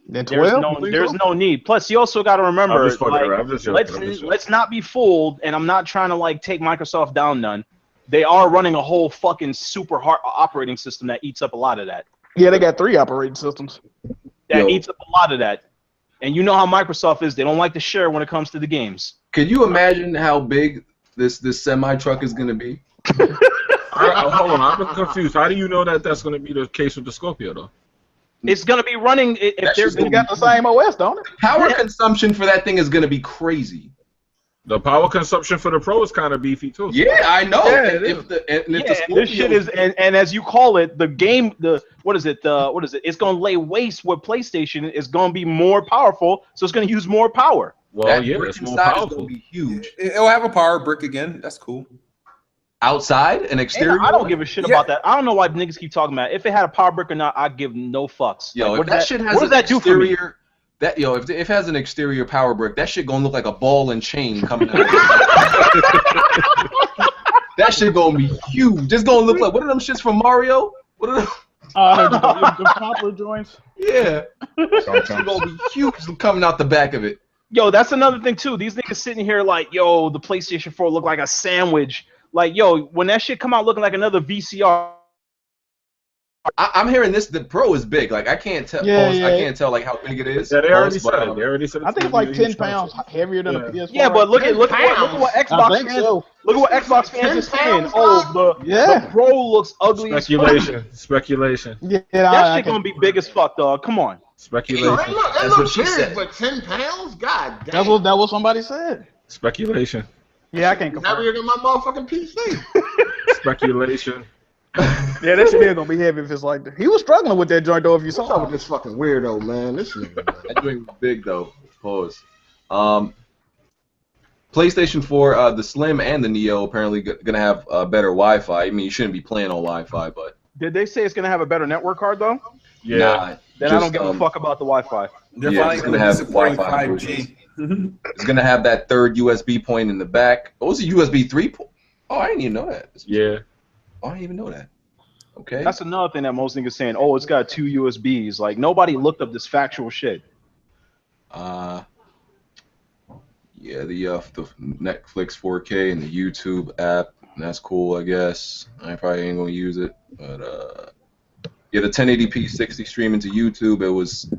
Then 12? There's no need. Plus, you also got to remember, I'm just fucking around. I'm just joking. let's not be fooled. And I'm not trying to like take Microsoft down none. They are running a whole fucking super hard operating system that eats up a lot of that. Yeah, they got 3 operating systems. That eats up a lot of that. And you know how Microsoft is. They don't like to share when it comes to the games. Can you imagine how big this semi truck is gonna be? Hold on, I'm confused. How do you know that that's going to be the case with the Scorpio, though? It's going to be running if they're They got the same OS, don't it? Power consumption for that thing is gonna be crazy. The power consumption for the Pro is kind of beefy, too. Yeah, I know. Yeah, if the this shit is, and as you call it, the game, what is it? It's going to lay waste with PlayStation. It's going to be more powerful, so it's going to use more power. Well, that yeah, brick it's more inside is powerful. gonna be huge. It'll have a power brick again. That's cool. Outside and exterior. I don't give a shit about that. I don't know why niggas keep talking about it. If it had a power brick or not, I give no fucks. Yo, like, if that shit has what does that do for me? If it has an exterior power brick, that shit gonna look like a ball and chain coming out. That shit gonna be huge. It's gonna look like, what are them shits from Mario? What are them? The poplar joints. Yeah. It's gonna be huge coming out the back of it. Yo, that's another thing too. These niggas sitting here like, yo, the PlayStation 4 look like a sandwich. Like, yo, when that shit come out looking like another VCR. I'm hearing this. The Pro is big. Like I can't tell. I can't tell like how big it is. Yeah, they already said it. They already said it. I think it's like 10 pounds heavier than a PS4. Yeah, but look at what Xbox fans. So. Look at what Xbox fans are saying. Oh, the Pro looks ugly as fuck. Speculation. Yeah, that shit gonna be big as fuck, dog. Come on. Speculation. That looks big, but 10 pounds? God damn. That was somebody said. Speculation. Yeah, I can't confirm. Heavier than my motherfucking PC. Speculation. Yeah, that shit is gonna be heavy if it's like that. He was struggling with that joint though. If you What's up saw with this fucking weirdo, man? This nigga. That joint was big though. Pause. PlayStation 4, the Slim and the Neo apparently gonna have better Wi-Fi. I mean, you shouldn't be playing on Wi-Fi, but. Did they say it's gonna have a better network card though? Yeah. Nah, then I don't give a fuck about the Wi-Fi. They're it's gonna have Wi-Fi 5G. It's gonna have that third USB point in the back. Oh, it's a USB 3 port. Oh, I didn't even know that. Yeah. Oh, I didn't even know that. Okay. That's another thing that most niggas saying. Oh, it's got 2 USBs. Like nobody looked up this factual shit. Yeah, the Netflix 4K and the YouTube app. That's cool, I guess. I probably ain't gonna use it, but yeah, the 1080p 60 streaming to YouTube. It was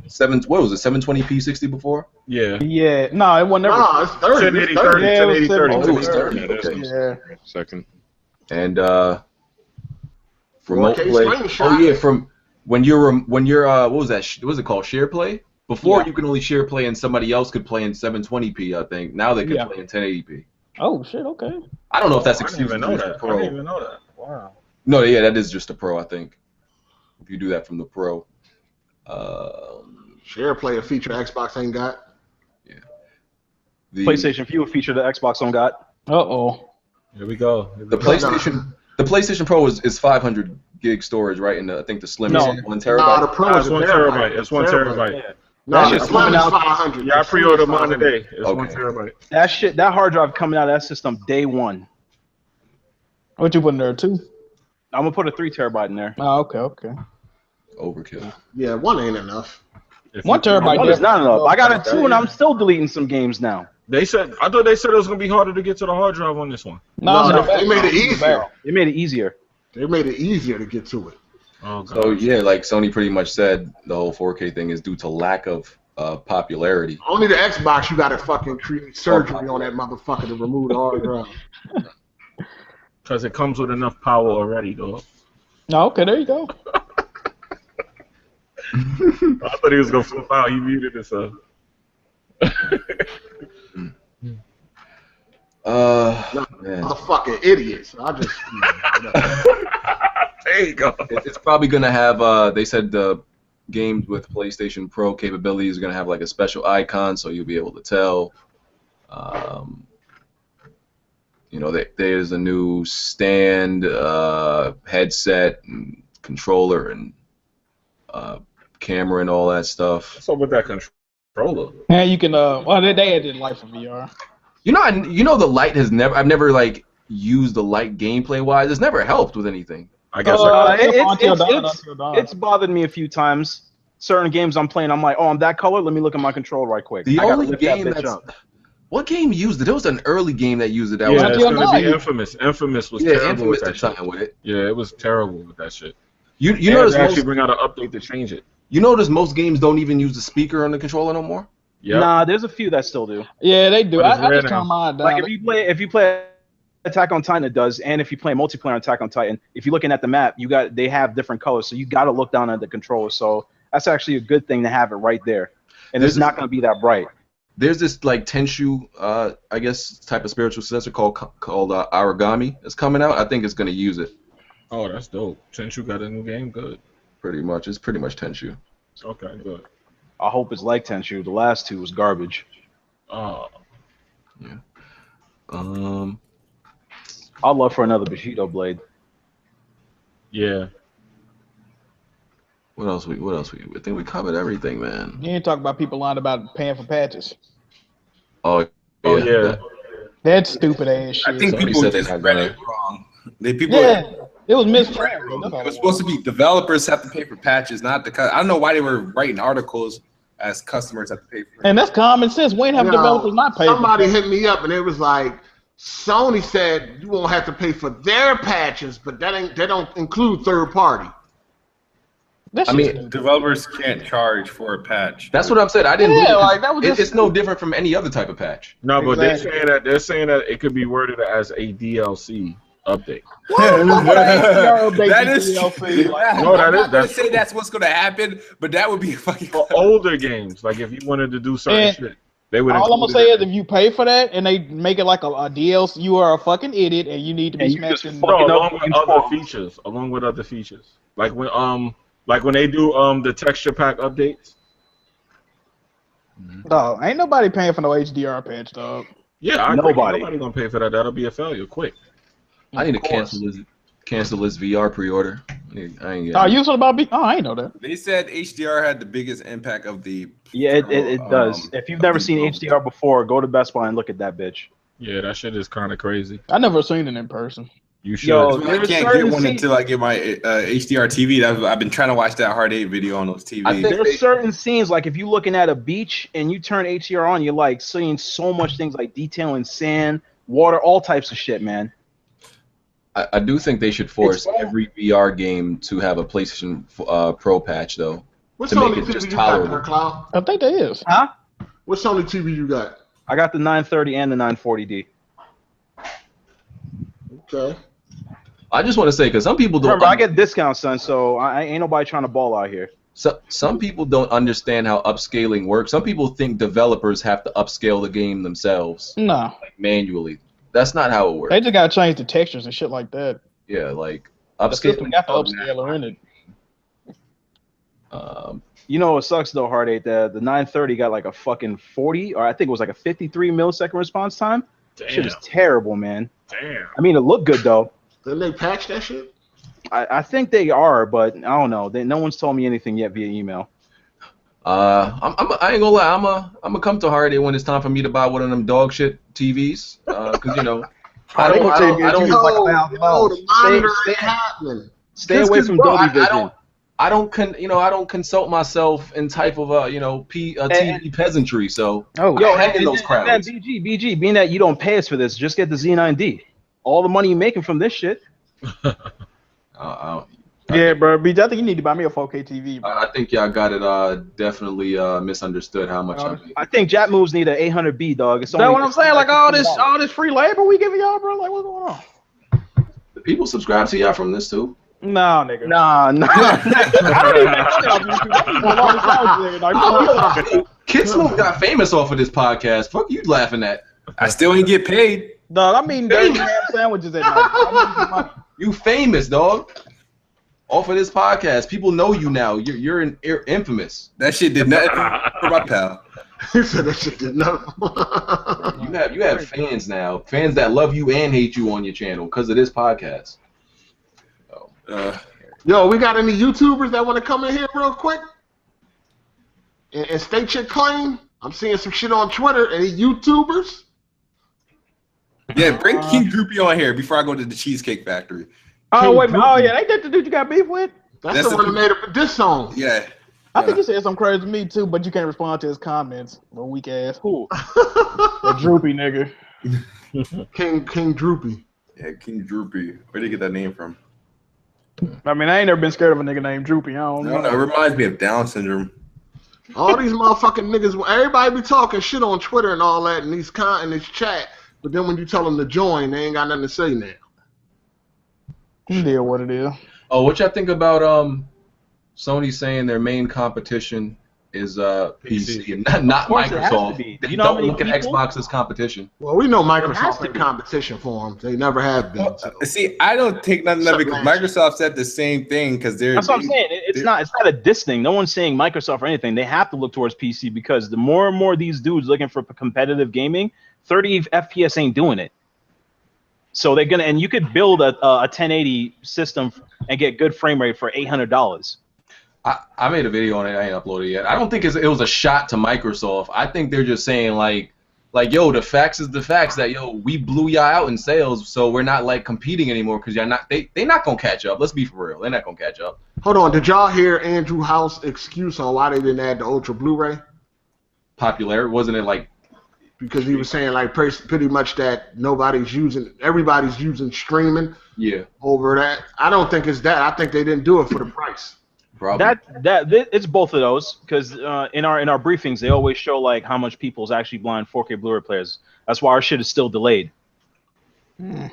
720p 60 before? Yeah. Yeah, no, it wasn't never. No, it's 30. 1080, 30, Yeah, it was 1080, 30. Oh, it was 30. Yeah. Second. And remote 4K play. screenshot. Oh yeah, from when you're what was that? What was it called? Share play. Before you could only share play and somebody else could play in 720p. I think now they can play in 1080p. Oh shit. Okay. I don't know if that's I didn't even exclusive know to the that. I Pro. didn't even know that. Wow. No, yeah, that is just the Pro. I think if you do that from the Pro. Share player feature Xbox ain't got. Yeah. PlayStation View feature the Xbox on got. Oh. Here we go. The PlayStation Pro is 500 gig storage, right? And I think the Slim is 1 terabyte. No, the Pro is 1 terabyte. It's 1 terabyte. Yeah. No, That the shit's Slim coming is out. 500. Yeah, I pre-ordered mine today. It's Okay. 1 terabyte. That hard drive coming out of that system day one. What you put in there? 2? I'm gonna put a 3 terabyte in there. Oh, okay. Overkill. Yeah, 1 ain't enough. 1 terabyte. One is not enough. I got a 2 and I'm still deleting some games now. I thought they said it was gonna be harder to get to the hard drive on this one. No, they made it easier. It made it easier. They made it easier to get to it. Oh, gosh. So yeah, like Sony pretty much said, the whole 4K thing is due to lack of popularity. Only the Xbox, you gotta fucking create surgery on that motherfucker to remove the hard drive. Because it comes with enough power already, though. No, okay, there you go. I thought he was gonna flip out. He muted himself. Man. Motherfucking idiots. I just. There you go. It's probably gonna have. They said the games with PlayStation Pro capabilities are gonna have like a special icon, so you'll be able to tell. There's a new stand, headset, and controller, and camera, and all that stuff. What's up with that controller? Yeah, you can. Well, they added light for VR. The light has never. I've never like used the light gameplay wise. It's never helped with anything. I guess It's bothered me a few times. Certain games I'm playing, I'm like, oh, I'm that color. Let me look at my controller right quick. The only game what game used it? There was an early game that used it. That was it's gonna be Infamous. Infamous was terrible Infamous with that shit. with it. Yeah, it was terrible with that shit. You notice they actually bring out an update to change it. You notice most games don't even use the speaker on the controller no more. Yeah. Nah, there's a few that still do. Yeah, they do. But it's I rare just turn mine down. Like if you play Attack on Titan, it does, and if you play multiplayer on Attack on Titan, if you're looking at the map, they have different colors, so you got to look down at the controller. So that's actually a good thing to have it right there, and it's not going to be that bright. There's this like Tenshu, I guess, type of spiritual successor called Origami. It's coming out. I think it's going to use it. Oh, that's dope. Tenshu got a new game. Good. Pretty much. It's pretty much Tenshu. Okay, good. I hope it's like Tenshu. The last two was garbage. Oh. Yeah. I'd love for another Bushido blade. Yeah. What else? I think we covered everything, man. You ain't talking about people lying about paying for patches. Oh yeah. That's stupid ass shit. I think people said just they're not read gonna- it wrong. It was misread. It was supposed to be developers have to pay for patches, not the. I don't know why they were writing articles as customers have to pay for it. And that's common sense. We ain't have developers not pay. Somebody hit me up and it was like, Sony said you won't have to pay for their patches, but they don't include third party. Developers can't charge for a patch. That's what I'm saying. I didn't. Yeah, like that was just. It's no different from any other type of patch. No, but Exactly. they're saying that it could be worded as a DLC update. That is DLC. true. Like, No, I'm not gonna that's say that's what's gonna happen, but that would be fucking. for older games. Like if you wanted to do certain And shit, they would. all I'm gonna include say it. is, if you pay for that and they make it like a DLC, you are a fucking idiot, and you need to be And you just smashing. fucking No, up along with games other for- features. Along with other features, like when they do the texture pack updates. No, ain't nobody paying for no HDR patch, dog. Yeah, I agree. Nobody. Nobody gonna pay for that. That'll be a failure quick. I need to cancel this VR pre-order. I ain't getting Oh, it. you talking about? I ain't know that. They said HDR had the biggest impact of the. Yeah, it does. If you've never seen HDR before, go to Best Buy and look at that bitch. Yeah, that shit is kind of crazy. I never seen it in person. You should. Yo, I can't get certain one scenes- until I get my HDR TV. I've been trying to watch that Hard 8 video on those TVs. I think- There's certain scenes, like if you're looking at a beach and you turn HDR on, you're like seeing so much things like detailing sand, water, all types of shit, man. I do think they should force every VR game to have a PlayStation Pro patch, though. What To make Sony it TV just you got, tolerable. Cloud? I think that is. Huh? What Sony TV you got? I got the 930 and the 940D. Okay. I just want to say, because some people don't. Remember, I get discounts, son, so I ain't nobody trying to ball out here. Some people don't understand how upscaling works. Some people think developers have to upscale the game themselves, No, like manually. That's not how it works. they just gotta change the textures and shit like that. Yeah, like The system upscaling. got the upscaler in it. You know what sucks though, Hard 8? The 930 got like a fucking 40, or I think it was like a 53 millisecond response time. Shit is terrible, man. Damn. I mean, it looked good though. Didn't they patch that shit? I think they are, but I don't know. No one's told me anything yet via email. I ain't gonna lie. I'm gonna come to Hard 8 when it's time for me to buy one of them dog shit TVs. Because you know, I don't. The monitor Stay- ain't happening. Stay away from bro, Dolby Vision. I don't consult myself in type of TV peasantry. So Oh, Yo, hang in and those then crowds. BG, being that you don't pay us for this, just get the Z9D. All the money you're making from this shit. Yeah, bro. BJ, I think you need to buy me a 4K TV, bro. I think y'all got it definitely misunderstood how much I make. I think Jat Moves need an 800B, dog. It's That's what I'm saying. Like all this free labor we giving y'all, bro. Like what's going on? The people subscribe to y'all from this too? No, nigga. Nah. Kid Smoke got famous off of this podcast. Fuck you laughing at? I still ain't get paid. Dog, I'm eating dirty ham sandwiches at night. You famous, dog. Off of this podcast, people know you now. You're infamous. That shit did nothing for my pal. He said that shit did nothing. You have fans now, fans that love you and hate you on your channel because of this podcast. Yo, we got any YouTubers that want to come in here real quick and state your claim? I'm seeing some shit on Twitter. Any YouTubers? Yeah, bring King Droopy on here before I go to the Cheesecake Factory. Oh, wait a minute. Oh, yeah. Ain't that the dude you got beef with? That's the one that made up this song. Yeah. I think he said something crazy to me, too, but you can't respond to his comments. A weak ass. Who? A droopy nigga. King Droopy. Yeah, King Droopy. Where did you get that name from? I mean, I ain't never been scared of a nigga named Droopy. I don't know. It reminds me of Down syndrome. All these motherfucking niggas, everybody be talking shit on Twitter and all that in this chat, but then when you tell them to join, they ain't got nothing to say now. You deal what it is. Oh, what y'all think about Sony saying their main competition is PC and not Microsoft? They don't look at Xbox as competition. Well, we know Microsoft's in competition for them. They never have been. See, I don't take nothing of it because Microsoft said the same thing because they're. That's what I'm saying. It's not a diss thing. No one's saying Microsoft or anything. They have to look towards PC because the more and more these dudes looking for competitive gaming, 30 FPS ain't doing it. So they're gonna, and you could build a 1080 system and get good frame rate for $800. I made a video on it. I ain't uploaded it yet. I don't think it was a shot to Microsoft. I think they're just saying like yo, the facts is the facts that yo, we blew y'all out in sales, so we're not like competing anymore because y'all not they not gonna catch up. Let's be for real. They're not gonna catch up. Hold on, did y'all hear Andrew House excuse on why they didn't add the Ultra Blu-ray? Popular, wasn't it like? Because he was saying like pretty much that everybody's using streaming. Yeah. Over that, I don't think it's that. I think they didn't do it for the price. Probably. It's both of those because in our briefings they always show like how much people's actually blind 4K Blu-ray players. That's why our shit is still delayed. Yeah.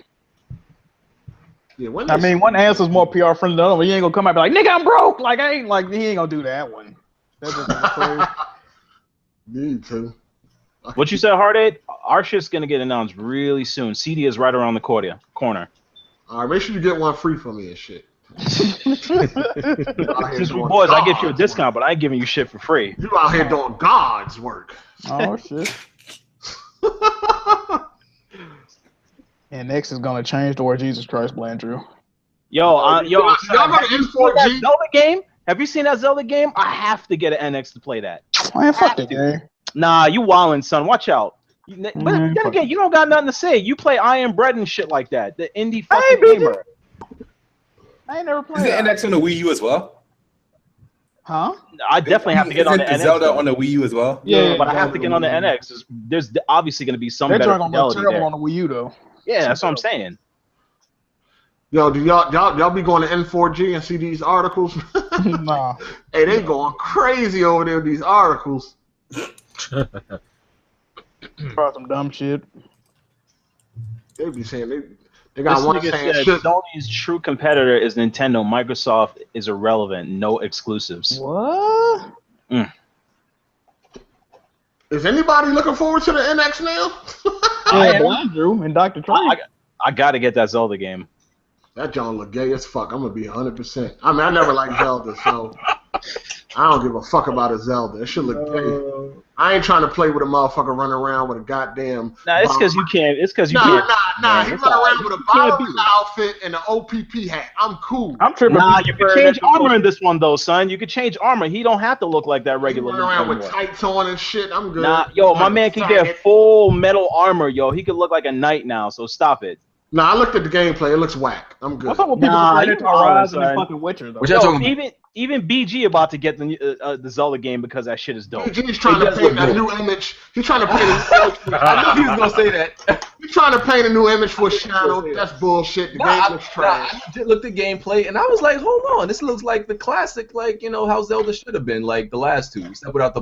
I mean, one answer's more PR friendly than the other. You ain't gonna come out and be like, nigga, I'm broke. Like he ain't gonna do that one. That's just crazy. Me too. What you said, Hard-8? Our shit's gonna get announced really soon. CD is right around the corner. All right, make sure you get one free from me and shit. Since we boys, I give you a discount, but I ain't giving you shit for free. You out here doing God's work. Oh shit. And next is gonna change the word Jesus Christ, Blandrew. Y'all got an N4G Zelda game? Have you seen that Zelda game? I have to get an NX to play that. Man, fuck that game. Nah, you wildin', son. Watch out. But then again, you don't got nothing to say. You play Iron Bread and shit like that. The indie fucking gamer. I ain't never played. Is the NX on the Wii U as well? Huh? I definitely have to get on the NX. Zelda on the Wii U as well? Yeah, but I have to get on the NX. There's obviously going to be some better fidelity there. On the Wii U though. Yeah, that's what I'm saying. Yo, do y'all be going to N4G and see these articles? Nah. Hey, they going crazy over there with these articles. Probably some dumb shit. They be saying they got This one nigga saying said shit. Sony's true competitor is Nintendo. Microsoft is irrelevant. No exclusives. What? Is anybody looking forward to the NX now? I am. Blandrew and Dr. Trey. I got to get that Zelda game. That John look gay as fuck. I'm gonna be 100%. I mean, I never liked Zelda, so I don't give a fuck about a Zelda. It should look gay. I ain't trying to play with a motherfucker running around with a goddamn. Nah, it's because you can't. It's because you can't. Nah. He run around with a Bowser's outfit and an OPP hat. I'm cool. I'm tripping. Nah, you can change armor in this one though, son. You can change armor. He don't have to look like that regular. He run around with tights on and shit. I'm good. Nah, yo, my man can get full metal armor, yo. He could look like a knight now. So stop it. Nah, I looked at the gameplay. It looks whack. I'm good. What's up with people complaining to Horizon and fucking Witcher though? Yo, even BG about to get the Zelda game because that shit is dope. BG's trying to paint a new image. He's trying to paint a new image. I knew he was gonna say that. You trying to paint a new image for a channel? That's bullshit. The game looks trash. I did look at gameplay, and I was like, hold on, this looks like the classic, like how Zelda should have been, like the last two, except without the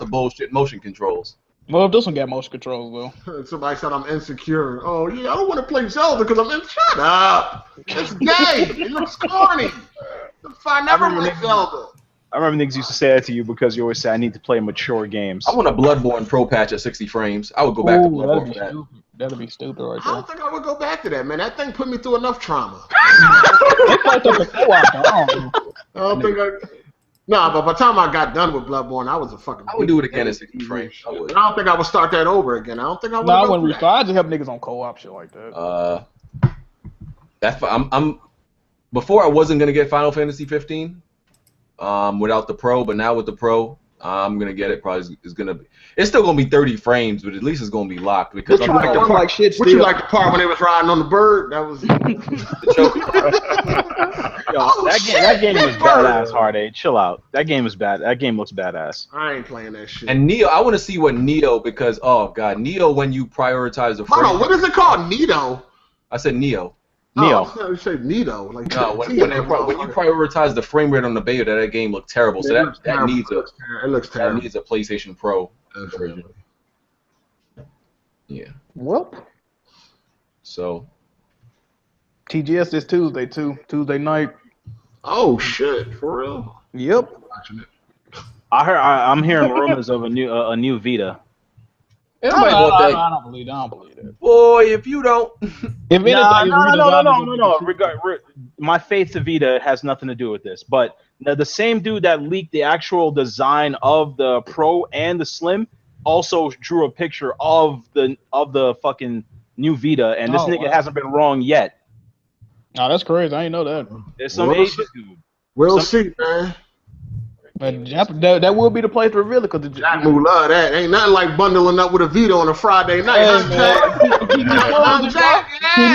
bullshit motion controls. Well, this one got motion controls though. Somebody said I'm insecure. Oh yeah, I don't want to play Zelda because I'm in. Shut up! It's gay. It looks corny. I never liked Zelda. I remember niggas used to say that to you because you always say I need to play mature games. I want a Bloodborne Pro patch at 60 frames. I would go back to Bloodborne for that. That'd be stupid right I there. don't think I would go back to that, man. That thing put me through enough trauma. I don't think I. Nah, but by the time I got done with Bloodborne, I was a fucking. I would do it again at 60 frames. I would. I don't think I would start that over again. I don't think I would. No, I wouldn't restart. I just help niggas on co-op shit like that. I'm before I wasn't gonna get Final Fantasy 15, without the Pro, but now with the Pro, I'm gonna get it. Probably is gonna be. It's still gonna be 30 frames, but at least it's gonna be locked because I'm like the part, like shit. What you like the part when they was riding on the bird? That was the joke. Yo, that game was badass, Hard-A. Chill out. That game is bad. That game looks badass. I ain't playing that shit. And Neo, I want to see what Neo, because Neo, when you prioritize the frame. Hold on, what is it called? Neo? I said Neo. Neo. Oh, you say Neo. Like no, when you prioritize the frame rate on the beta, that game looked terrible. So that needs a That needs a PlayStation Pro version. Yeah. Well. So. TGS is Tuesday too. Tuesday night. Oh shit! For real? Yep. I'm hearing rumors of a new Vita. I don't believe that. Boy, if you don't. If no. My faith to Vita has nothing to do with this. But the same dude that leaked the actual design of the Pro and the Slim also drew a picture of the fucking new Vita, and this nigga hasn't been wrong yet. Oh, that's crazy. I didn't know that. There's some Asian dude. We'll see, man. But that will be the place to reveal it, because Jack Moo love that. Ain't nothing like bundling up with a Vita on a Friday night. Keep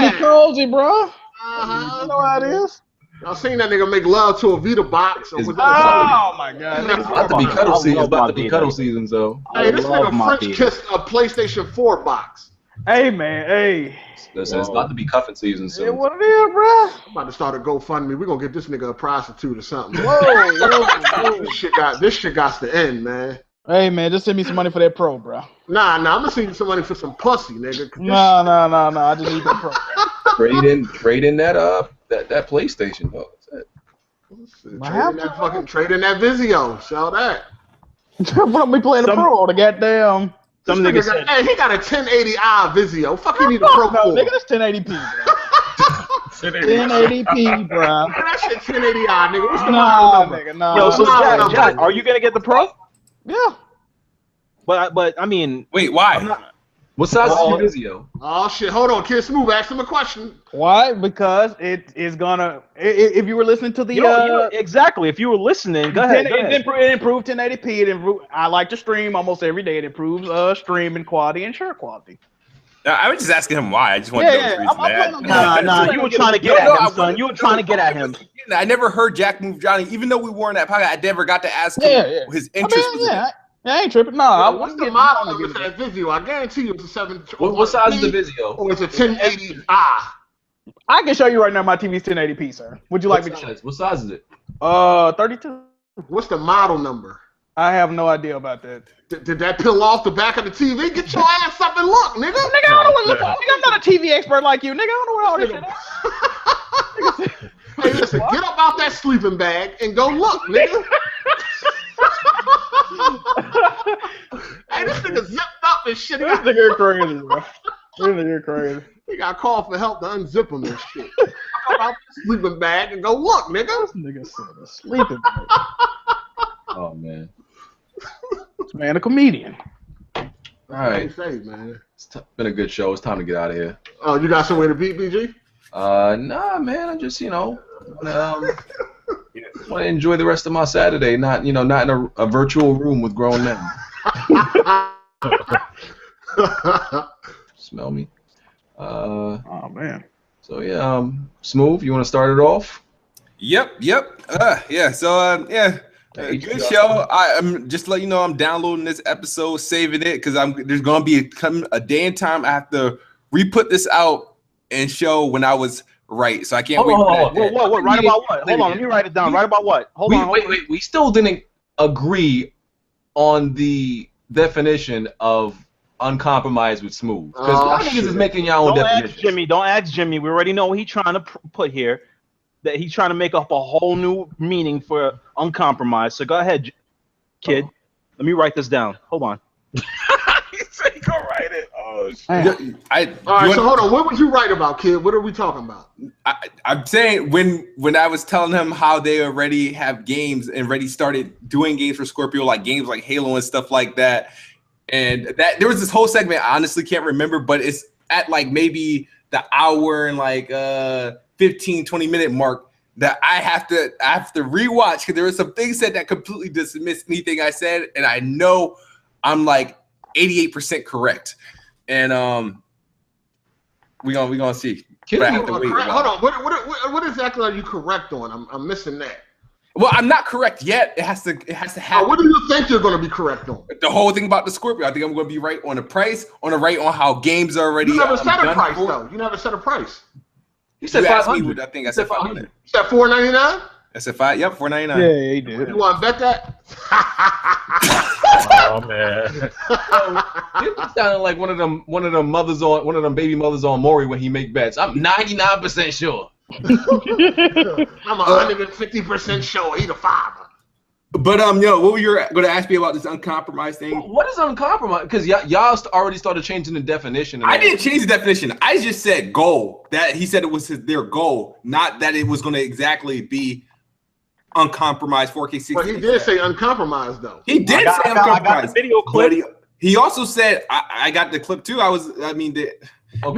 me cozy, bro. You know how it is. Y'all seen that nigga make love to a Vita box? Oh my god! It's about to be cuddle season. It's about to be cuddle season, so. Hey, this nigga French kissed a PlayStation 4 box. Hey man, hey. Listen, it's about to be cuffing season soon. Yeah, what it is, bro? I'm about to start a GoFundMe. We're gonna get this nigga a prostitute or something. Whoa. This shit got to end, man. Hey man, just send me some money for that Pro, bro. Nah, I'm gonna send you some money for some pussy, nigga. No. I just need that Pro. Trade in that PlayStation, though. Trade in that Vizio. Sell that. What am we playing the Pro or the goddamn? Some nigga said, hey, he got a 1080i Vizio. Fuck, you need a Pro 4. Nigga, that's 1080p, bro. 1080p, bro. That shit 1080i, nigga. What's the nigga, no. Yo, so Jack, are you gonna get the Pro? Yeah. But I mean, wait, why? What size is your Vizio? Oh shit! Hold on, Kid Smooth. Ask him a question. Why? Because it is gonna. If you were listening to the exactly. If you were listening, go ahead. It improved 1080p. It improved. I like to stream almost every day. It improves streaming quality and share quality. I was just asking him why. I just wanted to know the reason. Nah. You were trying to get at him, son. You were trying to get at him. I never heard Jack Move Johnny, even though we were in that podcast. I never got to ask him his interest. I ain't tripping. No, what's the model of that Vizio? I guarantee you it's a 7. What size is the Vizio? Or it's a 1080i. I can show you right now. My TV's 1080p, sir. Would you like me to show? What size is it? 32. What's the model number? I have no idea about that. Did that peel off the back of the TV? Get your ass up and look, nigga. Nigga, I don't know what look like. Nigga, I'm not a TV expert like you, nigga. I don't know where all this shit is. Hey, listen, get up out that sleeping bag and go look, nigga. Hey, this nigga zipped up and shit. This nigga crazy, bro. This nigga crazy. He got called for help to unzip him and shit. Come out the sleeping bag and go look, nigga. This nigga said a sleeping bag. Oh man. This man a comedian. All right. Say, man. It's been a good show. It's time to get out of here. Oh, you got somewhere to be, BG? Nah, man. I just want to enjoy the rest of my Saturday. Not in a virtual room with grown men. Smell me. Oh man. So yeah, Smooth. You want to start it off? Yep. Yeah. So good show. I'm just letting you know I'm downloading this episode, saving it because there's gonna be a day and time I have to re-put this out and show when I was right. So I can't wait. What? Right about what? Hold on, let me write it down. Right about what? Hold on. Wait. We still didn't agree on the definition of uncompromised with smooth. Because y'all niggas is making your own definition. Don't ask Jimmy. We already know what he's trying to put here. That he's trying to make up a whole new meaning for uncompromised. So go ahead, kid. Let me write this down. Hold on. He said he gonna write it. Oh shit. All right, so hold on. What would you write about, kid? What are we talking about? I'm saying when I was telling him how they already have games and already started doing games for Scorpio, like games like Halo and stuff like that, and that there was this whole segment I honestly can't remember, but it's at like maybe the hour and like 15-20 minute mark that I have to rewatch because there were some things said that completely dismissed anything I said, and I know I'm like 88% correct, and we gonna see. Hold on. What exactly are you correct on? I'm missing that. Well, I'm not correct yet. It has to happen. What do you think you're going to be correct on? The whole thing about the Scorpio. I think I'm going to be right on the price, right on how games are already. You never set a price though. You never set a price. You said 500. I think I said 500. You said $4.99. I said $5. Yep, $4.99. Yeah, he did. You want to bet that? Oh man. It sounded like one of them baby mothers on Maury when he make bets. I'm 99% sure. I'm 150% sure he the father. But what were you going to ask me about this uncompromised thing? What is uncompromised? Because y'all already started changing the definition. I didn't change the definition. I just said goal. That he said it was their goal, not that it was going to exactly be uncompromised 4K 60. But he did say uncompromised though. He did say uncompromised. I got the video clip. He also said I got the clip too. Okay.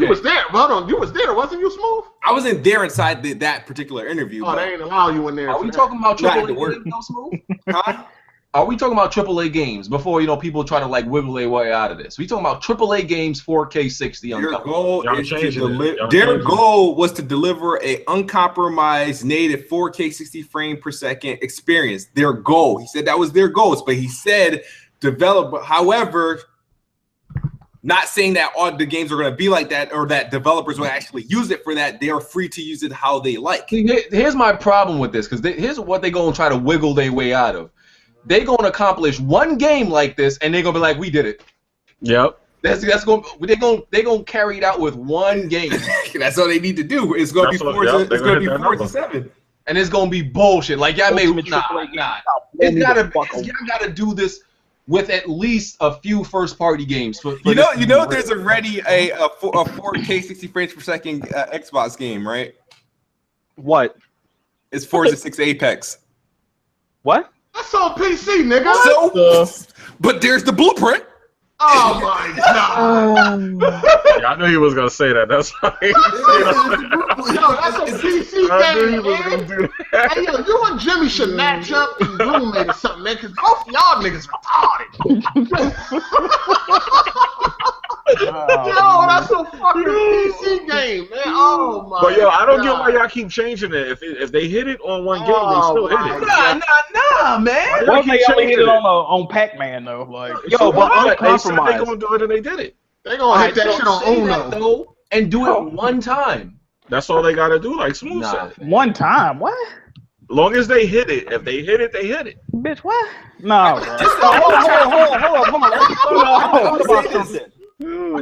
You was there. Hold on. You was there, wasn't you, Smooth? I wasn't there inside that particular interview. Oh, they ain't allow you in there. Are we talking about AAA games, though, Smooth? Huh? Are we talking about AAA games before people try to like wiggle their way out of this? We talking about AAA games 4K 60 on Their goal was to deliver a uncompromised native 4K 60 frame per second experience. Their goal. He said that was their goals, but he said develop. However, not saying that all the games are going to be like that or that developers will actually use it for that. They are free to use it how they like. Here's my problem with this, because here's what they're going to try to wiggle their way out of. They're going to accomplish one game like this, and they're going to be like, we did it. Yep. They're going to carry it out with one game. That's all they need to do. It's going to be 4 to 7. And it's going to be bullshit. Like, y'all made y'all got to do this with at least a few first-party games. There's already a 4K 60 frames per second Xbox game, right? What? It's Forza 6 Apex. What? That's on PC, nigga. But there's the blueprint. Oh my god! Yeah, I knew he was gonna say that. That's why. That's a PC game, man. Hey, you and Jimmy should match up and roommate or something, man. Cause both y'all niggas retarded. That's a fucking PC game, man. Oh my! But I don't get why y'all keep changing it. If they hit it on one game, they still hit it. Nah, man. Why they only hit it on Pac-Man though? Like, but they said they gonna do it and they did it. They gonna hit that shit on Uno and do it one time. That's all they gotta do, like Smooth said. One time, what? Long as they hit it. If they hit it, they hit it. Bitch, what? No. Hold on.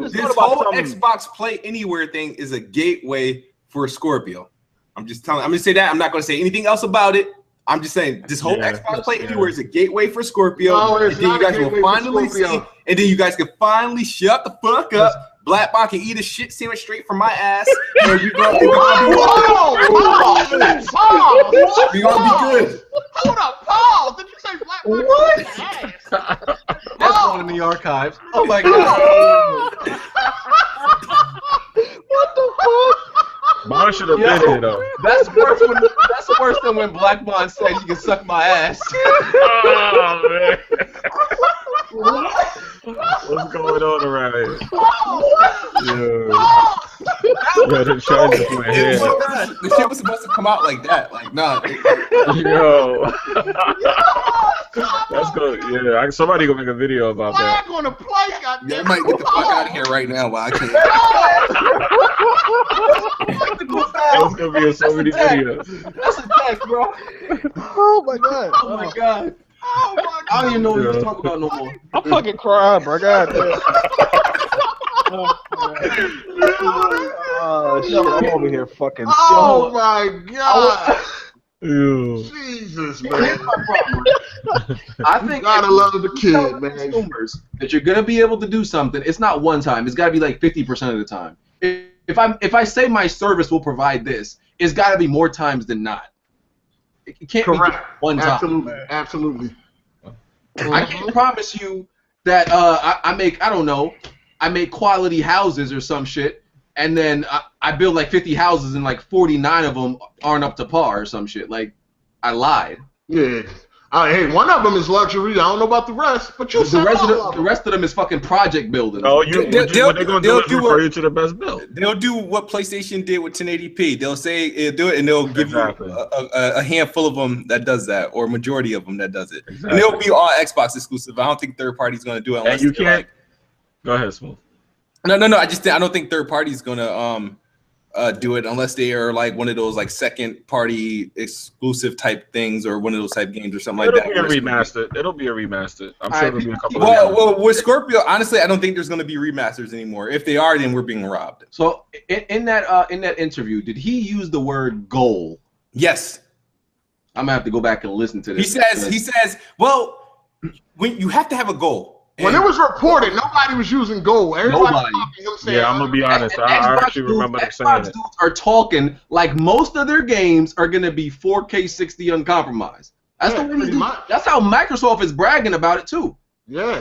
This whole Xbox Play Anywhere thing is a gateway for Scorpio. I'm just telling. I'm gonna say that. I'm not gonna say anything else about it. I'm just saying this whole Xbox Play Anywhere is a gateway for Scorpio. And then you guys will finally see, and then you guys can finally shut the fuck up. Blackbot can eat a shit sandwich straight from my ass. And we're gonna be good. Hold up, Paul. Did you say Blackbot? What? That's going in the archives. Oh my god. What the fuck? Mine should have been here though. That's worse than when Black Bond said you can suck my ass. Oh man. What's going on around here? The shit was supposed to come out like that. Like, nah. Yo. That's good. Yeah, somebody gonna make a video about Why that. I gonna play? Goddamn. Yeah, I might get the fuck out of here right now. While I can't. That's gonna be in so many videos. That's a tech, bro. Oh my god. Oh my god. Oh my I don't even know what you're talking about no more. I'm fucking crying, bro. God damn. Oh shit! I'm over here fucking. Oh my god. Ew. Jesus, man. I think Gotta if you love the tell kid, man. consumers that you're gonna be able to do something, it's not one time. It's got to be like 50% of the time. If I say my service will provide this, it's got to be more times than not. It can't be Correct. just one time. Absolutely. Absolutely. I can't promise you that I make quality houses or some shit, and then I build like 50 houses and like 49 of them aren't up to par or some shit. Like, I lied. Yeah. Hey, one of them is luxury. I don't know about the rest, but you said The rest of them is fucking project building. Oh, They'll what they gonna do is do refer you to the best build. They'll do what PlayStation did with 1080p. They'll say it'll do it, and they'll give Exactly. you a handful of them that does that, or majority of them that does it. Exactly. And they'll be all Xbox exclusive. I don't think third party's going to do it unless And you they're can't. like, Go ahead, Smooth. no. I don't think third party's going to do it unless they are like one of those like second party exclusive type things or one of those type games or something like that. It'll be a remastered. It'll be a remastered. I'm sure it'll be a couple. Well, with Scorpio, honestly, I don't think there's going to be remasters anymore. If they are, then we're being robbed. So in that interview, did he use the word goal? Yes. I'm gonna have to go back and listen to this. He says, well, when you have to have a goal. When it was reported, nobody was using gold. Everybody was Nobody. talking, him saying, Yeah, I'm gonna be honest. I actually remember them saying Xbox it. dudes are talking like most of their games are gonna be 4K 60 uncompromised. That's Yeah, the way pretty they do. much. That's how Microsoft is bragging about it too. Yeah.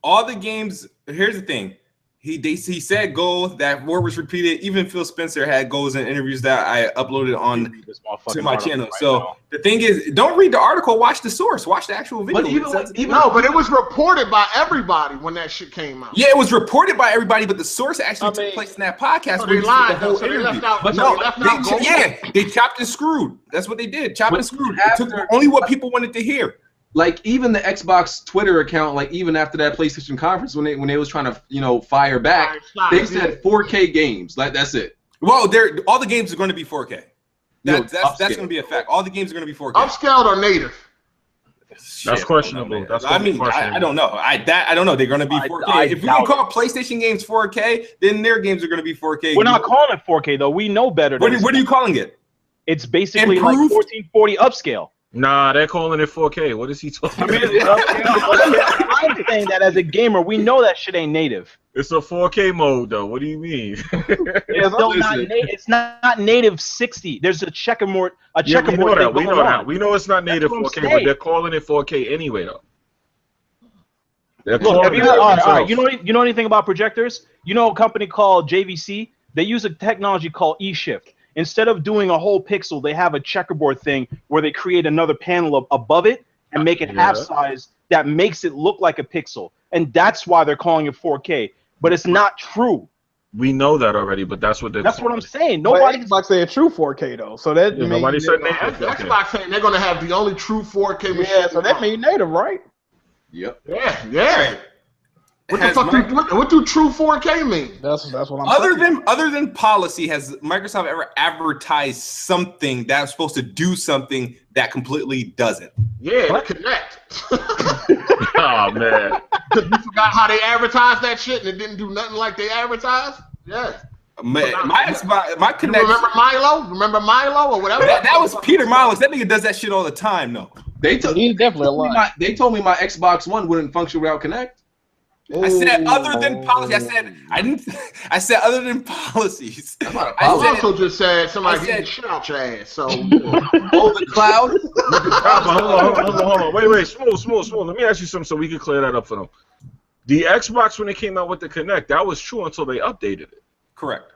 All the games. Here's the thing. He said goals. That word was repeated. Even Phil Spencer had goals in interviews that I uploaded on to my channel. So the thing is, don't read the article. Watch the source. Watch the actual video. But But it was reported by everybody when that shit came out. Yeah, it was reported by everybody, but the source actually took place in that podcast. So where they he lied, did the whole so they interview. left out- But so no, they left out goals? they chopped and screwed. That's what they did. Chopped and screwed. It took After- only what people wanted to hear. Like even the Xbox Twitter account, like even after that PlayStation conference when they was trying to fire back, they said 4K games. Like that's it. Well, all the games are going to be 4K. That's upscale. going to be a fact. All the games are going to be 4K. Upscaled or native? That's questionable. That's I mean, questionable. I don't know. I don't know. They're going to be 4K. If we can call PlayStation games 4K, then their games are going to be 4K. We're not calling it 4K though. We know better. What are you calling it? It's basically Improved? like 1440 upscale. Nah, they're calling it 4K. What is he talking about? I'm saying that as a gamer, we know that shit ain't native. It's a 4K mode, though. What do you mean? It's still not it's not native 60. There's a checkerboard. Yeah, we know that. We know that. We know it's not That's native what I'm 4K, but saying. they're calling it 4K anyway, though. They're Look, calling it all right. themselves. You know anything about projectors? You know a company called JVC? They use a technology called E-Shift. Instead of doing a whole pixel, they have a checkerboard thing where they create another panel above it and make it half size that makes it look like a pixel. And that's why they're calling it 4K. But it's not true. We know that already, but that's what they're That's what I'm saying. Nobody Nobody. Xbox said true 4K though, so that means nobody said native. Xbox saying they're gonna have the only true 4K machine. Yeah, so that means native, right? Yep. Yeah. What do true 4K mean? That's what I'm saying. Other than policy, has Microsoft ever advertised something that's supposed to do something that completely doesn't? Yeah, the Connect. Oh man. You forgot how they advertised that shit and it didn't do nothing like they advertised? Yeah. My You Connect. Remember Milo or whatever? That was Peter Molyneux. That nigga does that shit all the time, though. He's definitely a lie. They told me my Xbox One wouldn't function without Kinect. I said other than policy. I said other than policies. I also just said somebody get the shit out your ass. So the cloud. Hold on. Wait. Smooth. Let me ask you something so we can clear that up for them. The Xbox, when it came out with the Kinect, that was true until they updated it. Correct.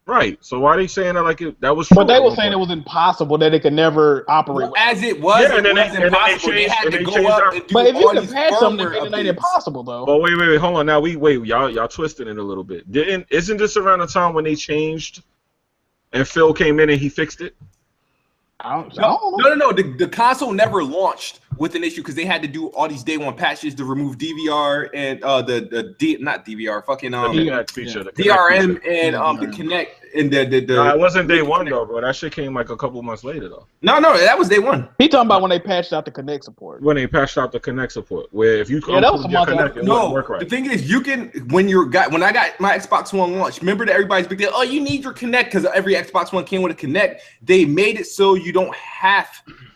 Right. So why are they saying that like that was true? But they were saying it was impossible that it could never operate. Well, as it was, Yeah, it was impossible. They had to go up and do But if you all these compared something, firmware it ain't updates. impossible though. Oh wait. Hold on. Now y'all twisting it a little bit. Isn't this around the time when they changed and Phil came in and he fixed it? I don't know. No. The console never launched with an issue because they had to do all these day one patches to remove DVR and not DVR, fucking the feature, the DRM feature. and the Connect and the No, it wasn't day one though, bro. That shit came like a couple months later though. No, that was day one. He talking about when they patched out the Connect support. When they patched out the Connect support, where if you that was a month Connect, it wouldn't work right. The thing is, you can when I got my Xbox One launch. Remember that everybody's big deal. Oh, you need your Connect because every Xbox One came with a Connect. They made it so you don't have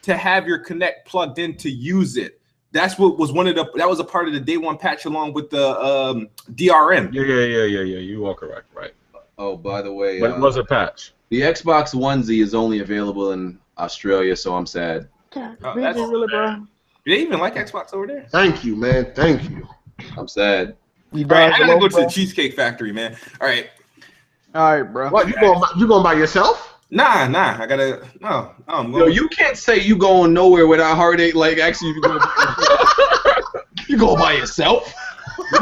to have your Connect plugged in to use it. That's what was that was a part of the day one patch along with the DRM. Yeah. You are correct, right? Oh, by the way, but it was a patch. The Xbox onesie is only available in Australia, so I'm sad. That's really, bro? Do they even like Xbox over there? Thank you, man. Thank you. I'm sad. All right, I gotta go to the Cheesecake Factory, man. All right, bro. What, you going by yourself? Nah. I gotta I'm Yo, you can't say you going nowhere without heartache. Like, actually, you go by yourself.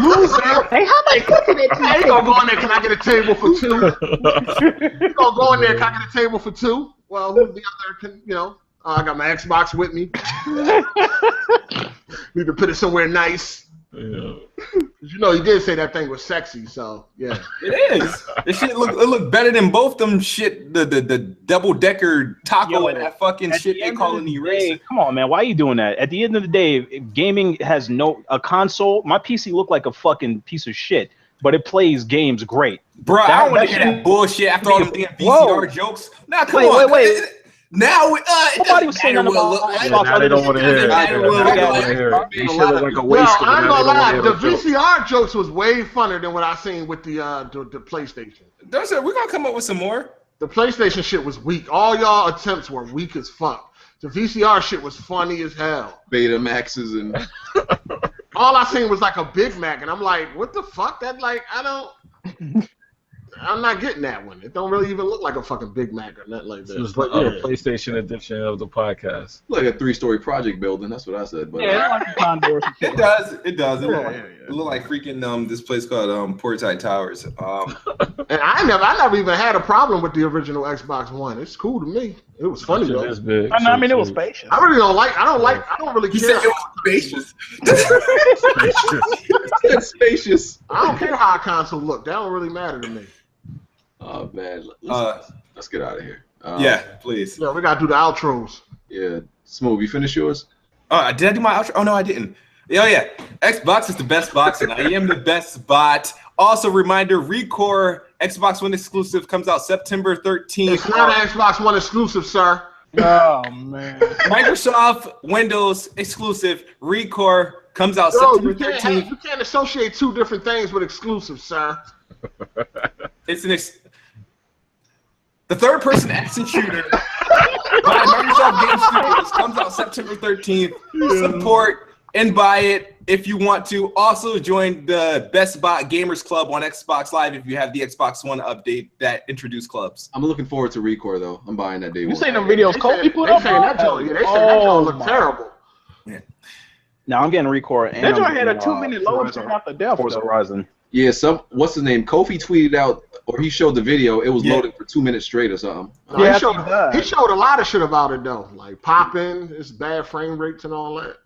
Loser. Hey, how much cooking it? I ain't gonna go in there. Can I get a table for two? You gonna go in there? Can I get a table for two? Well, who's the other? I got my Xbox with me. Need to put it somewhere nice. Yeah. You did say that thing was sexy, so yeah. It is. This shit look better than both them shit. The double decker taco and that fucking shit they call in the eraser. Come on, man. Why are you doing that? At the end of the day, gaming has a console. My PC looked like a fucking piece of shit, but it plays games great. Bro, I don't want to hear that bullshit after all them damn VCR jokes. Nah, come on. Wait. Now nobody was saying nothing about Xbox. Now they don't want to hear it. They should look like a waste. Well, I'm gonna lie. The VCR jokes was way funner than what I seen with the PlayStation. We're gonna come up with some more. The PlayStation shit was weak. All y'all attempts were weak as fuck. The VCR shit was funny as hell. Betamaxes and all I seen was like a Big Mac, and I'm like, what the fuck? I'm not getting that one. It don't really even look like a fucking Big Mac or nothing like that. It's the PlayStation edition of the podcast. Like a 3-story project building. That's what I said. But it does. It look like freaking this place called Portside Towers. And I never even had a problem with the original Xbox One. It's cool to me. It was funny though. Big, I mean, it was spacious. I really don't really You care. said it was spacious. it's spacious. I don't care how a console look. That don't really matter to me. Oh man, let's get out of here. Yeah, please. Yeah, we gotta do the outros. Yeah, Smooth, you finish yours? Did I do my outro? Oh no, I didn't. Yeah. Xbox is the best box, and I am the best bot. Also, reminder: Recore Xbox One exclusive comes out September 13th. It's not an Xbox One exclusive, sir. Oh man. Microsoft Windows exclusive Recore comes out September 13th. You can't associate two different things with exclusive, sir. It's the third-person action shooter by Microsoft Game Studios comes out September 13th. Support and buy it if you want to. Also join the Best Bot Gamers Club on Xbox Live if you have the Xbox One update that introduced clubs. I'm looking forward to Recore though. I'm buying that day one. You seen the videos Kofi put up? They saying that joint look terrible. Yeah. Now I'm getting Recore. And that joint had a 2-minute load time after death. Forza Horizon. Yeah, what's his name? Kofi tweeted out, or he showed the video. It was loading for 2 minutes straight or something. He showed a lot of shit about it though, like popping, it's bad frame rates and all that.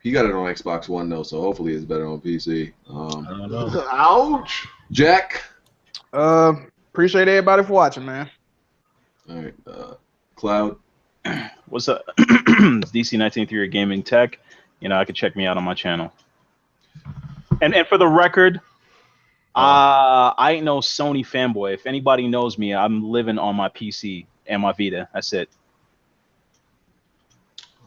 He got it on Xbox One though, so hopefully it's better on PC. I don't know. Ouch. Jack. Appreciate everybody for watching, man. All right, Cloud. What's up? It's DC1903 Gaming Tech. I could check me out on my channel. And for the record, I ain't no Sony fanboy. If anybody knows me, I'm living on my PC and my Vita. That's it.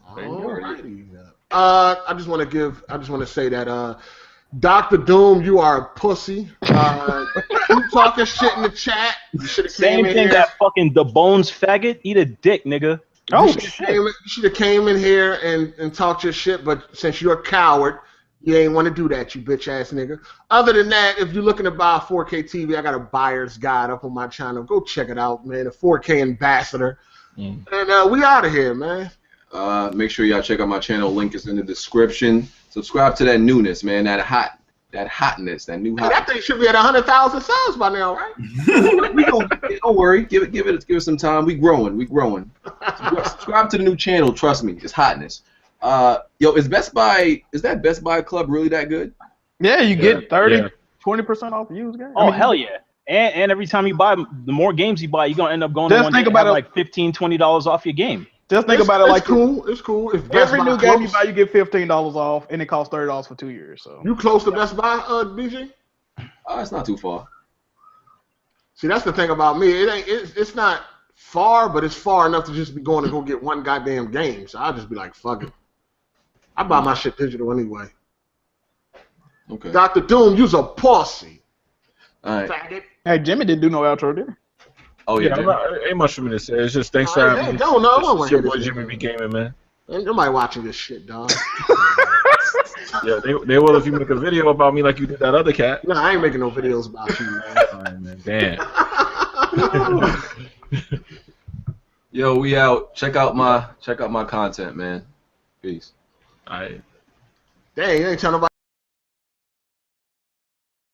Alrighty. I just want to say that Dr. Doom, you are a pussy. You talking shit in the chat. You should have came in here. Same thing that fucking the bones faggot. Eat a dick, nigga. You should have came in here and talked your shit, but since you're a coward, you ain't want to do that, you bitch ass nigga. Other than that, if you're looking to buy a 4K TV, I got a buyer's guide up on my channel. Go check it out, man. A 4K ambassador. And we out of here, man. Make sure y'all check out my channel. Link is in the description. Subscribe to that newness, man. That hotness, that new hot. That thing should be at 100,000 subs by now, right? Don't worry. Give it some time. We growing. Subscribe to the new channel. Trust me, it's hotness. Yo, is that Best Buy Club really that good? Yeah, you get 30, Yeah. 20% off used games. Oh, hell yeah. And every time you buy, the more games you buy, you're going to end up going to Just one think that about have it. like $15, $20 off your game. Just think about it like it's cool. It's cool. If Best every Buy new game you close, buy, you get $15 off, and it costs $30 for 2 years. So you close to Best Buy, BG? It's not too far. See, that's the thing about me. It's not far, but it's far enough to just be going to go get one goddamn game. So I'll just be like, fuck it. I buy my shit digital anyway. Okay. Dr. Doom, you's a pussy. All right. Faggot. hey, Jimmy didn't do no outro, did he? Oh yeah. I'm not, ain't much for me to say. It's just thanks for having me. Don't know. I It's want your to boy hear this. Jimmy B Gaming, man. Ain't nobody watching this shit, dog. Yeah, they will if you make a video about me like you did that other cat. No, I ain't making no videos about you, man. All right, man. Damn. Yo, we out. Check out my content, man. Peace. All right. Dang, you ain't telling nobody.